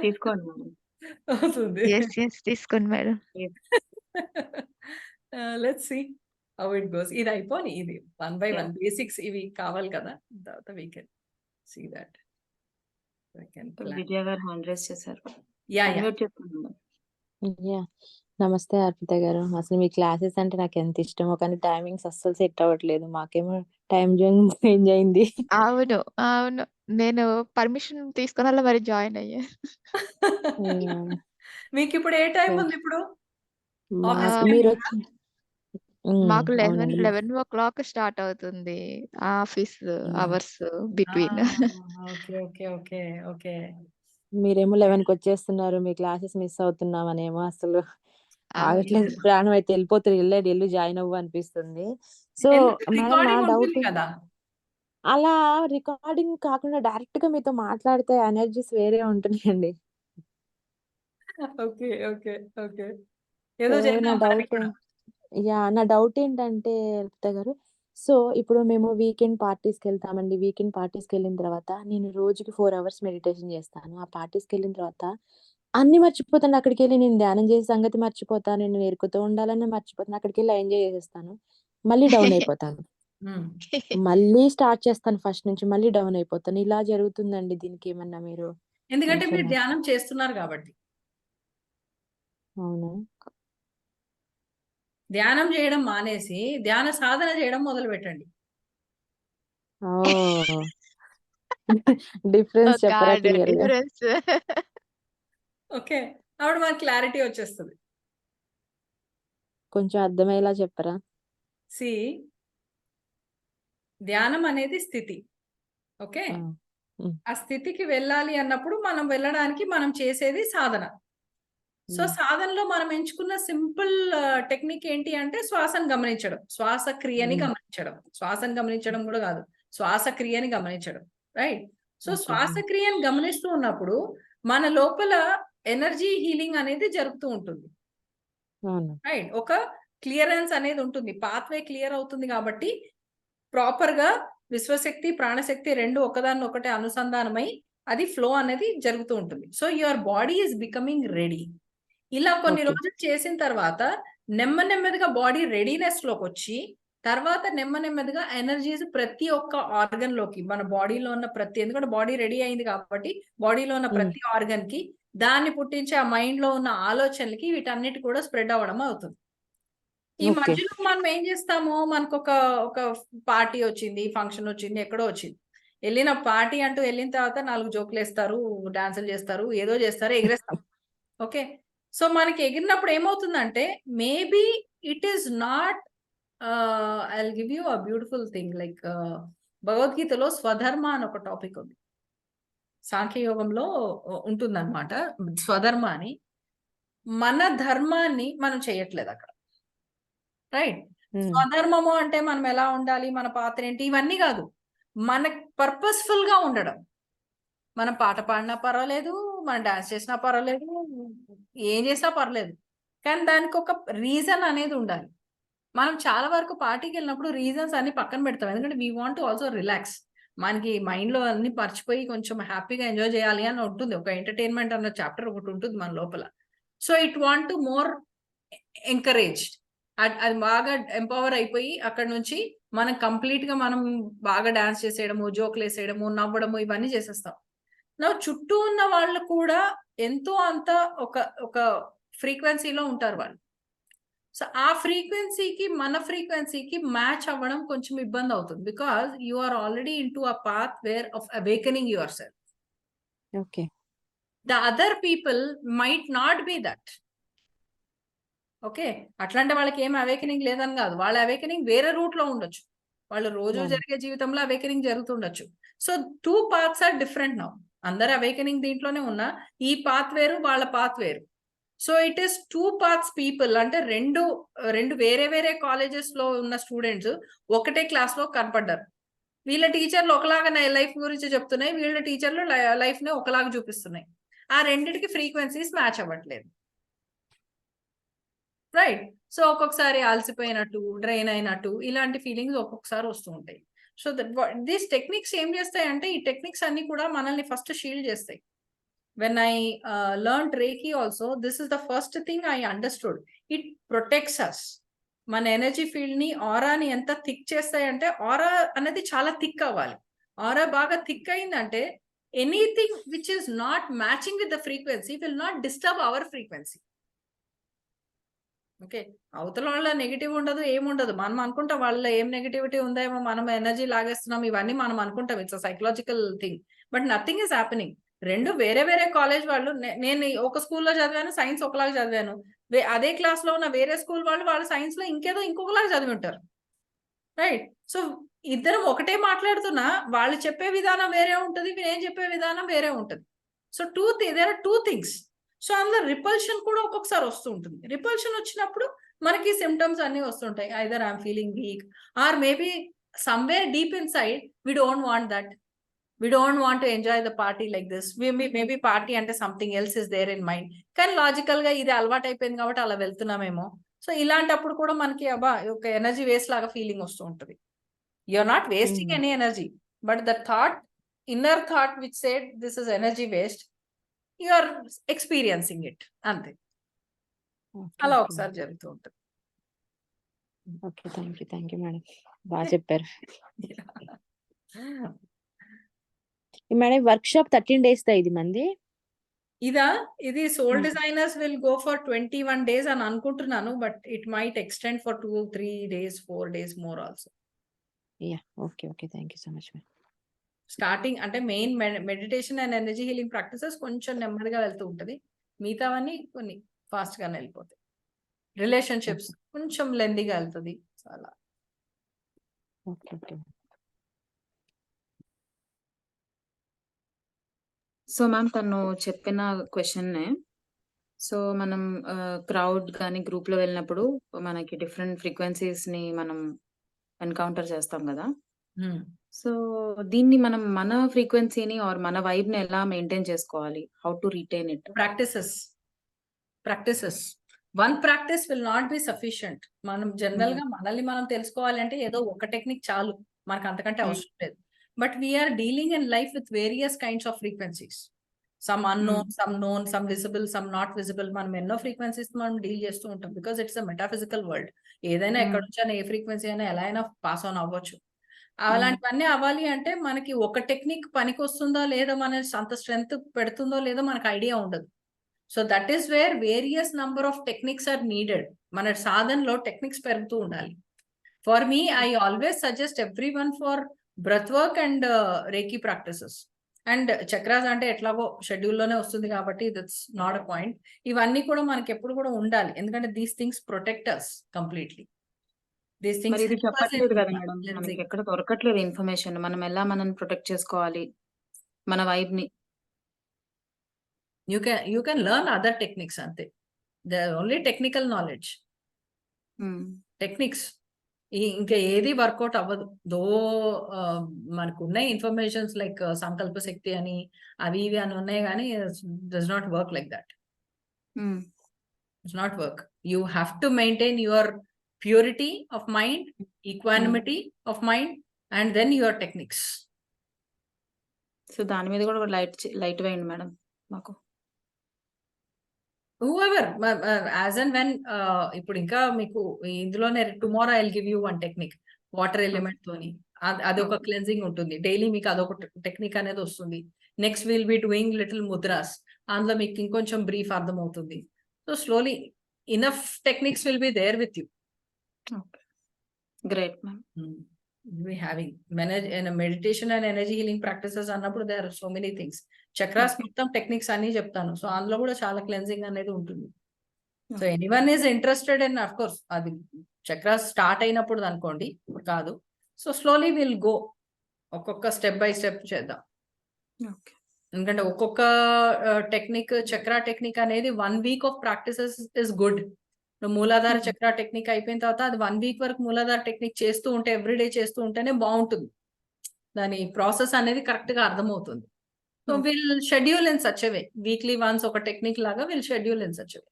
తీసుకోండి మేడం. అవుతుంది. తీసుకోండి madam. Let's see how it goes. ఇది అయిపోని, ఇది 1 by 1 బేసిక్స్ ఇవి కావాలి కదా, తర్వాత వీ కెన్ సీ దట్. విద్య గారు హ్యాండ్ రైజ్ చేశారు. నమస్తే అర్పిత గారు. అసలు మీ క్లాసెస్ అంటే నాకు ఎంత ఇష్టమో, కానీ టైమింగ్స్ అస్సలు సెట్ అవ్వట్లేదు. మాకేమో టైం జోన్ చేంజ్ అయింది. అవును. అవును. నేను పర్మిషన్ తీసుకొనలా మరి జాయిన్ అయ్యా. యాహ్! మీకిప్పుడు ఏ టైం సో, ఉంది ఇప్పుడు? మాకు ఆఫీస్ ఆహ్, టైమింగా? మీరొచ్చి మాకు అవునండి. 11:00 స్టార్ట్ అవుతుంది ఆఫీస్ అవర్స్ ఆ! Between. Okay. Okay. Okay. Okay. మీరేమో 11కి వచ్చేస్తున్నారు. మీ క్లాసెస్ మిస్ అవుతున్నామనేమో అసలు అవును. ఆగట్లేదు. ప్రాణం అయితే వెళ్ళిపోతుంది. ఎళ్లి జాయిన్ అవ్వు అనిపిస్తుంది. సో, ఎందుకు మేడం నా రికార్డింగ్ ఉంటుంది డౌట్ కదా! అలా రికార్డింగ్ కాకుండా డైరెక్ట్‌గా మీతో మాట్లాడితే ఎనర్జీస్ వేరే ఉంటున్నాయండి. ఓకే. ఓకే. ఓకే. సో, ఏదో నా చేద్దాం మనకి డౌట్ కూడా. నా డౌట్ ఏంటంటే అర్పిత గారు, సో, ఇప్పుడు మేము వీకెండ్ పార్టీస్‌కెళ్తామండి. వీకెండ్ పార్టీస్‌కెళ్ళిన తర్వాత నేను రోజుకి 4 అవర్స్ మెడిటేషన్ చేస్తాను. ఆ పార్టీస్‌కెళ్ళిన తర్వాత అన్నీ మర్చిపోతాను. అక్కడికెళ్ళి నేను ధ్యానం చేసే సంగతి మర్చిపోతాను. నేను ఎరుకుతో ఉండాలని మర్చిపోతాను. అక్కడికెళ్ళి ఎంజాయ్ చేసేస్తాను. మళ్ళీ డౌన్ అయిపోతాను. హ్మ్. మళ్ళీ స్టార్ట్ చేస్తాను ఫస్ట్ నుంచి. మళ్ళీ డౌన్ అయిపోతాను. ఇలా జరుగుతుందండి. దీనికేమన్నా మీరు ఎందుకంటే కొంచెం మీరు ధ్యానం చేస్తున్నారు కాబట్టి. అవునా? ధ్యానం చేయడం మానేసి ధ్యాన సాధన చేయడం మొదలుపెట్టండి. ఓహ్! డిఫరెన్స్ ఓహ్ చెప్పరా గాడ్! క్లియర్‌గా? డిఫరెన్స్. ఓకే. అప్పుడు మనకు క్లారిటీ వచ్చేస్తది. కొంచెం అర్థమయ్యేలా చెప్పరా? సీ ధ్యానం అనేది స్థితి. ఓకే. ఆ! హ్మ్. ఆ స్థితికి వెళ్ళాలి అన్నప్పుడు మనం వెళ్ళడానికి మనం చేసేది సాధన. సో, హ్మ్. సాధనలో మనం ఎంచుకున్న సింపుల్ టెక్నిక్ ఏంటి అంటే శ్వాసను గమనించడం. శ్వాస క్రియని హ్మ్. గమనించడం. శ్వాసను గమనించడం గూడా గాదు. శ్వాస క్రియని గమనించడం. రైట్? So, okay. శ్వాస క్రియని గమనిస్తూ ఉన్నప్పుడు మన లోపల ఎనర్జీ హీలింగ్ అనేది జరుగుతూ ఉంటుంది. అవును. రైట్? ఒక క్లియరెన్స్ అనేది ఉంటుంది. పాత్‌వే క్లియర్ అవుతుంది గాబట్టి ప్రాపర్‌గా విశ్వశక్తి, ప్రాణశక్తి 2 ఒకదాన్నొకటి అనుసంధానమై అది ఫ్లో అనేది జరుగుతూ ఉంటుంది. So, your body is becoming ready. ఇలా కొన్ని ఓకే. రోజులు చేసిన తర్వాత నెమ్మదిగా బాడీ రెడీనెస్‌లోకొచ్చి, తర్వాత నెమ్మదిగా ఎనర్జీస్ ప్రతి ఒక్క ఆర్గాన్‌లోకి మన బాడీలో ఉన్న ఎందుకంటే బాడీ రెడీ అయింది కాబట్టి, బాడీలో ఉన్న హ్మ్. ప్రతి ఆర్గాన్‌కి దాన్ని పుట్టించే ఆ మైండ్‌లో ఉన్న ఆలోచనలకి వీటన్నిటి కూడా స్ప్రెడ్ అవ్వడం అవుతుంది. ఈ ఓకే. మధ్యలో మనం ఏం చేస్తాము, ఒక పార్టీ వచ్చింది, ఫంక్షన్ వచ్చింది, ఎక్కడో వచ్చింది. ఎళ్ళిన పార్టీ అంటూ ఎళ్ళిన తర్వాత 4 జోకులేస్తారు, డాన్సులు చేస్తారు, ఏదో చేస్తారు, ఎగిరేస్తాం. ఓకే. సో, మనకి ఎగిరినప్పుడు ఏమవుతుందంటే, maybe it is not I will give you a beautiful thing like భగవద్గీతలో స్వధర్మ అని ఒక టాపిక్ ఉంది. సాంఖ్యయోగంలో ఉంటుందన్నమాట. స్వధర్మ అని. మన ధర్మాన్ని మనం చేయట్లేదక్కడ. రైట్. హ్మ్. స్వధర్మము అంటే మనం ఎలా ఉండాలి? మన పాత్ర ఏంటి? ఇవన్నీ గాదు. మనకు పర్పస్‌ఫుల్‌గా ఉండడం. మనం పాట పాడినా పర్వాలేదు, మనం డాన్స్ చేసినా పర్వాలేదు, ఏం చేసినా పర్లేదు. కానీ దానికొక రీజన్ అనేది ఉండాలి. మనం చాలా వరకు పార్టీకెళ్ళినప్పుడు రీజన్స్ అన్ని పక్కన పెడతాం. ఎందుకంటే we want to also relax. మనకి మైండ్‌లో అన్నీ మర్చిపోయి కొంచెం హ్యాపీగా ఎంజాయ్ చేయాలి అని ఉంటుంది. ఒక ఎంటర్‌టైన్‌మెంట్ అన్న చాప్టర్ ఒకటుంటుంది మన లోపల. So, it want to more encouraged. అది బాగా ఎంపవర్ అయిపోయి అక్కడి నుంచి మనం బాగా డాన్స్ చేసేయడము, జోకులేసేయడము, నవ్వడము ఇవన్నీ చేసేస్తాం. చుట్టూ ఉన్న వాళ్ళు కూడా ఎంతో అంత ఒక ఒక ఫ్రీక్వెన్సీలో ఉంటారు వాళ్ళు. సో, ఆ ఫ్రీక్వెన్సీకి మన ఫ్రీక్వెన్సీకి మ్యాచ్ అవ్వడం కొంచెం ఇబ్బందవుతుంది. Because you are already into a path where of awakening yourself. Okay. The other people might not be that. Okay. అట్లాంటి వాళ్ళకేం అవేకెనింగ్ లేదని గాదు. వాళ్ళ అవేకెనింగ్ వేరే రూట్‌లో ఉండొచ్చు. వాళ్ళు రోజు అవును. జరిగే జీవితంలో అవేకెనింగ్ జరుగుతుండొచ్చు. So, 2 paths are different now. అందరు అవేకెనింగ్ దీంట్లోనే ఉన్నా, ఈ పాత్ వేరు, వాళ్ళ పాత్ వేరు. So, it is 2 paths people అంటే 2 వేరే వేరే కాలేజెస్‌లో ఉన్న స్టూడెంట్స్ ఒకటే క్లాస్‌లో కనపడ్డారు. వీళ్ళ టీచర్‌లు ఒకలాగా లైఫ్ గురించి చెప్తున్నాయి. వీళ్ళ టీచర్‌లు లైఫ్‌ని ఒకలాగా చూపిస్తున్నాయి. ఆ రెండిటికి ఫ్రీక్వెన్సీస్ మ్యాచ్ అవ్వట్లేదు. రైట్. సో, ఒక్కొక్కసారి అలసిపోయినట్టు, డ్రైన్ అయినట్టు ఇలాంటి ఫీలింగ్స్ ఒక్కొక్కసారి వస్తూ ఉంటాయి. సో, దీస్ టెక్నిక్స్ ఏం చేస్తాయంటే, ఈ టెక్నిక్స్ అన్నీ కూడా మనల్ని ఫస్ట్ షీల్డ్ చేస్తాయి. When I learned reiki also this is the first thing I understood. It protects us. మన ఎనర్జీ ఫీల్డ్‌ని, ఆరాని ఎంత థిక్ చేస్తాయంటే, ఆరా అనేది చాలా థిక్ అవ్వాలి. ఆరా బాగా థిక్ అయిందంటే, anything which is not matching with the frequency will not disturb our frequency. Okay, అవతల వాళ్ళ నెగిటివ్ ఉండదు, ఏముండదు. మనం అనుకుంటాం వాళ్ళ ఏం నెగిటివిటీ ఉందేమో, మనం ఎనర్జీ లాగేస్తున్నాం, ఇవన్నీ మనం అనుకుంటాం. It's psychological thing, but nothing is happening. రెండు వేరే వేరే కాలేజ్ వాళ్ళు, నేను ఒక స్కూల్లో చదివాను, సైన్స్ ఒకలాగా చదివాను. అదే క్లాస్ లో ఉన్న వేరే స్కూల్ వాళ్ళు సైన్స్ లో ఇంకొకలాగా చదివి ఉంటారు, రైట్? సో ఇద్దరం ఒకటే మాట్లాడుతున్నా, వాళ్ళు చెప్పే విధానం వేరే ఉంటుంది, నేను చెప్పే విధానం వేరే ఉంటుంది. So there are two things. So అందులో రిపల్షన్ కూడా ఒక్కొక్కసారి వస్తూ ఉంటుంది. రిపల్షన్ వచ్చినప్పుడు మనకి సిమ్టమ్స్ అన్ని వస్తుంటాయి. Either I'm feeling weak, or maybe somewhere deep inside we don't want that, we don't want to enjoy the party like this. Maybe party అంటే something else is there in mind, కానీ logical గా ఇది అలవాటు అయిపోయింది కాబట్టి అలా వెళ్తున్నామేమో. So ఇలాంటప్పుడు కూడా మనకి అబ్బా ఒక ఎనర్జీ వేస్ట్ లాగా ఫీలింగ్ వస్తూ ఉంటుంది. You're not wasting any energy, but the inner thought which said this is energy waste, you are experiencing it. Ante. అలా ఒకసారి జరుగుతూ ఉంటుంది. ఓకే, థ్యాంక్ యూ మేడం, బాగా చెప్పారు. మేడం వర్క్ షాప్ 13 days దా ఇది మంది? ఇది soul designers will go for 21 days అని అనుకుంటున్నాను, but it might extend for 2-3 days 4 days more also. Okay, thank you so much ma'am. Starting అంటే main meditation and energy healing practices కొంచెం నెమ్మదిగా వెళ్తూ ఉంటుంది, మిగతావన్నీ కొన్ని ఫాస్ట్ గానే వెళ్ళిపోతాయి. రిలేషన్షిప్స్ కొంచెం లెందీగా వెళ్తుంది చాలా. ఓకే. సో మ్యామ్ తను చెప్పిన క్వశ్చన్నే, సో మనం క్రౌడ్ కానీ గ్రూప్ లో వెళ్ళినప్పుడు మనకి డిఫరెంట్ ఫ్రీక్వెన్సీస్ ని మనం ఎన్కౌంటర్ చేస్తాం కదా. సో దీన్ని మనం మన ఫ్రీక్వెన్సీని ఆర్ మన వైబ్ ని ఎలా మెయింటైన్ చేసుకోవాలి? How to retain it? Practices one practice will not be sufficient. మనం జనరల్ గా మనల్ని మనం తెలుసుకోవాలి అంటే ఏదో ఒక టెక్నిక్ చాలు, మనకు అంతకంటే అవసరం లేదు. But we're dealing in life with various kinds of frequencies, some unknown, some known, some visible, some not visible. మనం ఎన్నో ఫ్రీక్వెన్సీస్ మనం డీల్ చేస్తూ ఉంటాం, because it's a metaphysical world. ఏదైనా ఎక్కడ నుంచి అయినా ఏ ఫ్రీక్వెన్సీ అయినా ఎలా అయినా పాస్ ఆన్ అవ్వచ్చు. అలాంటివన్నీ అవ్వాలి అంటే మనకి ఒక టెక్నిక్ పనికి వస్తుందో లేదో, మన అంత స్ట్రెంగ్త్ పెడుతుందో లేదో మనకు ఐడియా ఉండదు. So that is where various number of techniques are needed. మన సాధనలో టెక్నిక్స్ పెరుగుతూ ఉండాలి. For me I always suggest everyone for breath work and reiki practices. And chakras అంటే ఎట్లాగో షెడ్యూల్లోనే వస్తుంది కాబట్టి దట్స్ నాట్ అ పాయింట్. ఇవన్నీ కూడా మనకి ఎప్పుడు కూడా ఉండాలి, ఎందుకంటే these things protect us completely. These things చెప్పట్లేదు కదా మేడం, మనకి ఎక్కడ దొరకట్లేదు ఇన్ఫర్మేషన్. మనం ఎలా మనం ప్రొటెక్ట్ చేసుకోవాలి మన వైబ్ ని? You can learn other techniques ante. They are only technical knowledge. Techniques ఇంకా ఏది వర్కౌట్ అవ్వదు. దో మనకు ఉన్నాయి ఇన్ఫర్మేషన్స్ లైక్ సంకల్ప శక్తి అని అవి ఇవి అని ఉన్నాయి, కానీ does not work like that. Does not work. You have to maintain your purity of mind, equanimity of mind, and then your techniques. So దాని మీద కూడా లైట్ వేయండి మేడం మాకు. whoever as and when ఇప్పుడు ఇంకా మీకు ఇందులోనే tomorrow I will give you one technique water element తోని. అదొక క్లెన్జింగ్ ఉంటుంది డైలీ, మీకు అదొక టెక్నిక్ అనేది వస్తుంది. Next will be doing little mudras, అందులో మీకు ఇంకొంచెం బ్రీఫ్ అర్థం అవుతుంది. So slowly enough techniques will be there with you. Great ma'am. We having meditation and energy healing practices అన్నప్పుడు there are so many things. Chakras మొత్తం techniques అన్ని చెప్తాను, so అందులో కూడా చాలా క్లెన్జింగ్ అనేది ఉంటుంది. So anyone is interested in, of course అది చక్రాస్ స్టార్ట్ అయినప్పుడు అనుకోండి, కాదు. సో స్లోలీ విల్ గో, ఒక్కొక్క స్టెప్ బై స్టెప్ చేద్దాం. ఎందుకంటే ఒక్కొక్క టెక్నిక్, చక్రా టెక్నిక్ అనేది 1 week of practices is good. మూలాధార చక్ర టెక్నిక్ అయిపోయిన తర్వాత అది 1 week వరకు మూలాధార టెక్నిక్ చేస్తూ ఉంటే, ఎవ్రీడే చేస్తూ ఉంటేనే బాగుంటుంది, దాని ప్రాసెస్ అనేది కరెక్ట్ గా అర్థమవుతుంది. So will schedule in such way, weekly once ఒక టెక్నిక్ లాగా will schedule in such way.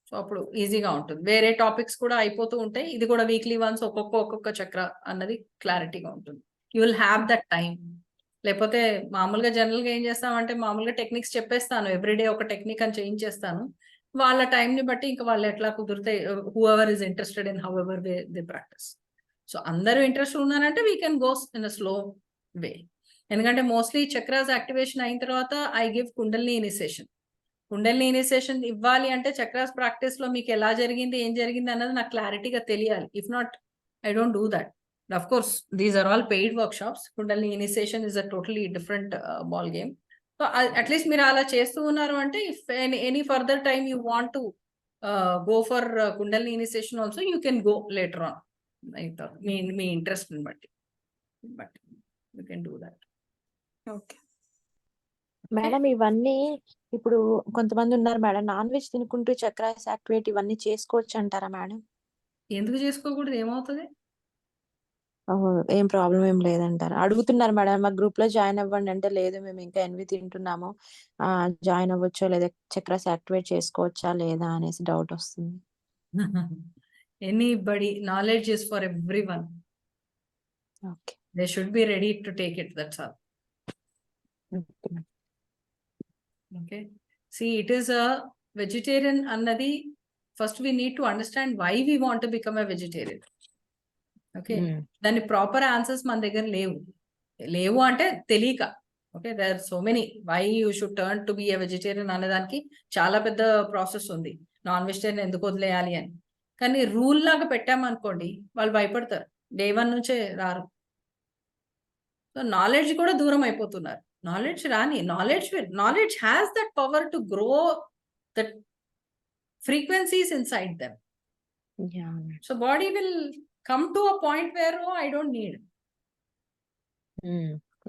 So అప్పుడు ఈజీగా ఉంటుంది. వేరే టాపిక్స్ కూడా అయిపోతూ ఉంటాయి, ఇది కూడా వీక్లీ వన్స్ ఒక్కొక్క చక్ర అన్నది క్లారిటీగా ఉంటుంది. You will have that time. లేకపోతే మామూలుగా జనరల్ గా ఏం చేస్తామంటే, మామూలుగా టెక్నిక్స్ చెప్పేస్తాను, ఎవ్రీడే ఒక టెక్నిక్ అని చేయించేస్తాను. వాళ్ళ టైంని బట్టి ఇంకా వాళ్ళు ఎట్లా కుదిరితే, whoever is interested in however way they practice. So అందరూ ఇంట్రెస్ట్ ఉన్నారంటే we can goes in a slow way. ఎందుకంటే మోస్ట్లీ చక్రాస్ యాక్టివేషన్ అయిన తర్వాత I give kundalini initiation. Kundalini initiation ఇవ్వాలి అంటే చక్రాస్ ప్రాక్టీస్ లో మీకు ఎలా జరిగింది, ఏం జరిగింది అన్నది నాకు క్లారిటీగా తెలియాలి. If not, I don't do that. Of course, these are all paid workshops. Kundalini initiation is a totally different ball game. So at least మీరు అలా చేస్తూ ఉన్నారు అంటే, if any further time you want to go for Kundalini initiation also, you can go later on. మీ interest ని బట్టి, but you can do that. Okay madam ఇవన్నీ ఇప్పుడు కొంతమంది ఉన్నారు మేడం, నాన్ వెజ్ తినుకుంటూ చక్రాస్ యాక్టివేట్ ఇవన్నీ చేసుకోవచ్చు అంటారా మేడం? ఎందుకు చేసుకోకూడదు, ఏమవుతుంది? ఏం ప్రాబ్లం ఏం లేదంటారు. అడుగుతున్నారు మేడం, మా గ్రూప్ లో జాయిన్ అవ్వండి అంటే, లేదు మేము ఇంకా ఎన్వి తింటున్నాము, జాయిన్ అవ్వచ్చో లేదా, చక్రాస్ యాక్టివేట్ చేసుకోవచ్చా లేదా అనేసి డౌట్ వస్తుంది. Anybody, knowledge is for everyone. Okay They should be ready to take it, that's all. Okay, see, it is a vegetarian annadi. First we need to understand why we want to become a vegetarian. Okay, దాని proper answers మన దగ్గర లేవు అంటే తెలియక. Okay, there are so many why you should turn to be a vegetarian అనేదానికి చాలా పెద్ద process ఉంది. నాన్ వెజిటేరియన్ ఎందుకు వదిలేయాలి అని. కానీ రూల్ లాగా పెట్టామనుకోండి, వాళ్ళు భయపడతారు, డే 1 నుంచే రారు. సో నాలెడ్జ్ కూడా దూరం అయిపోతున్నారు. నాలెడ్జ్ రాని, knowledge has that power to grow that frequencies inside them. So body will come to a point where, oh, I don't need.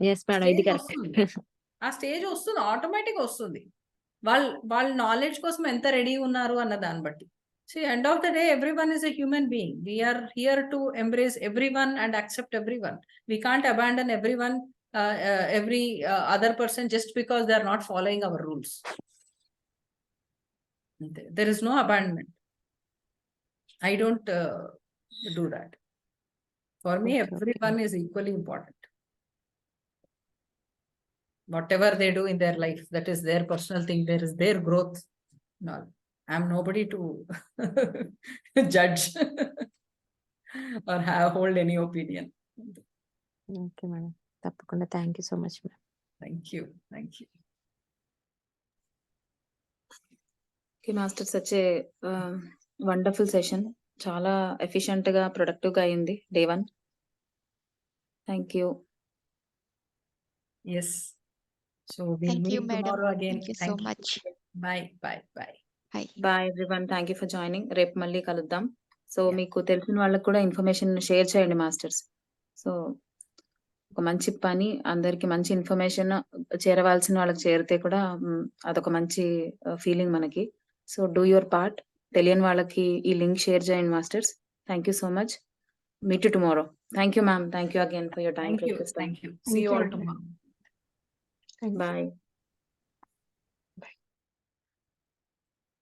yes madam, ఇది కరెక్ట్. ఆ స్టేజ్ వస్తుంది, ఆటోమేటిక్ వస్తుంది. వాళ్ళ నాలెడ్జ్ కోసం ఎంత రెడీ ఉన్నారు అన్న దాన్ని బట్టి. So end of the day everyone is a human being. We're here to embrace everyone and accept everyone. We can't abandon everyone, every other person just because they are not following our rules. There is no abandonment. I don't do that. For me, everyone is equally important. Whatever they do in their life, that is their personal thing. There is their growth. No, I'm nobody to judge or hold any opinion. Okay madam, తప్పకుండా. Thank you so much madam. Thank you. Okay master, such a wonderful session. చాలా efficient గా, productive గా అయింది day 1. Thank you. Yes. So we'll Thank meet you, madam. tomorrow again. Thank you so much. Bye. Bye. Bye everyone, thank you for joining. రేపు మళ్ళీ కలుద్దాం. సో మీకు తెలిసిన వాళ్ళకి కూడా ఇన్ఫర్మేషన్ షేర్ చేయండి మాస్టర్స్. సో ఒక మంచి పని, అందరికి మంచి ఇన్ఫర్మేషన్ చేరవలసిన వాళ్ళకి చేరితే కూడా అదొక మంచి ఫీలింగ్ మనకి. So do your part. తెలియని వాళ్ళకి ఈ లింక్ షేర్ చేయండి masters. Thank you so much. Meet you tomorrow. Thank you ma'am. Thank you again for your time. Thank you. See you all tomorrow. Bye.